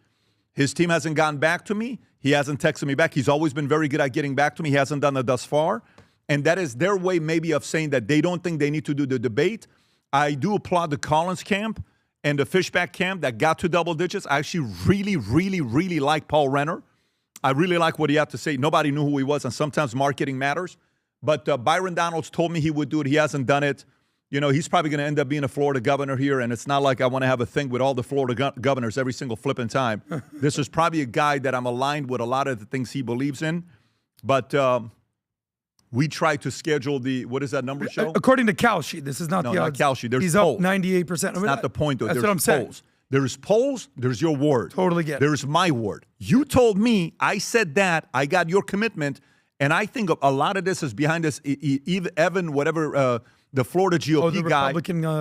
His team hasn't gotten back to me. He hasn't texted me back. He's always been very good at getting back to me. He hasn't done it thus far. And that is their way maybe of saying that they don't think they need to do the debate. I do applaud the Collins camp and the Fishback camp that got to double digits. I actually really like Paul Renner. I really like what he had to say. Nobody knew who he was, and sometimes marketing matters. But Byron Donalds told me he would do it. He hasn't done it. You know, he's probably going to end up being a Florida governor here, and it's not like I want to have a thing with all the Florida governors every single flipping time. This is probably a guy that I'm aligned with a lot of the things he believes in. But we try to schedule the, what is that number show? According to Kalshi, this is not the odds. Not Kalshi. There's He's polls. up 98%. That's not the point, though. That's There's what I'm saying. Polls. There's polls, there's your word. Totally get it. There's my word. You told me, I said that, I got your commitment, and I think a lot of this is behind this, Evan, whatever, the Florida GOP guy,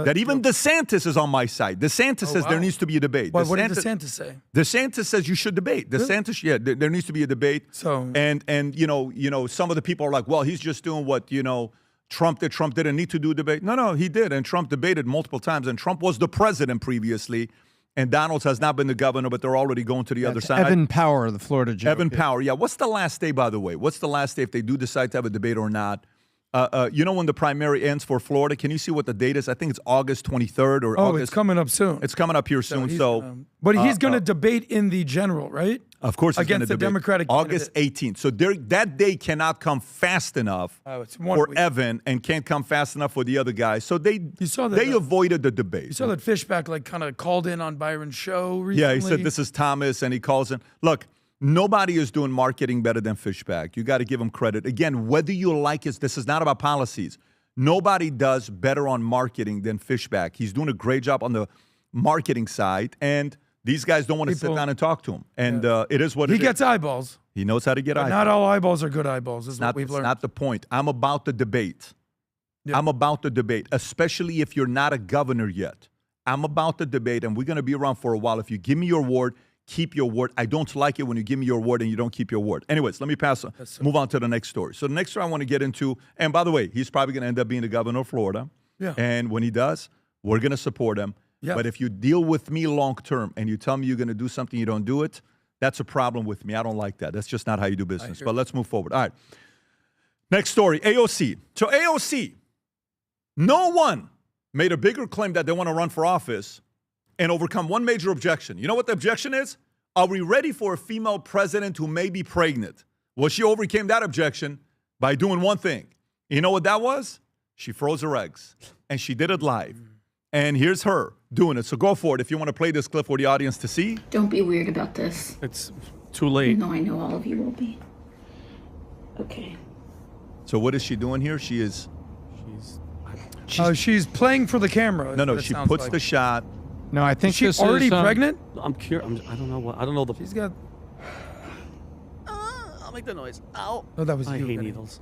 that even DeSantis is on my side. DeSantis says there needs to be a debate. What did DeSantis say? DeSantis says you should debate. DeSantis, there needs to be a debate. So, and you know, some of the people are like, well, he's just doing what, Trump did. Trump didn't need to do a debate. No, he did, and Trump debated multiple times, and Trump was the president previously. And Donalds has not been the governor, but they're already going to the other side. Evan Power, the Florida GOP. Evan Power, yeah. What's the last day, by the way? What's the last day if they do decide to have a debate or not? You know when the primary ends for Florida? Can you see what the date is? I think it's August 23rd or August. It's coming up soon. It's coming up here soon. But he's going to debate in the general, right? Of course, he's against the debate. Democratic August 18th. So that day cannot come fast enough for Evan, and can't come fast enough for the other guys. So they avoided the debate. You saw that Fishback kind of called in on Byron's show recently. Yeah, he said this is Thomas, and he calls in. Look, nobody is doing marketing better than Fishback. You got to give him credit. Again, whether you like it, this is not about policies. Nobody does better on marketing than Fishback. He's doing a great job on the marketing side, and these guys don't want to sit down and talk to him. And it is what it is. He gets eyeballs. He knows how to get eyeballs. Not all eyeballs are good eyeballs, is what we've learned. That's not the point. I'm about the debate. Yeah. I'm about the debate, especially if you're not a governor yet. I'm about the debate, and we're going to be around for a while. If you give me your word, keep your word. I don't like it when you give me your word and you don't keep your word. Anyways, let me move on to the next story. So the next story I want to get into, and by the way, he's probably going to end up being the governor of Florida. Yeah. And when he does, we're going to support him. Yeah. But if you deal with me long term and you tell me you're going to do something, you don't do it, that's a problem with me. I don't like that. That's just not how you do business. But let's move forward. All right. Next story, AOC. So AOC, no one made a bigger claim that they want to run for office and overcome one major objection. You know what the objection is? Are we ready for a female president who may be pregnant? Well, she overcame that objection by doing one thing. You know what that was? She froze her eggs, and she did it live. And here's her doing it. So go for it if you want to play this clip for the audience to see. Don't be weird about this. It's too late. No, I know all of you will be. Okay. So what is she doing here? She's playing for the camera. No, she puts the shot. No, I think she's already pregnant. I'm curious. I don't know what. I don't know the. She's got. I'll make the noise. Ow. No, that was I you. hate needles.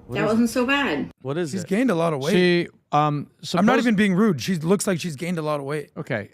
That wasn't so bad. What is She's it? gained a lot of weight. I'm not even being rude. She looks like she's gained a lot of weight. Okay.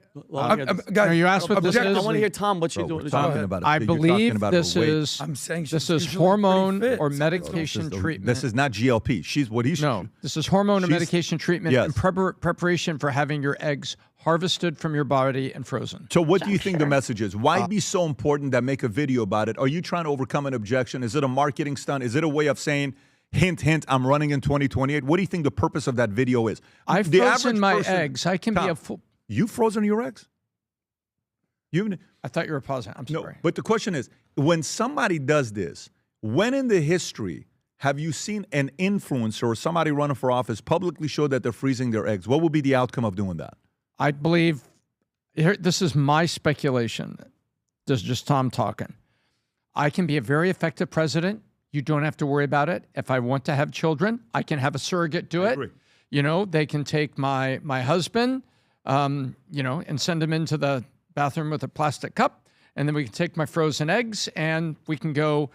Guys, you asked what this is. I want to hear Tom. What she's doing. I believe this is. I'm saying this is hormone or medication treatment. This is not GLP. No, this is hormone or medication treatment in preparation for having your eggs harvested from your body and frozen. So what do you think the message is? Why be so important that make a video about it? Are you trying to overcome an objection? Is it a marketing stunt? Is it a way of saying, hint, hint, I'm running in 2028? What do you think the purpose of that video is? I've frozen my eggs. I can be a full. You've frozen your eggs? I thought you were pausing. I'm sorry. No, but the question is, when somebody does this, when in the history have you seen an influencer or somebody running for office publicly show that they're freezing their eggs? What would be the outcome of doing that? I believe, this is my speculation. This is just Tom talking. I can be a very effective president. You don't have to worry about it. If I want to have children, I can have a surrogate do it. Agree. They can take my husband, and send him into the bathroom with a plastic cup. And then we can take my frozen eggs and we can go,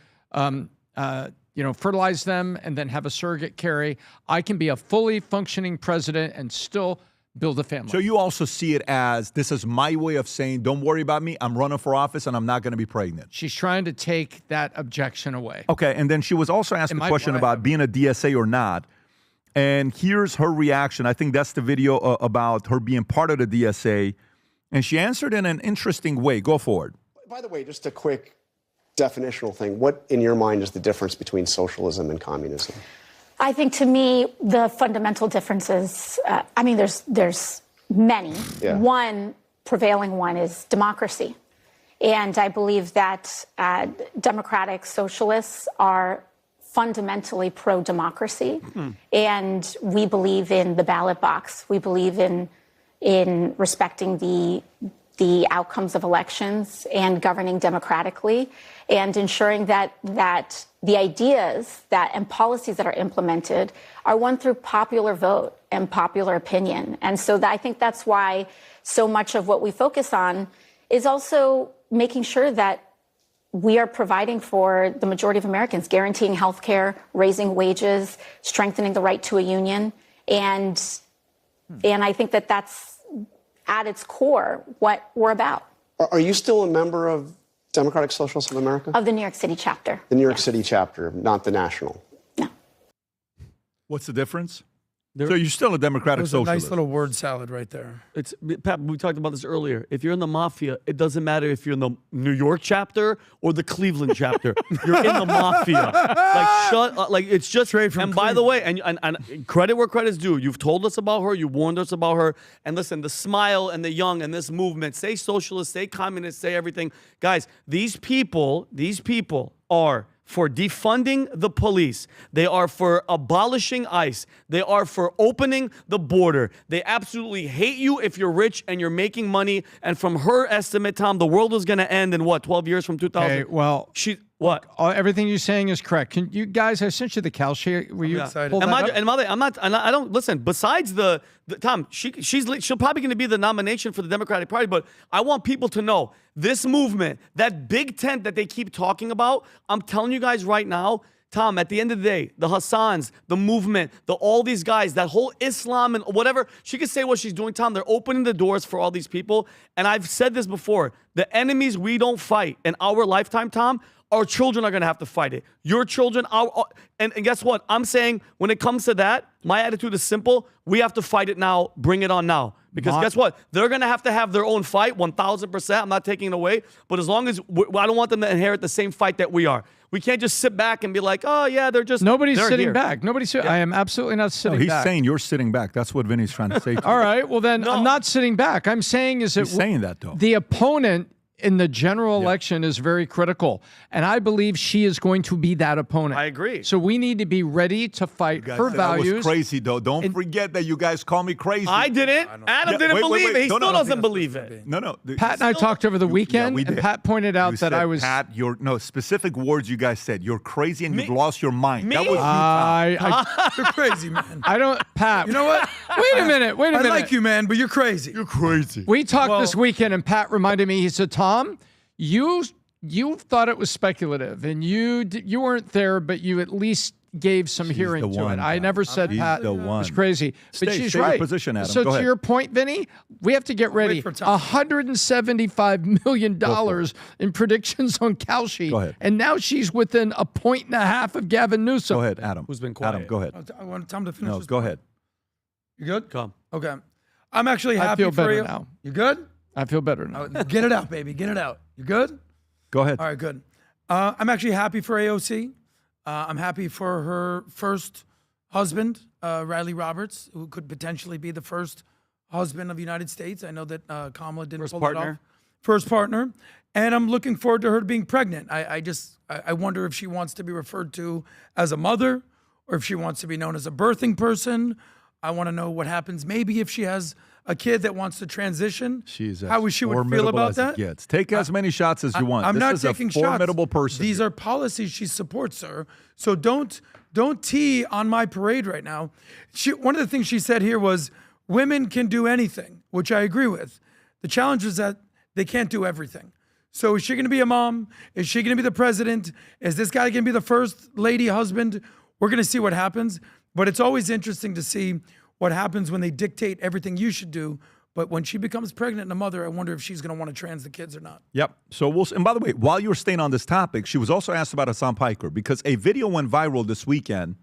fertilize them and then have a surrogate carry. I can be a fully functioning president and still build a family. So you also see it as, this is my way of saying, don't worry about me. I'm running for office and I'm not going to be pregnant. She's trying to take that objection away. Okay. And then she was also asked a question about being a DSA or not. And here's her reaction. I think that's the video about her being part of the DSA. And she answered in an interesting way. Go forward. By the way, just a quick definitional thing. What, in your mind, is the difference between socialism and communism? I think, to me, the fundamental differences, there's many. Yeah. One prevailing one is democracy. And I believe that democratic socialists are fundamentally pro-democracy. And we believe in the ballot box. We believe in respecting the outcomes of elections and governing democratically and ensuring that the ideas and policies that are implemented are won through popular vote and popular opinion. And so I think that's why so much of what we focus on is also making sure that we are providing for the majority of Americans, guaranteeing health care, raising wages, strengthening the right to a union. And I think that that's at its core what we're about. Are you still a member of Democratic Socialists of America? Of the New York City chapter. The New York City chapter, not the national. What's the difference? So you're still a Democratic There's socialist. a nice little word salad right there. It's Pat, we talked about this earlier. If you're in the mafia, it doesn't matter if you're in the New York chapter or the Cleveland chapter. You're in the mafia. It's just straight from. And by the way, and credit where credit's due. You've told us about her. You warned us about her. And listen, the Smile and the Young and this movement, say socialist, say communist, say everything, guys. These people are for defunding the police. They are for abolishing ICE. They are for opening the border. They absolutely hate you if you're rich and you're making money. And from her estimate, Tom, the world is going to end in 12 years from 2000? Okay, well, what? Everything you're saying is correct. Can you guys? I sent you the Kalshi. Were you excited? I don't listen. Besides Tom, she'll probably going to be the nomination for the Democratic Party. But I want people to know this movement, that big tent that they keep talking about. I'm telling you guys right now, Tom, at the end of the day, the Hassans, the movement, all these guys, that whole Islam and whatever, she can say what she's doing, Tom. They're opening the doors for all these people. And I've said this before, the enemies we don't fight in our lifetime, Tom, our children are going to have to fight it. Your children, and guess what? I'm saying when it comes to that, my attitude is simple. We have to fight it now. Bring it on now. Because guess what? They're going to have their own fight, 1,000%. I'm not taking it away. But as long as I don't want them to inherit the same fight that we are. We can't just sit back and be like, oh, yeah, they're Nobody's sitting here. back. I am absolutely not sitting he's back. saying you're sitting back. That's what Vinny's trying to say to you. All right, well then, I'm not sitting back. I'm saying He's saying that, though. The opponent in the general election is very critical. And I believe she is going to be that opponent. I agree. So we need to be ready to fight her values. That was crazy, though. Don't forget that you guys call me crazy. I didn't. Adam didn't believe it. He still doesn't believe it. No. Pat and I talked over the weekend, and Pat pointed out that I was... Pat, specific words you guys said. You're crazy and you've lost your mind. That was you, You're crazy, man. I don't... Pat. You know what? Wait a minute. I like you, man, but you're crazy. You're crazy. We talked this weekend, and Pat reminded me, he said, Tom, you thought it was speculative, and you weren't there, but you at least gave some hearing to it. I never said Pat was crazy, but she's right. Your position, Adam. So Go ahead. your point, Vinny, we have to get ready. $175 million in predictions on Kalshi. Go ahead. And now she's within 1.5 points of Gavin Newsom. Go ahead, Adam. Who's been quiet? Adam, go ahead. I want Tom to finish. No, go ahead. You good? Come. Okay. I'm actually happy I feel for better you. now. You good? I feel better now. Get it out, baby. Get it out. You good? Go ahead. All right, good. I'm actually happy for AOC. I'm happy for her first husband, Riley Roberts, who could potentially be the first husband of the United States. I know that Kamala didn't pull it off. First partner. And I'm looking forward to her being pregnant. I wonder if she wants to be referred to as a mother or if she wants to be known as a birthing person. I want to know what happens. Maybe if she has a kid that wants to transition, how she would feel about that. Take as many shots as you want. I'm not this taking is a formidable shots. person. These are policies she supports, sir. So don't tee on my parade right now. One of the things she said here was women can do anything, which I agree with. The challenge is that they can't do everything. So is she going to be a mom? Is she going to be the president? Is this guy going to be the first lady husband? We're going to see what happens. But it's always interesting to see what happens when they dictate everything you should do. But when she becomes pregnant and a mother, I wonder if she's going to want to trans the kids or not. Yep. So and by the way, while you were staying on this topic, she was also asked about Hasan Piker because a video went viral this weekend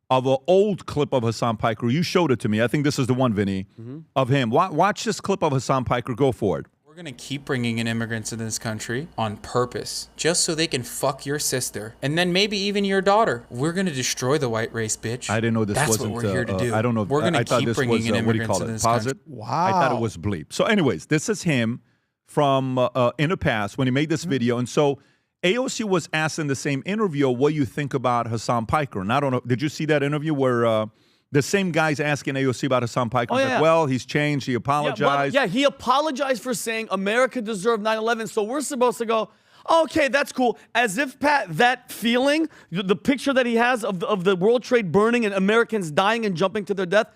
of an old clip of Hasan Piker. You showed it to me. I think this is the one, Vinny, of him. Watch this clip of Hasan Piker. Go for it. We're going to keep bringing in immigrants in this country on purpose, just so they can fuck your sister and then maybe even your daughter. We're going to destroy the white race, bitch. I didn't know this That's wasn't. what we're here to do. I don't know. We're going to keep bringing in immigrants in this country. Wow. I thought it was bleep. So anyways, this is him from in the past when he made this video. And so AOC was asked in the same interview what you think about Hasan Piker. And I don't know, did you see that interview where the same guy's asking AOC about Hasan Piker? Oh, yeah. Like, well, he's changed. He apologized. Yeah, he apologized for saying America deserved 9/11. So we're supposed to go, okay, that's cool. As if, Pat, that feeling, the picture that he has of the World Trade burning and Americans dying and jumping to their death,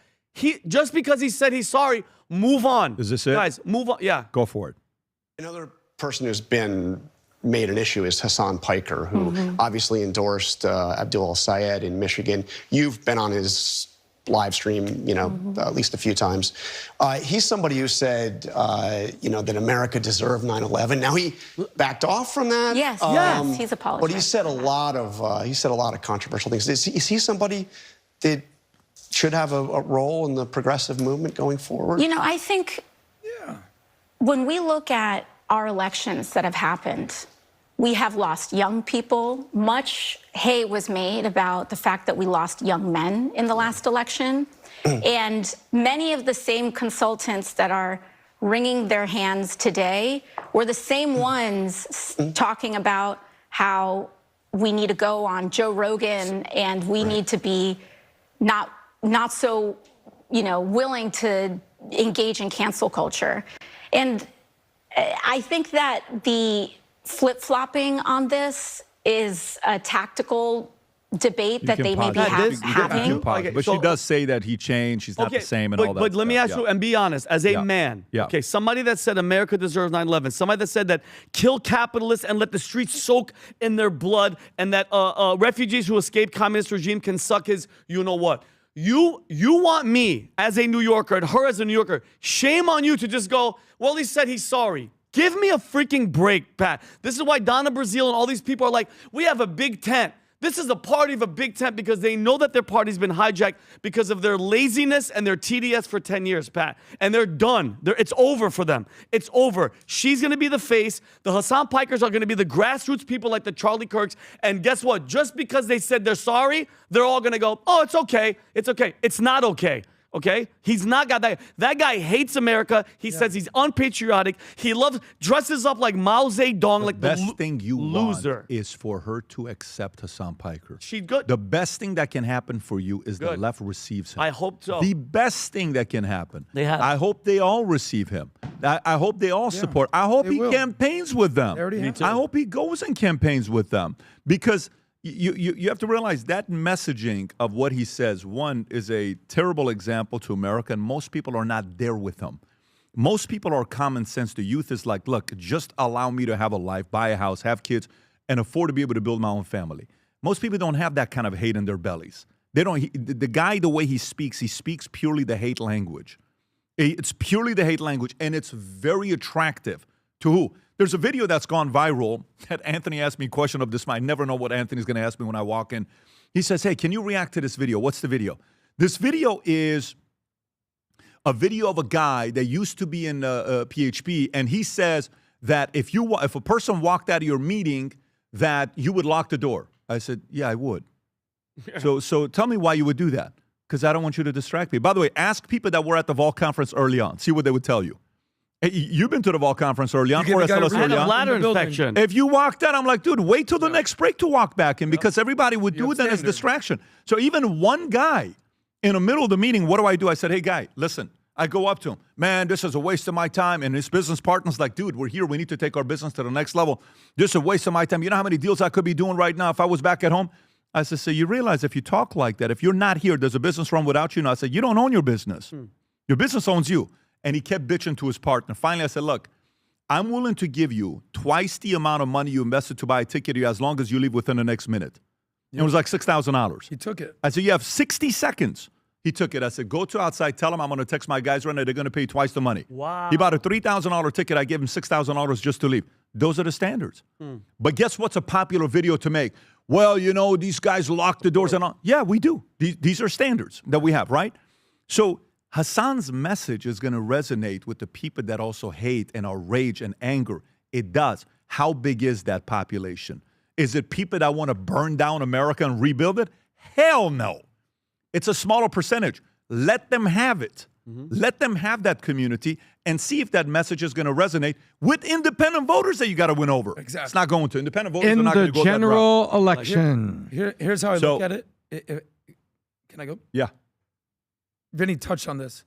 just because he said he's sorry, move on. Is this it? Guys, move on. Yeah. Go for it. Another person who's been made an issue is Hasan Piker, who obviously endorsed Abdul El-Sayed in Michigan. You've been on his live stream, at least a few times. He's somebody who said, that America deserved 9/11. Now he backed off from that. Yes, he's apologized. But he said a lot of controversial things. Is he somebody that should have a role in the progressive movement going forward? I think when we look at our elections that have happened, we have lost young people. Much hay was made about the fact that we lost young men in the last election. And many of the same consultants that are wringing their hands today were the same ones talking about how we need to go on Joe Rogan and we need to be not so, willing to engage in cancel culture. And I think that the flip-flopping on this is a tactical debate that they may be having. But she does say that he changed. She's not the same and all that. But let me ask you, and be honest, as a man, okay, somebody that said America deserves 9/11, somebody that said that kill capitalists and let the streets soak in their blood, and that refugees who escape communist regime can suck his you-know-what. You want me as a New Yorker and her as a New Yorker, shame on you to just go, well, he said he's sorry. Give me a freaking break, Pat. This is why Donna Brazile and all these people are like, we have a big tent. This is a party of a big tent because they know that their party's been hijacked because of their laziness and their TDS for 10 years, Pat. And they're done. It's over for them. It's over. She's going to be the face. The Hasan Pikers are going to be the grassroots people like the Charlie Kirks. And guess what? Just because they said they're sorry, they're all going to go, oh, it's okay. It's okay. It's not okay. Okay? He's not got that. That guy hates America. He says he's unpatriotic. He dresses up like Mao Zedong, like the best thing you loser. Want is for her to accept Hasan Piker. She's good. The best thing that can happen for you is the left receives him. I hope so. The best thing that can happen. They have. I hope they all receive him. I hope they all support. I hope he campaigns with them. I hope he goes and campaigns with them because you have to realize that messaging of what he says, one, is a terrible example to America, and most people are not there with him. Most people are common sense. The youth is like, look, just allow me to have a life, buy a house, have kids, and afford to be able to build my own family. Most people don't have that kind of hate in their bellies. They don't. The guy, the way he speaks purely the hate language. It's purely the hate language, and it's very attractive to who? There's a video that's gone viral that Anthony asked me a question of this. I never know what Anthony's going to ask me when I walk in. He says, hey, can you react to this video? What's the video? This video is a video of a guy that used to be in PHP, and he says that if a person walked out of your meeting, that you would lock the door. I said, yeah, I would. So tell me why you would do that, because I don't want you to distract me. By the way, ask people that were at the Vol conference early on. See what they would tell you. Hey, you've been to the Vol conference early on. I had a bladder infection. If you walked out, I'm like, dude, wait till the next break to walk back in because everybody would do that as distraction. So even one guy in the middle of the meeting, what do? I said, hey, guy, listen. I go up to him. Man, this is a waste of my time. And his business partner's like, dude, we're here. We need to take our business to the next level. This is a waste of my time. You know how many deals I could be doing right now if I was back at home? I said, so you realize if you talk like that, if you're not here, does a business run without you? And I said, you don't own your business. Your business owns you. And he kept bitching to his partner. Finally, I said, look, I'm willing to give you twice the amount of money you invested to buy a ticket here as long as you leave within the next minute. It was like $6,000. He took it. I said, you have 60 seconds. He took it. I said, go to outside. Tell him I'm going to text my guys right now. They're going to pay twice the money. Wow. He bought a $3,000 ticket. I gave him $6,000 just to leave. Those are the standards. But guess what's a popular video to make? Well, you know, these guys lock the doors and all. Yeah, we do. These are standards that we have, right? So Hasan's message is going to resonate with the people that also hate and are rage and anger. It does. How big is that population? Is it people that want to burn down America and rebuild it? Hell no. It's a smaller percentage. Let them have it. Let them have that community and see if that message is going to resonate with independent voters that you got to win over. Exactly. It's not going to. Independent voters In are not going the to go that route. general election. Here's how I look at it. Can I go? Yeah. Vinny touched on this.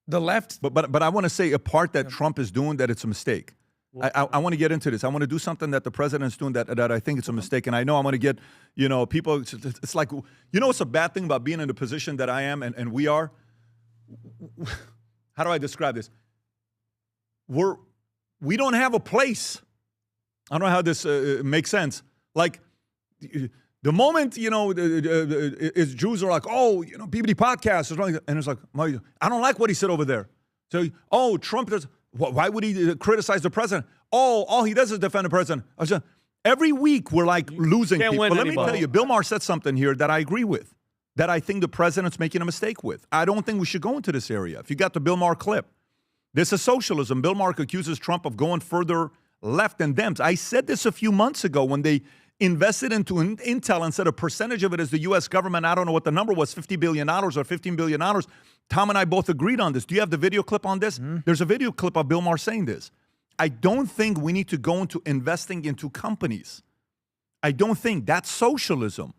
The left. But I want to say a part that Trump is doing that it's a mistake. I want to get into this. I want to do something that the president's doing that I think it's a mistake. And I know I'm going to get, you know, people. It's like, you know, what's a bad thing about being in the position that I am and we are? How do I describe this? We don't have a place. I don't know how this makes sense. Like, the moment, you know, Jews are like, oh, you know, PBD podcast, and it's like, I don't like what he said over there. So, oh, Trump does. Why would he criticize the president? Oh, all he does is defend the president. Every week we're like losing people. But let me tell you, Bill Maher said something here that I agree with, that I think the president's making a mistake with. I don't think we should go into this area. If you got the Bill Maher clip, this is socialism. Bill Maher accuses Trump of going further left than Dems. I said this a few months ago when they invested into Intel and said a percentage of it is the U.S. government. I don't know what the number was, $50 billion or $15 billion. Tom and I both agreed on this. Do you have the video clip on this? There's a video clip of Bill Maher saying this. I don't think we need to go into investing into companies. I don't think that's socialism.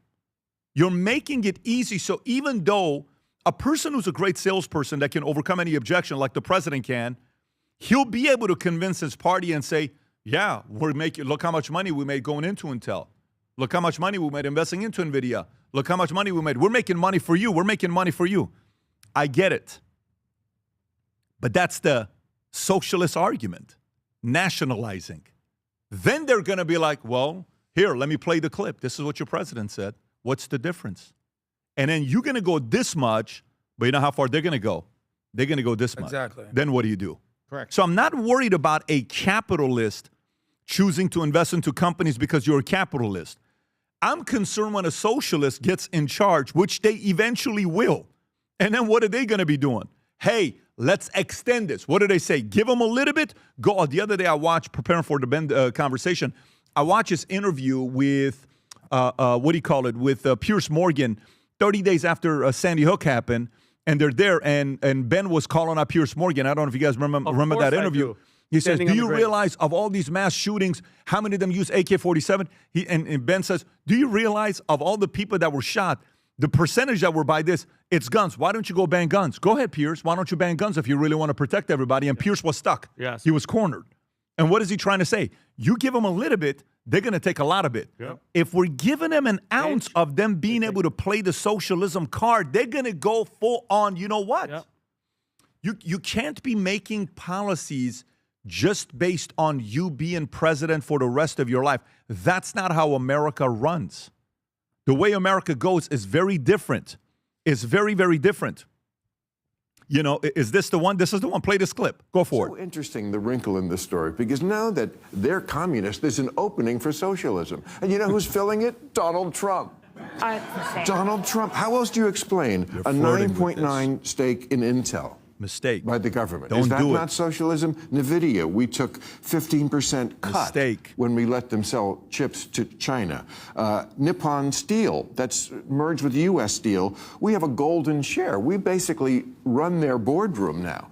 You're making it easy. So even though a person who's a great salesperson that can overcome any objection like the president can, he'll be able to convince his party and say, yeah, look how much money we made going into Intel. Look how much money we made investing into NVIDIA. Look how much money we made. We're making money for you. We're making money for you. I get it. But that's the socialist argument, nationalizing. Then they're going to be like, well, here, let me play the clip. This is what your president said. What's the difference? And then you're going to go this much, but you know how far they're going to go? They're going to go this much. Exactly. Then what do you do? Correct. So I'm not worried about a capitalist choosing to invest into companies because you're a capitalist. I'm concerned when a socialist gets in charge, which they eventually will. And then what are they going to be doing? Hey, let's extend this. What do they say? Give them a little bit. Go. The other day I watched, preparing for the Ben conversation, I watched this interview with, with Piers Morgan 30 days after Sandy Hook happened. And they're there, and Ben was calling out Piers Morgan. I don't know if you guys remember that interview. He says, do you realize of all these mass shootings, how many of them use AK-47? And Ben says, do you realize of all the people that were shot, the percentage that were by this, it's guns. Why don't you go ban guns? Go ahead, Piers. Why don't you ban guns if you really want to protect everybody? And Piers was stuck. Yes. He was cornered. And what is he trying to say? You give them a little bit, they're going to take a lot of it. Yep. If we're giving them an ounce of them being able to play the socialism card, they're going to go full on, you know what? Yep. You can't be making policies just based on you being president for the rest of your life. That's not how America runs. The way America goes is very different. It's very, very different. You know, is this the one? This is the one. Play this clip. Go for it. So interesting, the wrinkle in this story, because now that they're communist, there's an opening for socialism. And you know who's filling it? Donald Trump. Donald Trump. How else do you explain a 9.9 stake in Intel? Mistake. By the government. Don't Is that do not it. socialism? NVIDIA, we took 15% cut Mistake. when we let them sell chips to China. Nippon Steel, that's merged with U.S. Steel. We have a golden share. We basically run their boardroom now.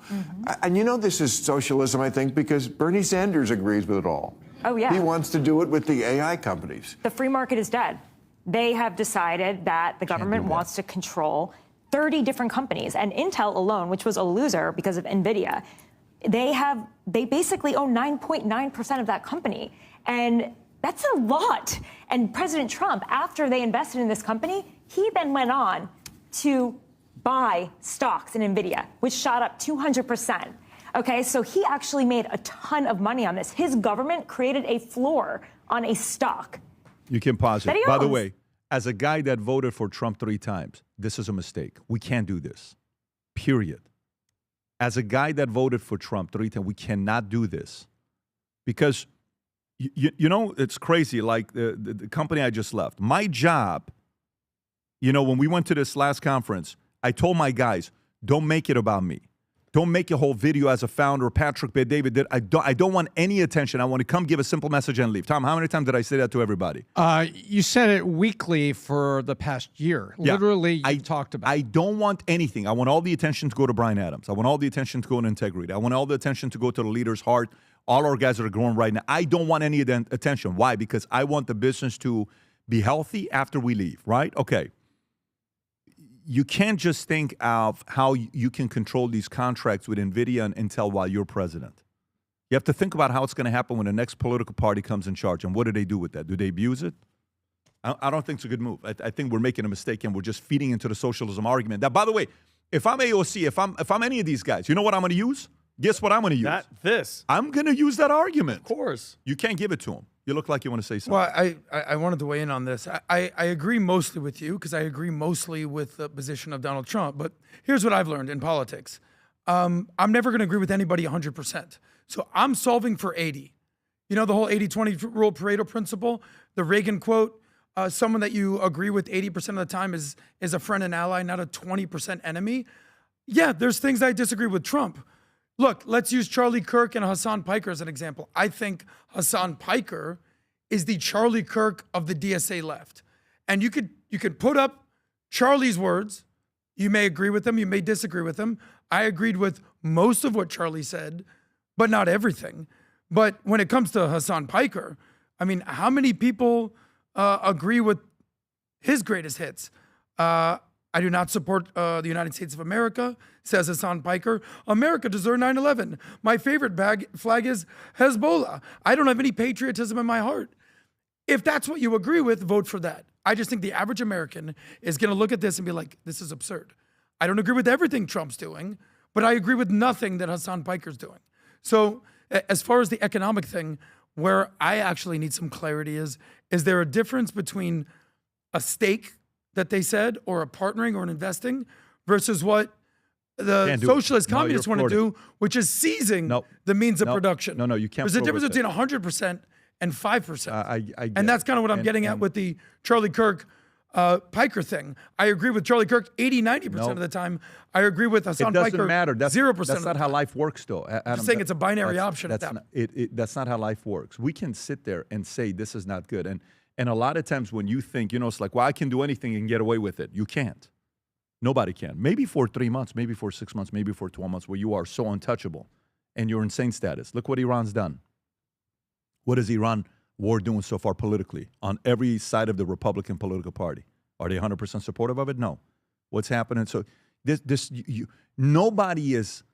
And you know this is socialism, I think, because Bernie Sanders agrees with it all. Oh, yeah. He wants to do it with the AI companies. The free market is dead. They have decided that the government wants to control 30 different companies, and Intel alone, which was a loser because of NVIDIA, they basically own 9.9% of that company. And that's a lot. And President Trump, after they invested in this company, he then went on to buy stocks in NVIDIA, which shot up 200%. Okay, so he actually made a ton of money on this. His government created a floor on a stock. You can pause That it. he By the owns. way, as a guy that voted for Trump 3 times, this is a mistake. We can't do this. Period. As a guy that voted for Trump 3 times, we cannot do this. Because, you know, it's crazy. Like the company I just left, my job, you know, when we went to this last conference, I told my guys, don't make it about me. Don't make a whole video as a founder. Patrick Bet-David did. I don't want any attention. I want to come give a simple message and leave. Tom, how many times did I say that to everybody? You said it weekly for the past year. Yeah. Literally, you talked about it. I don't want anything. I want all the attention to go to Bryan Adams. I want all the attention to go to integrity. I want all the attention to go to the leader's heart. All our guys that are growing right now. I don't want any of the attention. Why? Because I want the business to be healthy after we leave, right? Okay. You can't just think of how you can control these contracts with NVIDIA and Intel while you're president. You have to think about how it's going to happen when the next political party comes in charge. And what do they do with that? Do they abuse it? I don't think it's a good move. I think we're making a mistake and we're just feeding into the socialism argument. That, by the way, if I'm AOC, if I'm any of these guys, you know what I'm going to use? Guess what I'm going to use? I'm going to use that argument. Of course. You can't give it to them. You look like you want to say something. Well, I wanted to weigh in on this. I agree mostly with you because I agree mostly with the position of Donald Trump. But here's what I've learned in politics. I'm never going to agree with anybody 100%. So I'm solving for 80. You know the whole 80-20 rule, Pareto principle, the Reagan quote, someone that you agree with 80% of the time is a friend and ally, not a 20% enemy. Yeah, there's things I disagree with Trump. Look, let's use Charlie Kirk and Hasan Piker as an example. I think Hasan Piker is the Charlie Kirk of the DSA left. And you could put up Charlie's words. You may agree with them, you may disagree with them. I agreed with most of what Charlie said, but not everything. But when it comes to Hasan Piker, I mean, how many people agree with his greatest hits? I do not support the United States of America, says Hasan Piker. America deserved 9/11. My favorite flag is Hezbollah. I don't have any patriotism in my heart. If that's what you agree with, vote for that. I just think the average American is going to look at this and be like, this is absurd. I don't agree with everything Trump's doing, but I agree with nothing that Hasan Piker's doing. So as far as the economic thing, where I actually need some clarity is there a difference between a stake that they said, or a partnering or an investing, versus what the socialist communists want to do, which is seizing the means of production. No, you can't. There's a difference between 100% and 5%. And that's kind of what I'm getting at with the Charlie Kirk Piker thing. I agree with Charlie Kirk 80-90% of the time. I agree with Hasan Piker. It doesn't matter. 0%. That's not how life works, though. Adam, I'm saying it's a binary option. That's not how life works. We can sit there and say this is not good. And a lot of times when you think, it's like, well, I can do anything and get away with it. You can't. Nobody can. Maybe for 3 months, maybe for 6 months, maybe for 12 months, where you are so untouchable and you're insane status. Look what Iran's done. What is Iran war doing so far politically on every side of the Republican political party? Are they 100% supportive of it? No. What's happening? So nobody is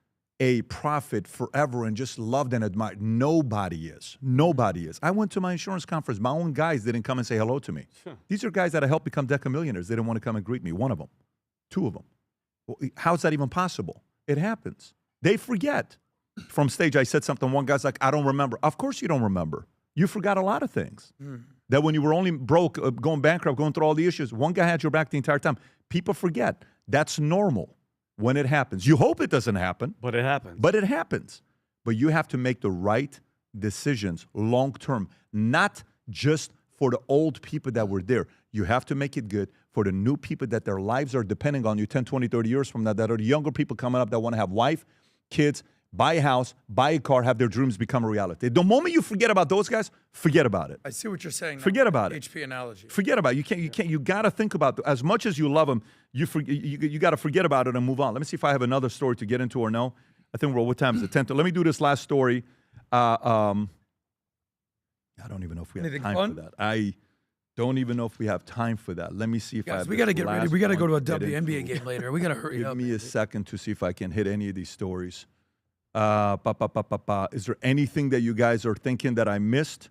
a prophet forever and just loved and admired. Nobody is. Nobody is. I went to my insurance conference. My own guys didn't come and say hello to me. Sure. These are guys that I helped become decamillionaires. They didn't want to come and greet me. One of them. 2 of them. Well, how is that even possible? It happens. They forget. From stage, I said something. One guy's like, I don't remember. Of course you don't remember. You forgot a lot of things. That when you were only broke, going bankrupt, going through all the issues, one guy had your back the entire time. People forget. That's normal. When it happens. You hope it doesn't happen. But it happens. But it happens. But you have to make the right decisions long term, not just for the old people that were there. You have to make it good for the new people that their lives are depending on you 10, 20, 30 years from now, that are the younger people coming up that want to have wife, kids, buy a house, buy a car, have their dreams become a reality. The moment you forget about those guys, forget about it. I see what you're saying. Forget about it. HP analogy. Forget about it. You got to think about it. As much as you love them, you got to forget about it and move on. Let me see if I have another story to get into or no. I think what time is it? 10. Let me do this last story. I don't even know if we have time for that. I don't even know if we have time for that. Let me see if I have. We got to get ready. We got to go to a WNBA game later. We got to hurry up. Give me a second to see if I can hit any of these stories. Is there anything that you guys are thinking that I missed?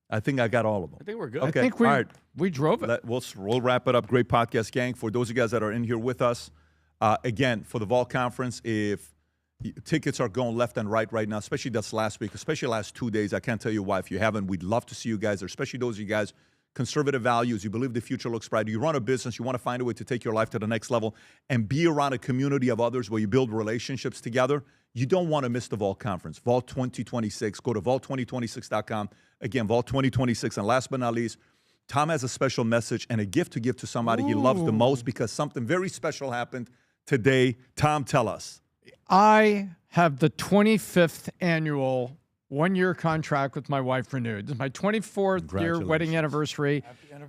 I think I got all of them. I think we're good. Okay. I think we drove it. We'll wrap it up. Great podcast, gang. For those of you guys that are in here with us, again, for the Vol Conference, if Tickets are going left and right now, especially this last week, especially last 2 days. I can't tell you why. If you haven't, we'd love to see you guys, especially those of you guys, conservative values, you believe the future looks bright, you run a business, you want to find a way to take your life to the next level and be around a community of others where you build relationships together. You don't want to miss the Vault Conference, Vault 2026. Go to vault2026.com. Again, Vault 2026. And last but not least, Tom has a special message and a gift to give to somebody he loves the most because something very special happened today. Tom, tell us. I have the 25th annual one-year contract with my wife renewed. This is my 24th year wedding anniversary.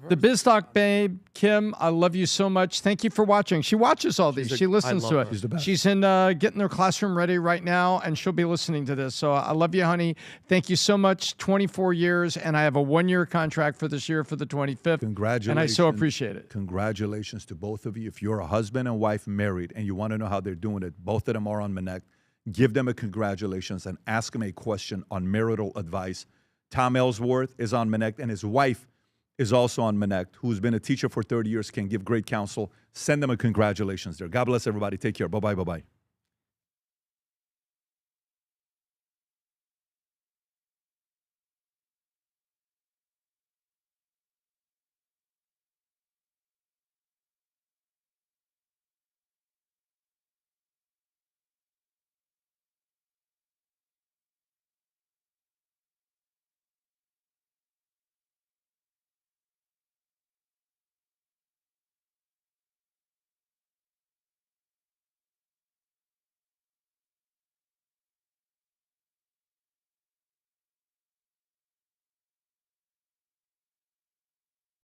The BizDoc babe, Kim, I love you so much. Thank you for watching. She watches all these. She listens to it. She's the best. She's in getting her classroom ready right now, and she'll be listening to this. So I love you, honey. Thank you so much. 24 years, and I have a one-year contract for this year for the 25th. Congratulations. And I so appreciate it. Congratulations to both of you. If you're a husband and wife married and you want to know how they're doing it, both of them are on Connect. Give them a congratulations and ask them a question on marital advice. Tom Ellsworth is on Connect, and his wife is also on Connect, who's been a teacher for 30 years, can give great counsel. Send them a congratulations there. God bless everybody. Take care. Bye-bye. Bye-bye.